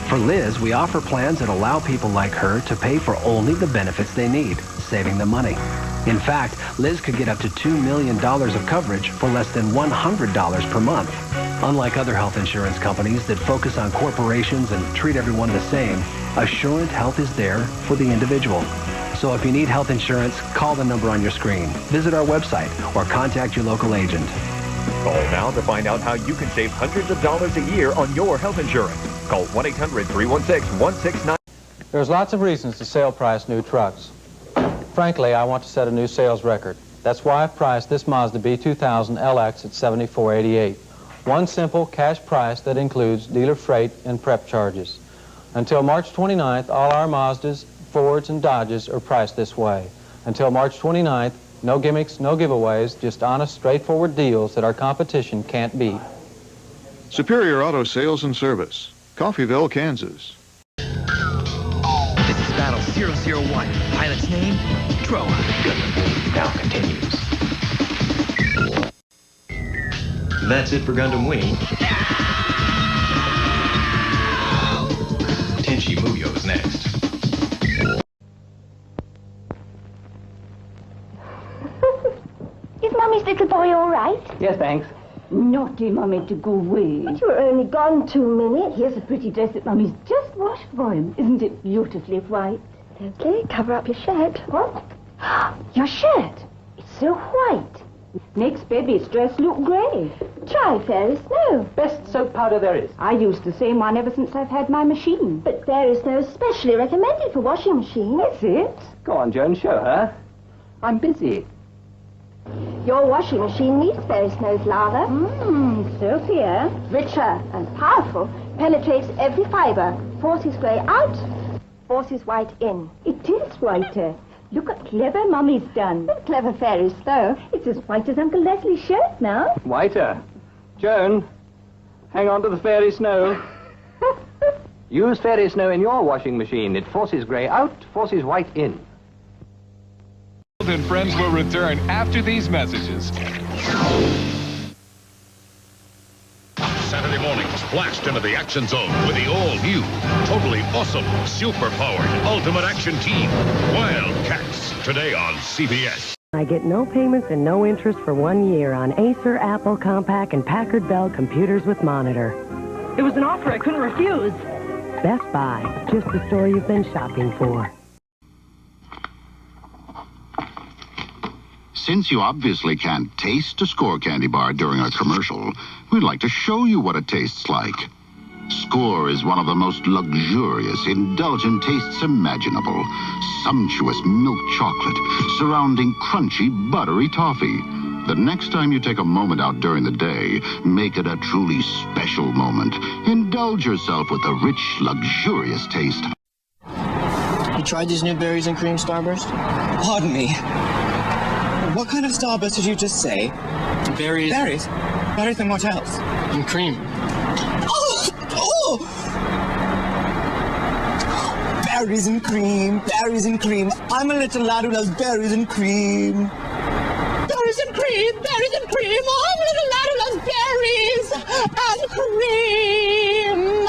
For Liz, we offer plans that allow people like her to pay for only the benefits they need, saving them money. In fact, Liz could get up to $2 million of coverage for less than $100 per month. Unlike other health insurance companies that focus on corporations and treat everyone the same, Assurant Health is there for the individual. So if you need health insurance, call the number on your screen, visit our website, or contact your local agent.
Call now to find out how you can save hundreds of dollars a year on your health insurance. Call 1-800-316-169.
There's lots of reasons to sale price new trucks. Frankly, I want to set a new sales record. That's why I've priced this Mazda B2000 LX at $74.88. One simple cash price that includes dealer freight and prep charges. Until March 29th, all our Mazdas, Fords, and Dodges are priced this way. Until March 29th, No gimmicks, no giveaways, just honest, straightforward deals that our competition can't beat.
Superior Auto Sales and Service, Coffeyville, Kansas.
This is Battle 001. Pilot's name, Troa. Now continues.
That's it for Gundam Wing. Tenchi Muyo is next.
Is Mummy's little boy all right?
Yes, thanks.
Naughty, Mummy, to go away.
But you were only gone 2 minutes.
Here's a pretty dress that Mummy's just washed for him. Isn't it beautifully white?
Okay, cover up your shirt.
What?
Your shirt. It's so white.
Makes Baby's dress look grey.
Try Fairy Snow.
Best soap powder there is.
I used the same one ever since I've had my machine.
But Fairy Snow is specially recommended for washing machines.
Is it?
Go on, Joan, show her. I'm busy.
Your washing machine needs Fairy Snow's lava.
So clear.
Richer and powerful, penetrates every fibre, forces grey out, forces white in.
It is whiter. Look what clever Mummy's done.
Clever Fairy Snow.
It's as white as Uncle Leslie's shirt now.
Whiter. Joan, hang on to the Fairy Snow. Use Fairy Snow in your washing machine. It forces grey out, forces white in.
And friends will return after these messages.
Saturday mornings, blast into the action zone with the all-new, totally awesome, super-powered Ultimate Action Team, Wildcats, today on CBS.
I get no payments and no interest for 1 year on Acer, Apple, Compaq, and Packard Bell computers with monitor.
It was an offer I couldn't refuse.
Best Buy, just the store you've been shopping for.
Since you obviously can't taste a Score candy bar during a commercial, we'd like to show you what it tastes like. Score is one of the most luxurious, indulgent tastes imaginable. Sumptuous milk chocolate surrounding crunchy, buttery toffee. The next time you take a moment out during the day, make it a truly special moment. Indulge yourself with the rich, luxurious taste.
You tried these new berries and cream Starburst?
Pardon me. What kind of Starburst did you just say?
Berries.
Berries? Berries and what else?
And cream.
Oh! Berries and cream, berries and cream. I'm a little lad who loves berries and cream. Berries and cream, berries and cream. I'm a little lad who loves berries and cream.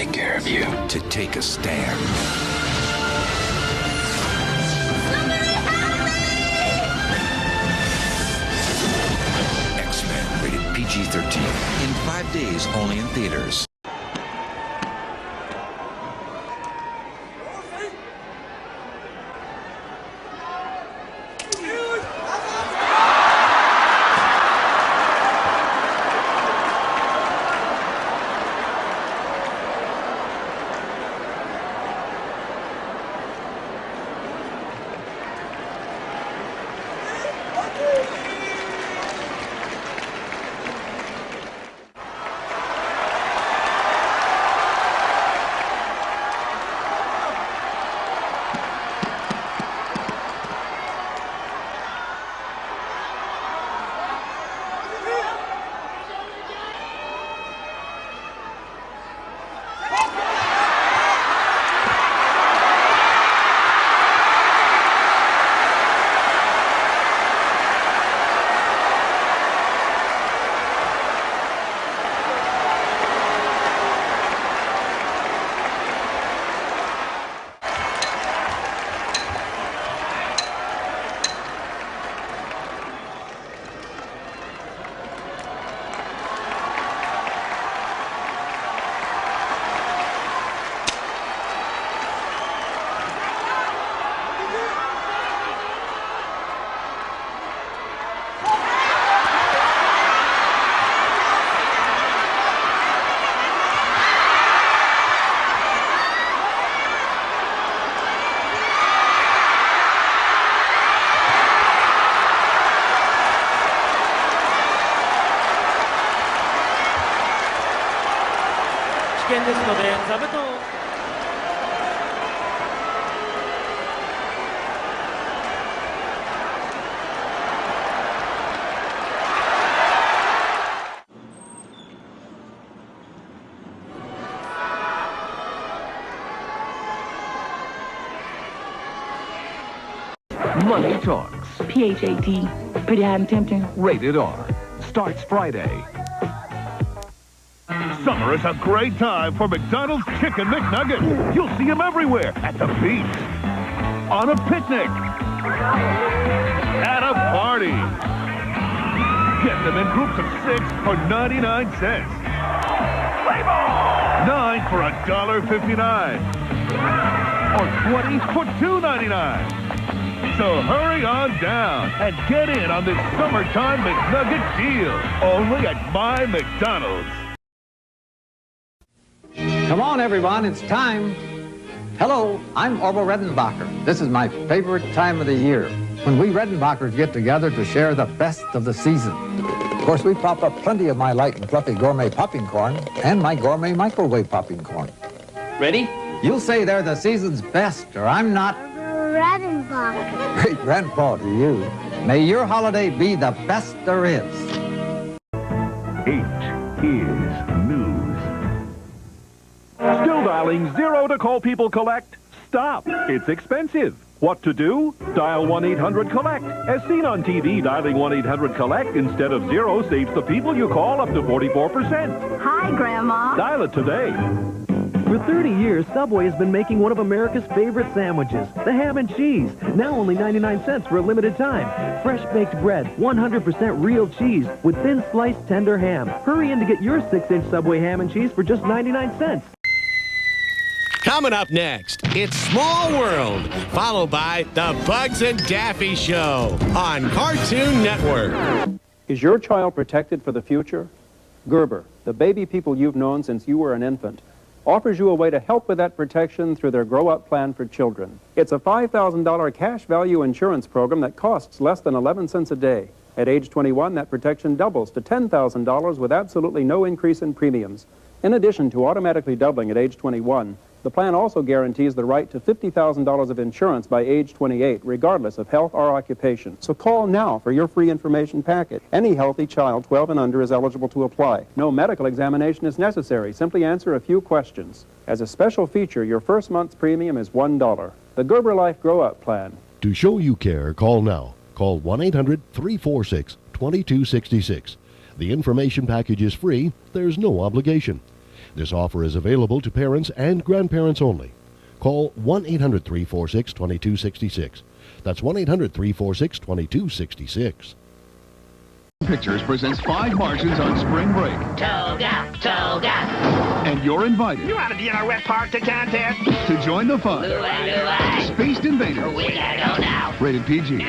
take care of you. To take a stand. X-Men, rated PG-13. In 5 days, only in theaters.
Money Talks.
PHAT. Pretty hot and tempting.
Rated R. Starts Friday.
Summer is a great time for McDonald's Chicken McNuggets. You'll see them everywhere. At the beach. On a picnic. At a party. Get them in groups of 6 for 99 cents. Play ball! 9 for $1.59. Or 20 for $2.99. So hurry on down and get in on this summertime McNugget deal. Only at my McDonald's.
Come on, everyone, it's time. Hello, I'm Orville Redenbacher. This is my favorite time of the year, when we Redenbachers get together to share the best of the season. Of course, we pop up plenty of my light and fluffy gourmet popping corn and my gourmet microwave popping corn. Ready? You'll say they're the season's best, or I'm not.
Redenbacher.
Great grandpa to you. May your holiday be the best there is.
8 is news. Still dialing 0 to call people collect? Stop. It's expensive. What to do? Dial 1-800-COLLECT. As seen on TV, dialing 1-800-COLLECT instead of 0 saves the people you call up to 44%.
Hi, Grandma.
Dial it today.
For 30 years, Subway has been making one of America's favorite sandwiches, the ham and cheese. Now only 99 cents for a limited time. Fresh baked bread, 100% real cheese with thin sliced tender ham. Hurry in to get your 6-inch Subway ham and cheese for just 99 cents.
Coming up next, it's Small World, followed by the Bugs and Daffy Show on Cartoon Network.
Is your child protected for the future? Gerber, the baby people you've known since you were an infant, offers you a way to help with that protection through their Grow Up Plan for Children. It's a $5,000 cash value insurance program that costs less than 11 cents a day. At age 21, that protection doubles to $10,000 with absolutely no increase in premiums. In addition to automatically doubling at age 21, the plan also guarantees the right to $50,000 of insurance by age 28, regardless of health or occupation. So call now for your free information packet. Any healthy child 12 and under is eligible to apply. No medical examination is necessary. Simply answer a few questions. As a special feature, your first month's premium is $1. The Gerber Life Grow Up Plan.
To show you care, call now. Call 1-800-346-2266. The information package is free. There's no obligation. This offer is available to parents and grandparents only. Call 1-800-346-2266. That's 1-800-346-2266.
Pictures presents 5 Martians on spring break.
Toga, toga.
And you're invited.
You want to be in our wet Parkton contest?
To join the fun. Spaced Invaders.
We gotta go now.
Rated PG.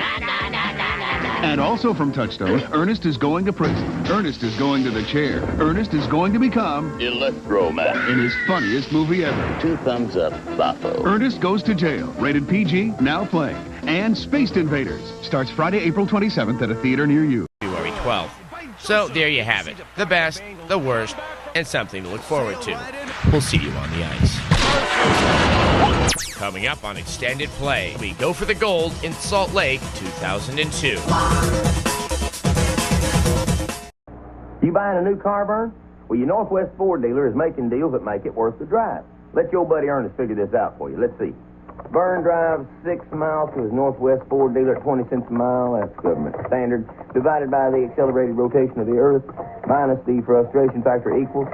And also from Touchstone, Ernest is going to prison. Ernest is going to the chair. Ernest is going to become
Electroman.
in his funniest movie ever.
2 thumbs up, Bafo.
Ernest Goes to Jail. Rated PG, now playing. And Spaced Invaders starts Friday, April 27th at a theater near you.
February 12th. So there you have it. The best, the worst, and something to look forward to. We'll see you on the ice. Coming up on Extended Play, we go for the gold in Salt Lake 2002.
You buying a new car, Vern? Well, your Northwest Ford dealer is making deals that make it worth the drive. Let your buddy Ernest figure this out for you. Let's see. Vern drives 6 miles to his Northwest Ford dealer at 20 cents a mile. That's government standard. Divided by the accelerated rotation of the Earth minus the frustration factor equals.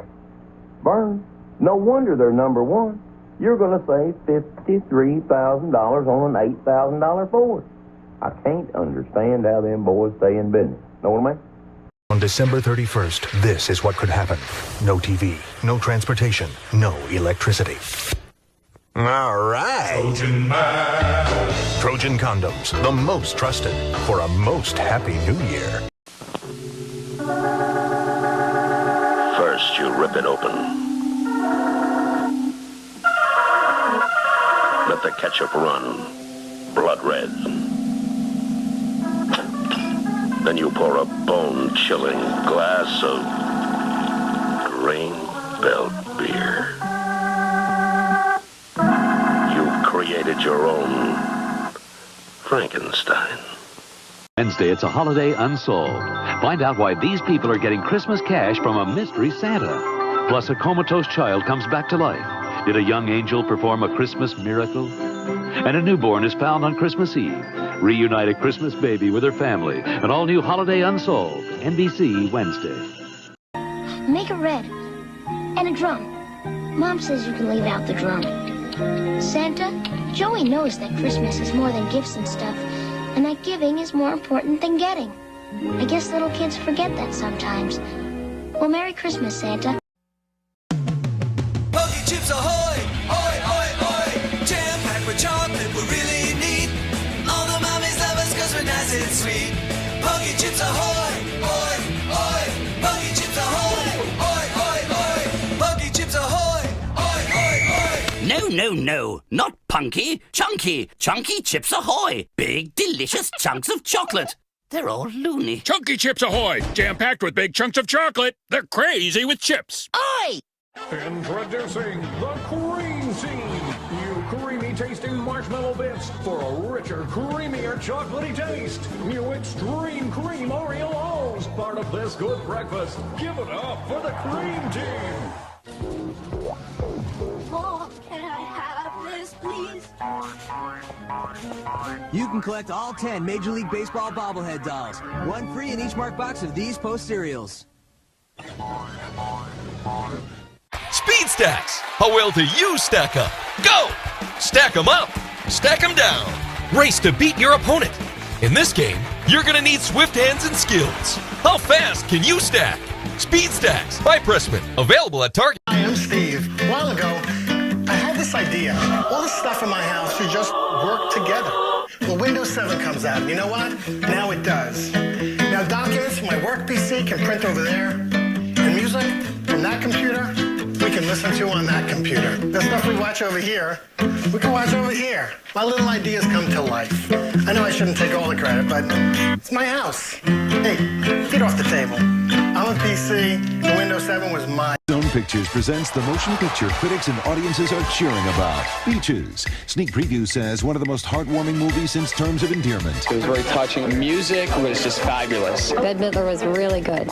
Vern, no wonder they're number one. You're going to save $53,000 on an $8,000 Ford. I can't understand how them boys stay in business. Know what I mean?
On December 31st, this is what could happen. No TV, no transportation, no electricity. All right. Trojan Man. Trojan condoms, the most trusted for a most happy new year.
First, you rip it open. Let the ketchup run, blood red. Then you pour a bone-chilling glass of Grain Belt beer. You've created your own Frankenstein.
Wednesday, it's a holiday unsolved. Find out why these people are getting Christmas cash from a mystery Santa. Plus, a comatose child comes back to life. Did a young angel perform a Christmas miracle? And a newborn is found on Christmas Eve. Reunite a Christmas baby with her family. An all-new Holiday Unsolved. NBC, Wednesday.
Make it red. And a drum. Mom says you can leave out the drum. Santa, Joey knows that Christmas is more than gifts and stuff, and that giving is more important than getting. I guess little kids forget that sometimes. Well, Merry Christmas, Santa.
Pocky chips ahoy! Oi, oi, oi! Jam-packed with chocolate we really need. All the mommies love us cause we're nice and sweet. Pocky chips ahoy! Oi, oi! Pocky chips ahoy! Oi, oi, oi! Pocky chips ahoy! Oi, oi, oi!
No, no, no. Not punky. Chunky. Chunky Chips Ahoy. Big, delicious chunks of chocolate. They're all loony.
Chunky Chips Ahoy! Jam-packed with big chunks of chocolate. They're crazy with chips.
Oi!
Introducing the Cream Team. You creamy tasting marshmallow bits for a richer, creamier chocolatey taste. New Extreme Cream Oreo O's, part of this good breakfast. Give it up for the Cream Team.
Mom, can I have this, please?
You can collect all 10 Major League Baseball bobblehead dolls. One free in each marked box of these Post cereals.
Speed stacks. How well do you stack up? Go! Stack them up. Stack them down. Race to beat your opponent. In this game, you're going to need swift hands and skills. How fast can you stack? Speed stacks by Pressman. Available at Target.
Hi, I'm Steve. A while ago, I had this idea. All the stuff in my house should just work together. Well, Windows 7 comes out. You know what? Now it does. Now documents from my work PC can print over there. And music from that computer, we can listen to on that computer. The stuff we watch over here, we can watch over here. My little ideas come to life. I know I shouldn't take all the credit, but it's my house. Hey, get off the table. I'm a PC, and Windows 7 was mine.
Zone Pictures presents the motion picture critics and audiences are cheering about, Beaches. Sneak preview says one of the most heartwarming movies since Terms of Endearment.
It was very touching. The music was just fabulous.
Bette Midler was really good.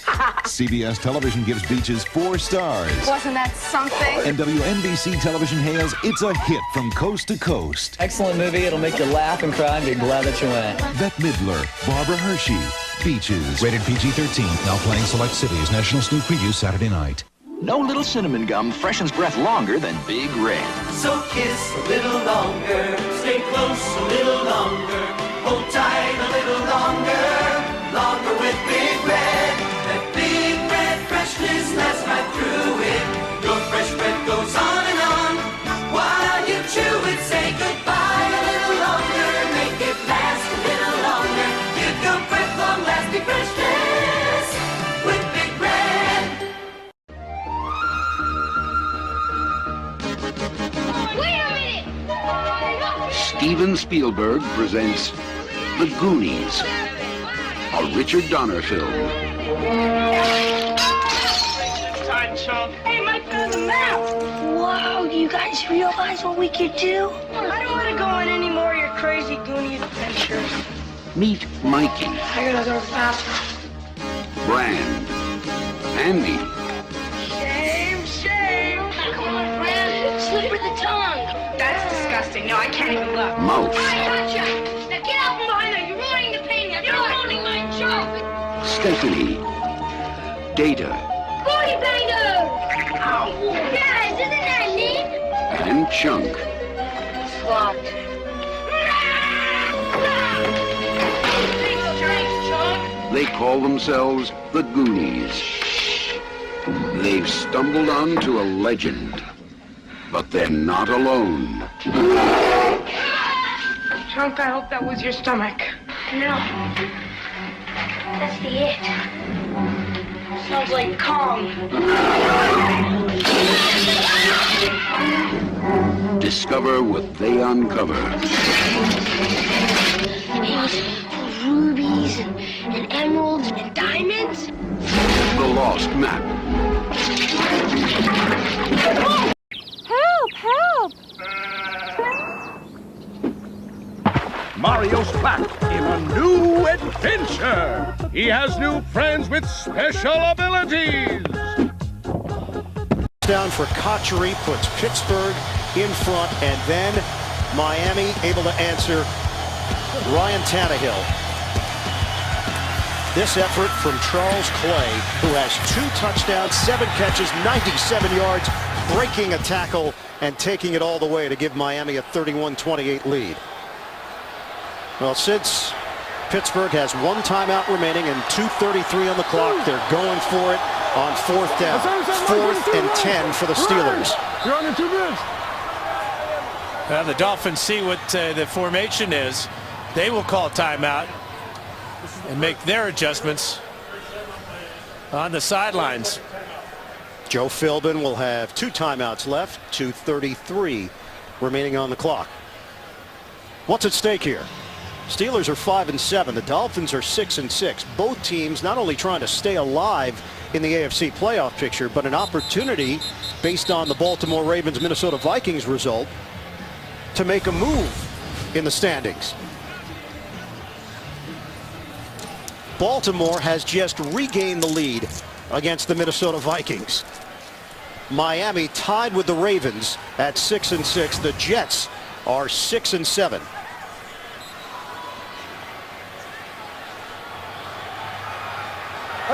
CBS Television gives Beaches 4 stars.
Wasn't that something?
And WNBC Television hails it's a hit from coast to coast.
Excellent movie. It'll make you laugh and cry and be glad that you went.
Bette Midler, Barbara Hershey, Beaches.
Rated PG-13. Now playing select cities. National Sneak Preview Saturday night.
No little cinnamon gum freshens breath longer than Big Red.
So kiss a little longer, stay close a little longer, hold tight a little longer, longer with Big Red. That Big Red freshness lasts right through it. Your fresh breath goes on and on. While you chew it, say goodbye a little longer, make it last a little longer. Give your breath long-lasting freshness with Big Red.
Wait a minute!
Steven Spielberg presents The Goonies, a Richard Donner film.
Hey, Mike found the map! Whoa, do you guys realize what we could do? I don't want to go on any more of your crazy Goonie adventures.
Meet Mikey,
I gotta go to the bathroom.
Brand, Andy,
Shame. Come on, Brad. Slip with the tongue. That's disgusting. No, I can't even look.
Mouse.
I gotcha. Now get out from behind there. You're ruining the painting. You're ruining my joke.
Stephanie, Data,
Booty banger! Ow. Guys, isn't that neat?
and Chunk.
It's locked. Big drinks, Chunk.
They call themselves the Goonies. They've stumbled onto a legend, but they're not alone.
Chunk, I hope that was your stomach. No. That's the it. Sounds like Kong.
Discover what they uncover.
These rubies and emeralds and diamonds.
The Lost Map.
Help! Help!
Mario's back in a new adventure. He has new friends with special abilities.
Down for Cotchery puts Pittsburgh in front, and then Miami able to answer Ryan Tannehill. This effort from Charles Clay, who has 2 touchdowns, 7 catches, 97 yards, breaking a tackle and taking it all the way to give Miami a 31-28 lead. Well, since Pittsburgh has 1 timeout remaining and 2:33 on the clock, they're going for it on 4th down. 4th and 10 for the Steelers.
You're on your 2 minutes.
Well, the Dolphins see what the formation is. They will call timeout and make their adjustments on the sidelines.
Joe Philbin will have 2 timeouts left, 2:33 remaining on the clock. What's at stake here? Steelers are 5-7. The Dolphins are 6-6. Both teams not only trying to stay alive in the AFC playoff picture, but an opportunity based on the Baltimore Ravens Minnesota Vikings result to make a move in the standings. Baltimore has just regained the lead against the Minnesota Vikings. Miami tied with the Ravens at 6-6. The Jets are 6-7.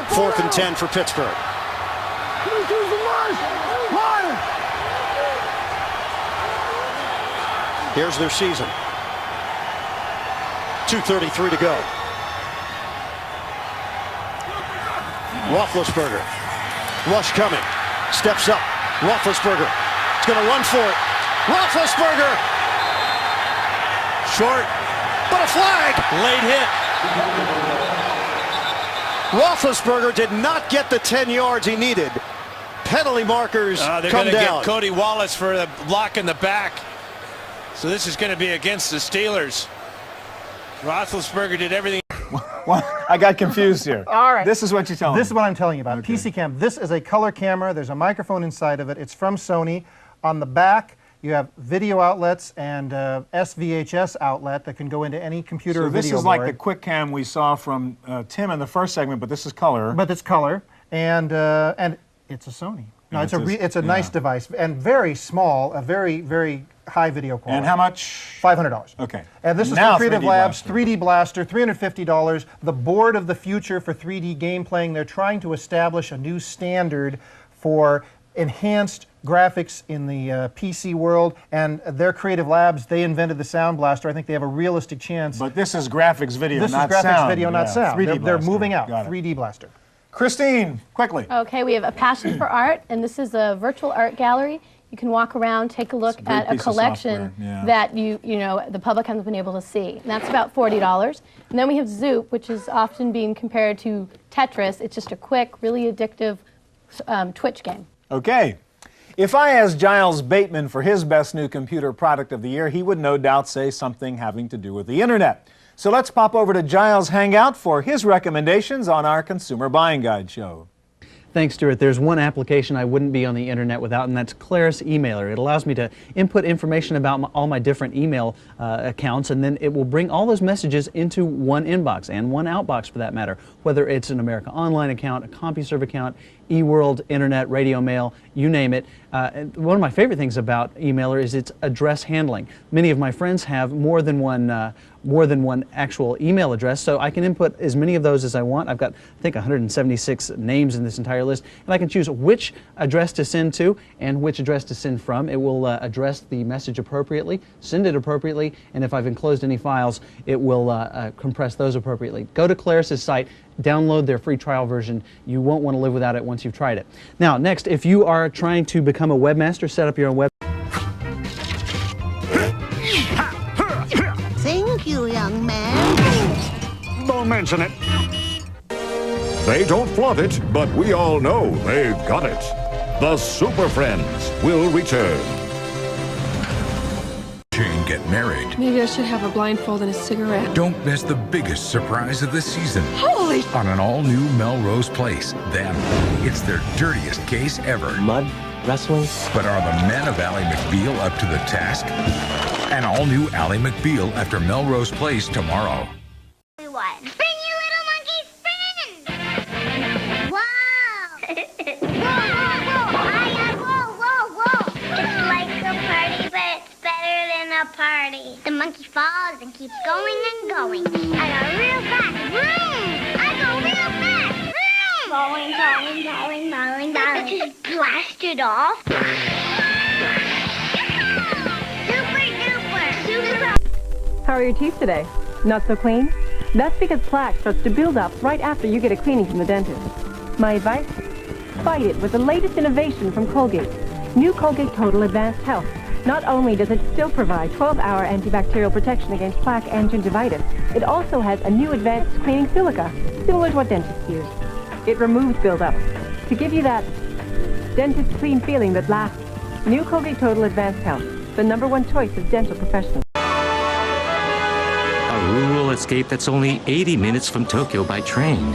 Fourth and 10 for Pittsburgh. Here's their season. 2:33 to go. Roethlisberger. Rush coming. Steps up. Roethlisberger. He's going to run for it. Roethlisberger. Short. But a flag.
Late hit.
Roethlisberger did not get the 10 yards he needed. Penalty markers
They're
come
going to
down.
get Cody Wallace for the block in the back. So this is going to be against the Steelers. Roethlisberger did everything.
I got confused here.
All right.
This is what you're telling me.
This is what I'm telling you about. PC Cam. This is a color camera. There's a microphone inside of it. It's from Sony. On the back, you have video outlets and SVHS outlet that can go into any computer or video board.
So this is like the quick cam we saw from Tim in the first segment, but this is color.
But it's color, and it's a Sony. No, it's a nice device and very small, a very high video quality.
And how much?
$500.
Okay.
And this is
Now
from Creative
3D
Labs,
Blaster.
3D Blaster, $350. The board of the future for 3D game playing. They're trying to establish a new standard for enhanced graphics in the PC world, and their creative labs, they invented the Sound Blaster. I think they have a realistic chance.
But this is graphics video,
this
not
is graphics
sound.
video, not sound.
3D
They're
blaster.
moving out.
Got it.
3D Blaster.
Christine, quickly.
Okay, we have a passion for art, and this is a virtual art gallery. You can walk around, take a look at a collection that you know the public hasn't been able to see. And that's about $40. And then we have Zoop, which is often being compared to Tetris. It's just a quick, really addictive Twitch game.
Okay. If I asked Giles Bateman for his best new computer product of the year, he would no doubt say something having to do with the internet. So let's pop over to Giles' Hangout for his recommendations on our Consumer Buying Guide show.
Thanks, Stuart. There's one application I wouldn't be on the internet without, and that's Claris Emailer. It allows me to input information about all my different email accounts, and then it will bring all those messages into one inbox and one outbox for that matter, whether it's an America Online account, a CompuServe account, eWorld, Internet, Radio Mail, you name it. One of my favorite things about Emailer is its address handling. Many of my friends have more than one actual email address, so I can input as many of those as I want. I've got, I think, 176 names in this entire list, and I can choose which address to send to and which address to send from. It will address the message appropriately, send it appropriately, and if I've enclosed any files, it will compress those appropriately. Go to Claris's site, download their free trial version. You won't want to live without it once you've tried it. Now, next, if you are trying to become a webmaster, set up your own web.
Thank you, young man.
Don't mention it. They don't flaunt it, but we all know they've got it. The Super Friends will return.
Jane get married.
Maybe I should have a blindfold and a cigarette.
Don't miss the biggest surprise of the season.
Holy!
On an all-new Melrose Place. Then, it's their dirtiest case ever.
Mud? Wrestling?
But are the men of Ally McBeal up to the task? An all-new Ally McBeal after Melrose Place tomorrow.
Everyone, spin you little monkey, spin! Wow! Whoa! It's like a party, but it's better than a party. The monkey falls and keeps going and going. I go real fast. Vroom! I go real fast. Vroom! Falling. Just blasted off.
How are your teeth today? Not so clean? That's because plaque starts to build up right after you get a cleaning from the dentist. My advice? Fight it with the latest innovation from Colgate. New Colgate Total Advanced Health. Not only does it still provide 12-hour antibacterial protection against plaque and gingivitis, it also has a new advanced cleaning silica, similar to what dentists use. It removes buildup to give you that dentist clean feeling that lasts. New Colgate Total Advanced Health, the #1 choice of dental professionals.
A rural escape that's only 80 minutes from Tokyo by train.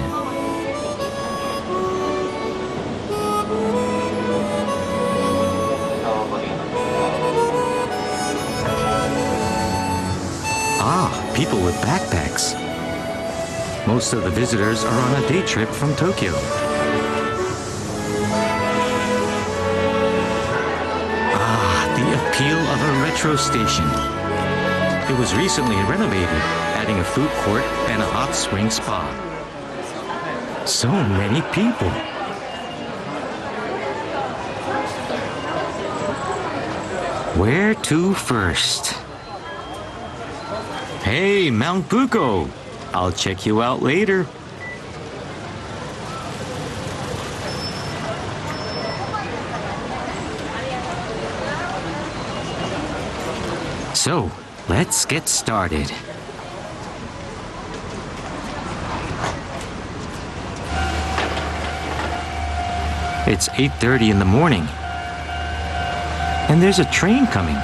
Ah, people with backpacks. Most of the visitors are on a day trip from Tokyo. Ah, the appeal of a retro station. It was recently renovated, adding a food court and a hot spring spa. So many people. Where to first? Hey, Mount Buko. I'll check you out later. So, let's get started. It's 8:30 in the morning. And there's a train coming.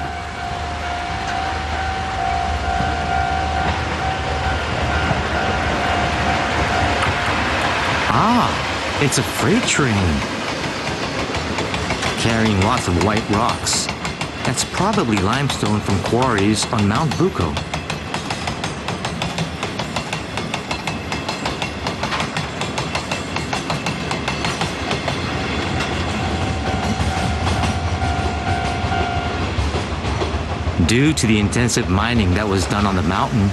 Ah, it's a freight train. Carrying lots of white rocks. That's probably limestone from quarries on Mount Buko. Due to the intensive mining that was done on the mountain,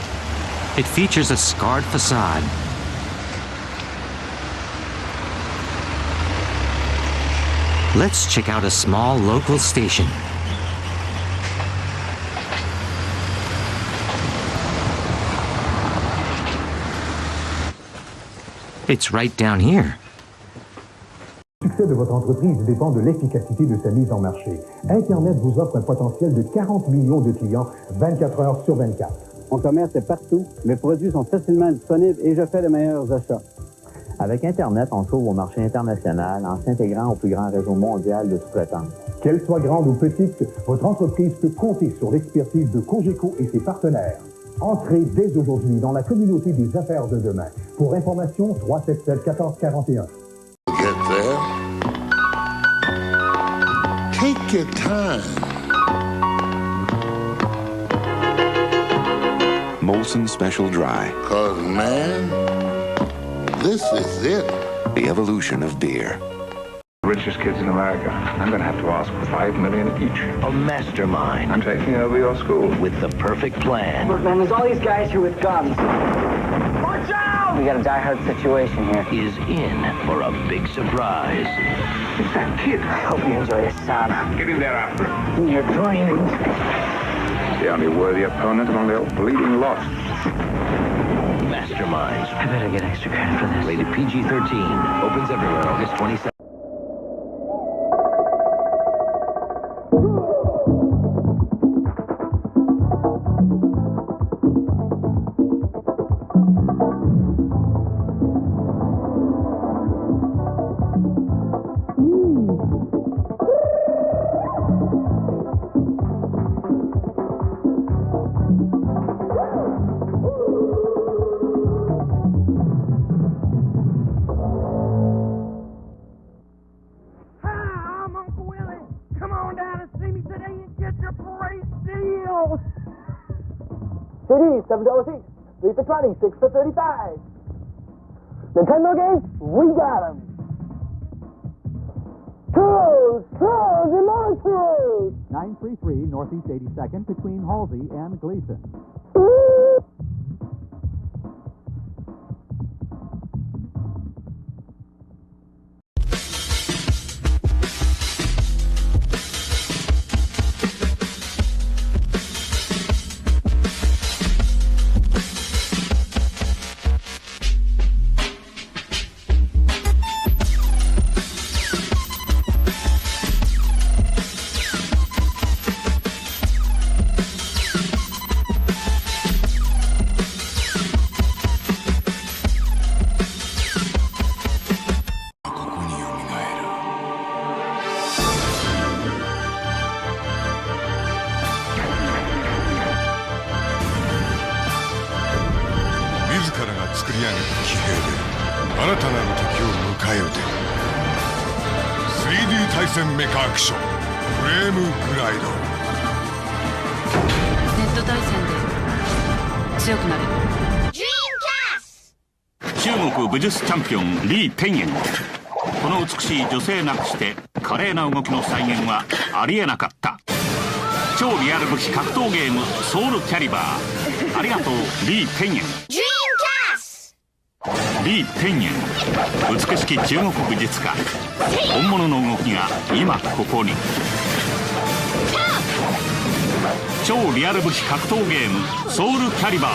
it features a scarred facade. Let's check out a small local station. It's right down here.
Le succès de votre entreprise dépend de l'efficacité de sa mise en marché. Internet vous offre un potentiel de 40 millions de clients 24 heures sur 24.
Mon commerce est partout, mes produits sont facilement disponibles et je fais les meilleurs achats.
Avec Internet, on s'ouvre au marché international en s'intégrant au plus grand réseau mondial de sous-traitance.
Qu'elle soit grande ou petite, votre entreprise peut compter sur l'expertise de Cogeco et ses partenaires. Entrez dès aujourd'hui dans la communauté des affaires de demain. Pour information, 377-1441.
Get there. Take your time.
Molson Special Dry.
'Cause man, this is it.
The evolution of beer.
Richest kids in America. I'm going to have to ask for $5 million each.
A mastermind.
I'm taking over your school.
With the perfect plan.
Look, man, there's all these guys here with guns. Watch out! We got a die-hard situation here.
Is in for a big surprise.
It's that kid. I hope you enjoy your sauna.
Get in there after him.
In your dreams.
The only worthy opponent among the old bleeding lot.
Masterminds.
I better get extra credit for this.
Rated PG-13. Opens everywhere August 27th.
CDs, $7 each. 3 for 20, 6 for 35. Nintendo games, we got them. Churros, and more churros.
933 Northeast 82nd between Halsey and Gleason.
中国武術チャンピオンリー・ペンエン。この美しい女性なくして華麗な動きの再現はありえなかった。超リアル武器格闘ゲームソウルキャリバー。ありがとうリー・ペンエン。リー・ペンエン、美しき中国武術家。本物の動きが今ここに。超リアル武器格闘ゲームソウルキャリバー。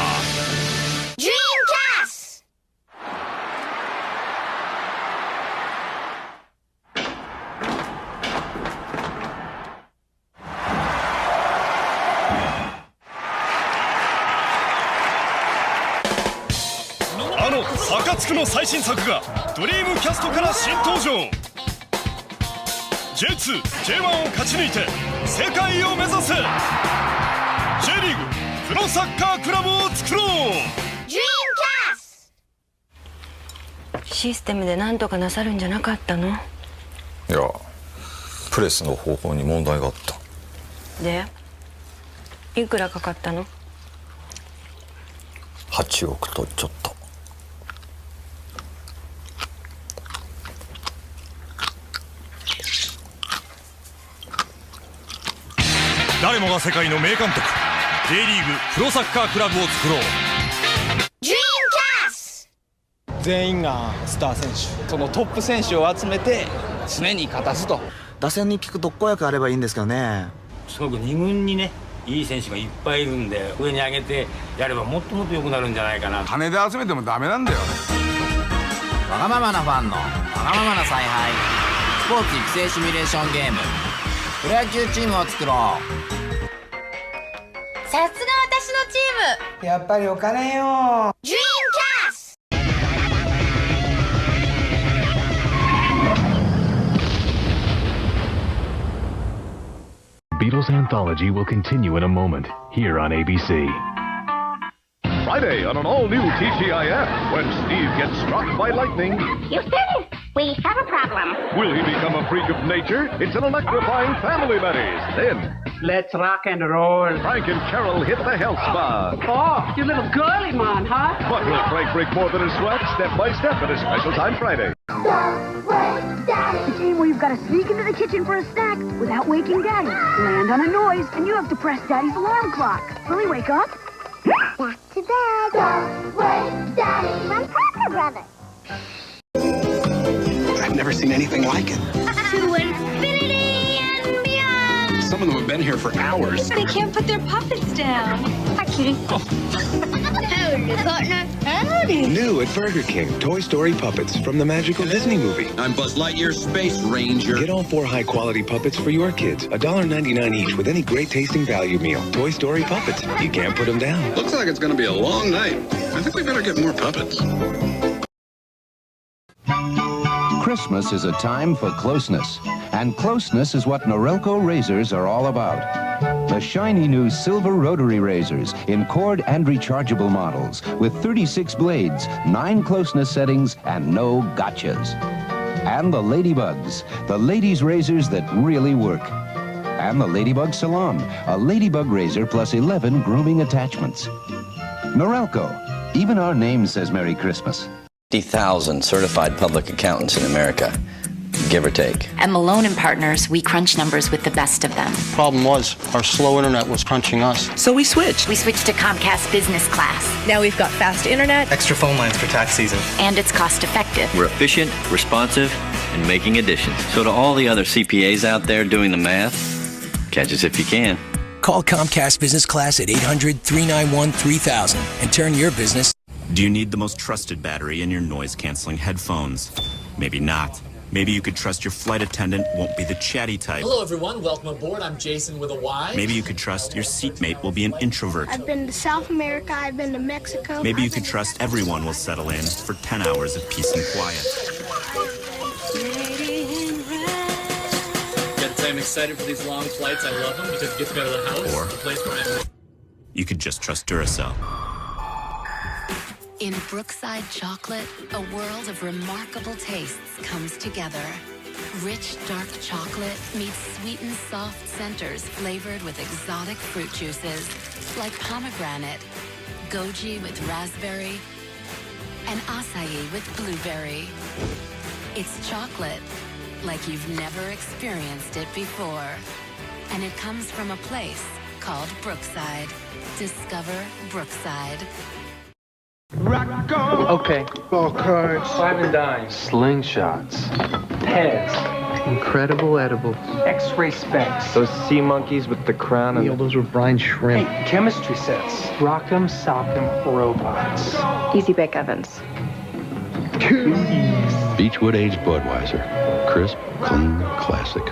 暁の最新作がドリームキャストから新登場。 J2、J1 を勝ち抜いて世界を目指せ。 J リーグプロサッカークラブを作ろう。
システムで何とかなさるんじゃなかったの？
いや、プレスの方法に問題があった。
で、いくらかかったの
？8億とちょっと。
誰もが世界の名監督、 J リーグプロサッカークラブを作ろう。
全員がスター選手、そのトップ選手を集めて常に勝たすと。
打線に効く特効薬あればいいんですけどね。
すごく2軍にね、いい選手がいっぱいいるんで、上に上げてやればもっともっと良くなるんじゃないかな。
金で集めてもダメなんだよ。
わがままなファンのわがままな采配。スポーツ育成シミュレーションゲーム。プロ野球チームを作ろう。
さすが私のチーム。
やっぱりお金よ。
ドリームキャスト。
Beatles Anthology will continue in a moment, here on ABC.
Friday on an all-new TGIF, when Steve gets struck by lightning.
You said it. We have a problem.
Will he become a freak of nature? It's an electrifying family buddies. Then,
let's rock and roll.
Frank and Carol hit the health spa.
Oh, you little girly man, huh?
But will Frank break more than a sweat? Step by step at a special time Friday.
The game where you've got to sneak into the kitchen for a snack without waking Daddy. Land on a noise, and you have to press Daddy's alarm clock. Will he wake up?
Back to bed. Don't wake Daddy. From Parker Brothers.
I've never seen anything like it.
To infinity and beyond.
Some of them have been here for hours.
They can't put their puppets down. Hi, kitty.
Howdy, partner. Howdy.
New at Burger King, Toy Story puppets from the magical Disney movie.
I'm Buzz Lightyear's Space Ranger.
Get all 4 high-quality puppets for your kids. $1.99 each with any great-tasting value meal. Toy Story puppets. You can't put them down.
Looks like it's going to be a long night. I think we better get more puppets.
Christmas is a time for closeness, and closeness is what Norelco razors are all about. The shiny new silver rotary razors in cord and rechargeable models with 36 blades, 9 closeness settings, and no gotchas. And the Ladybugs, the ladies' razors that really work. And the Ladybug Salon, a ladybug razor plus 11 grooming attachments. Norelco, even our name says Merry Christmas.
50,000 certified public accountants in America, give or take.
At Malone & Partners, we crunch numbers with the best of them.
Problem was, our slow internet was crunching us.
So we switched. We switched to Comcast Business Class. Now we've got fast internet.
Extra phone lines for tax season.
And it's cost effective.
We're efficient, responsive, and making additions. So to all the other CPAs out there doing the math, catch us if you can.
Call Comcast Business Class at 800-391-3000 and turn your business.
Do you need the most trusted battery in your noise-canceling headphones? Maybe not. Maybe you could trust your flight attendant won't be the chatty type.
Hello, everyone. Welcome aboard. I'm Jason with a Y.
Maybe you could trust your seatmate will be an introvert.
I've been to South America. I've been to Mexico.
Maybe you could trust everyone will settle in for 10 hours of peace and quiet.
I'm excited for these long flights. I love them because it gets me out of the house.
Or
the place where I'm...
you could just trust Duracell.
In Brookside Chocolate, a world of remarkable tastes comes together. Rich, dark chocolate meets sweet and soft centers flavored with exotic fruit juices like pomegranate, goji with raspberry, and acai with blueberry. It's chocolate like you've never experienced it before. And it comes from a place called Brookside. Discover Brookside.
Okay. Ball cards. 5 and dimes. Slingshots. Pez. Incredible edibles. X-ray specs. Those sea monkeys with the crown and...
those were brine shrimp.
Hey, chemistry sets. Rock'em Sock'em robots.
Easy Bake Ovens.
Beechwood aged Budweiser. Crisp, clean, classic.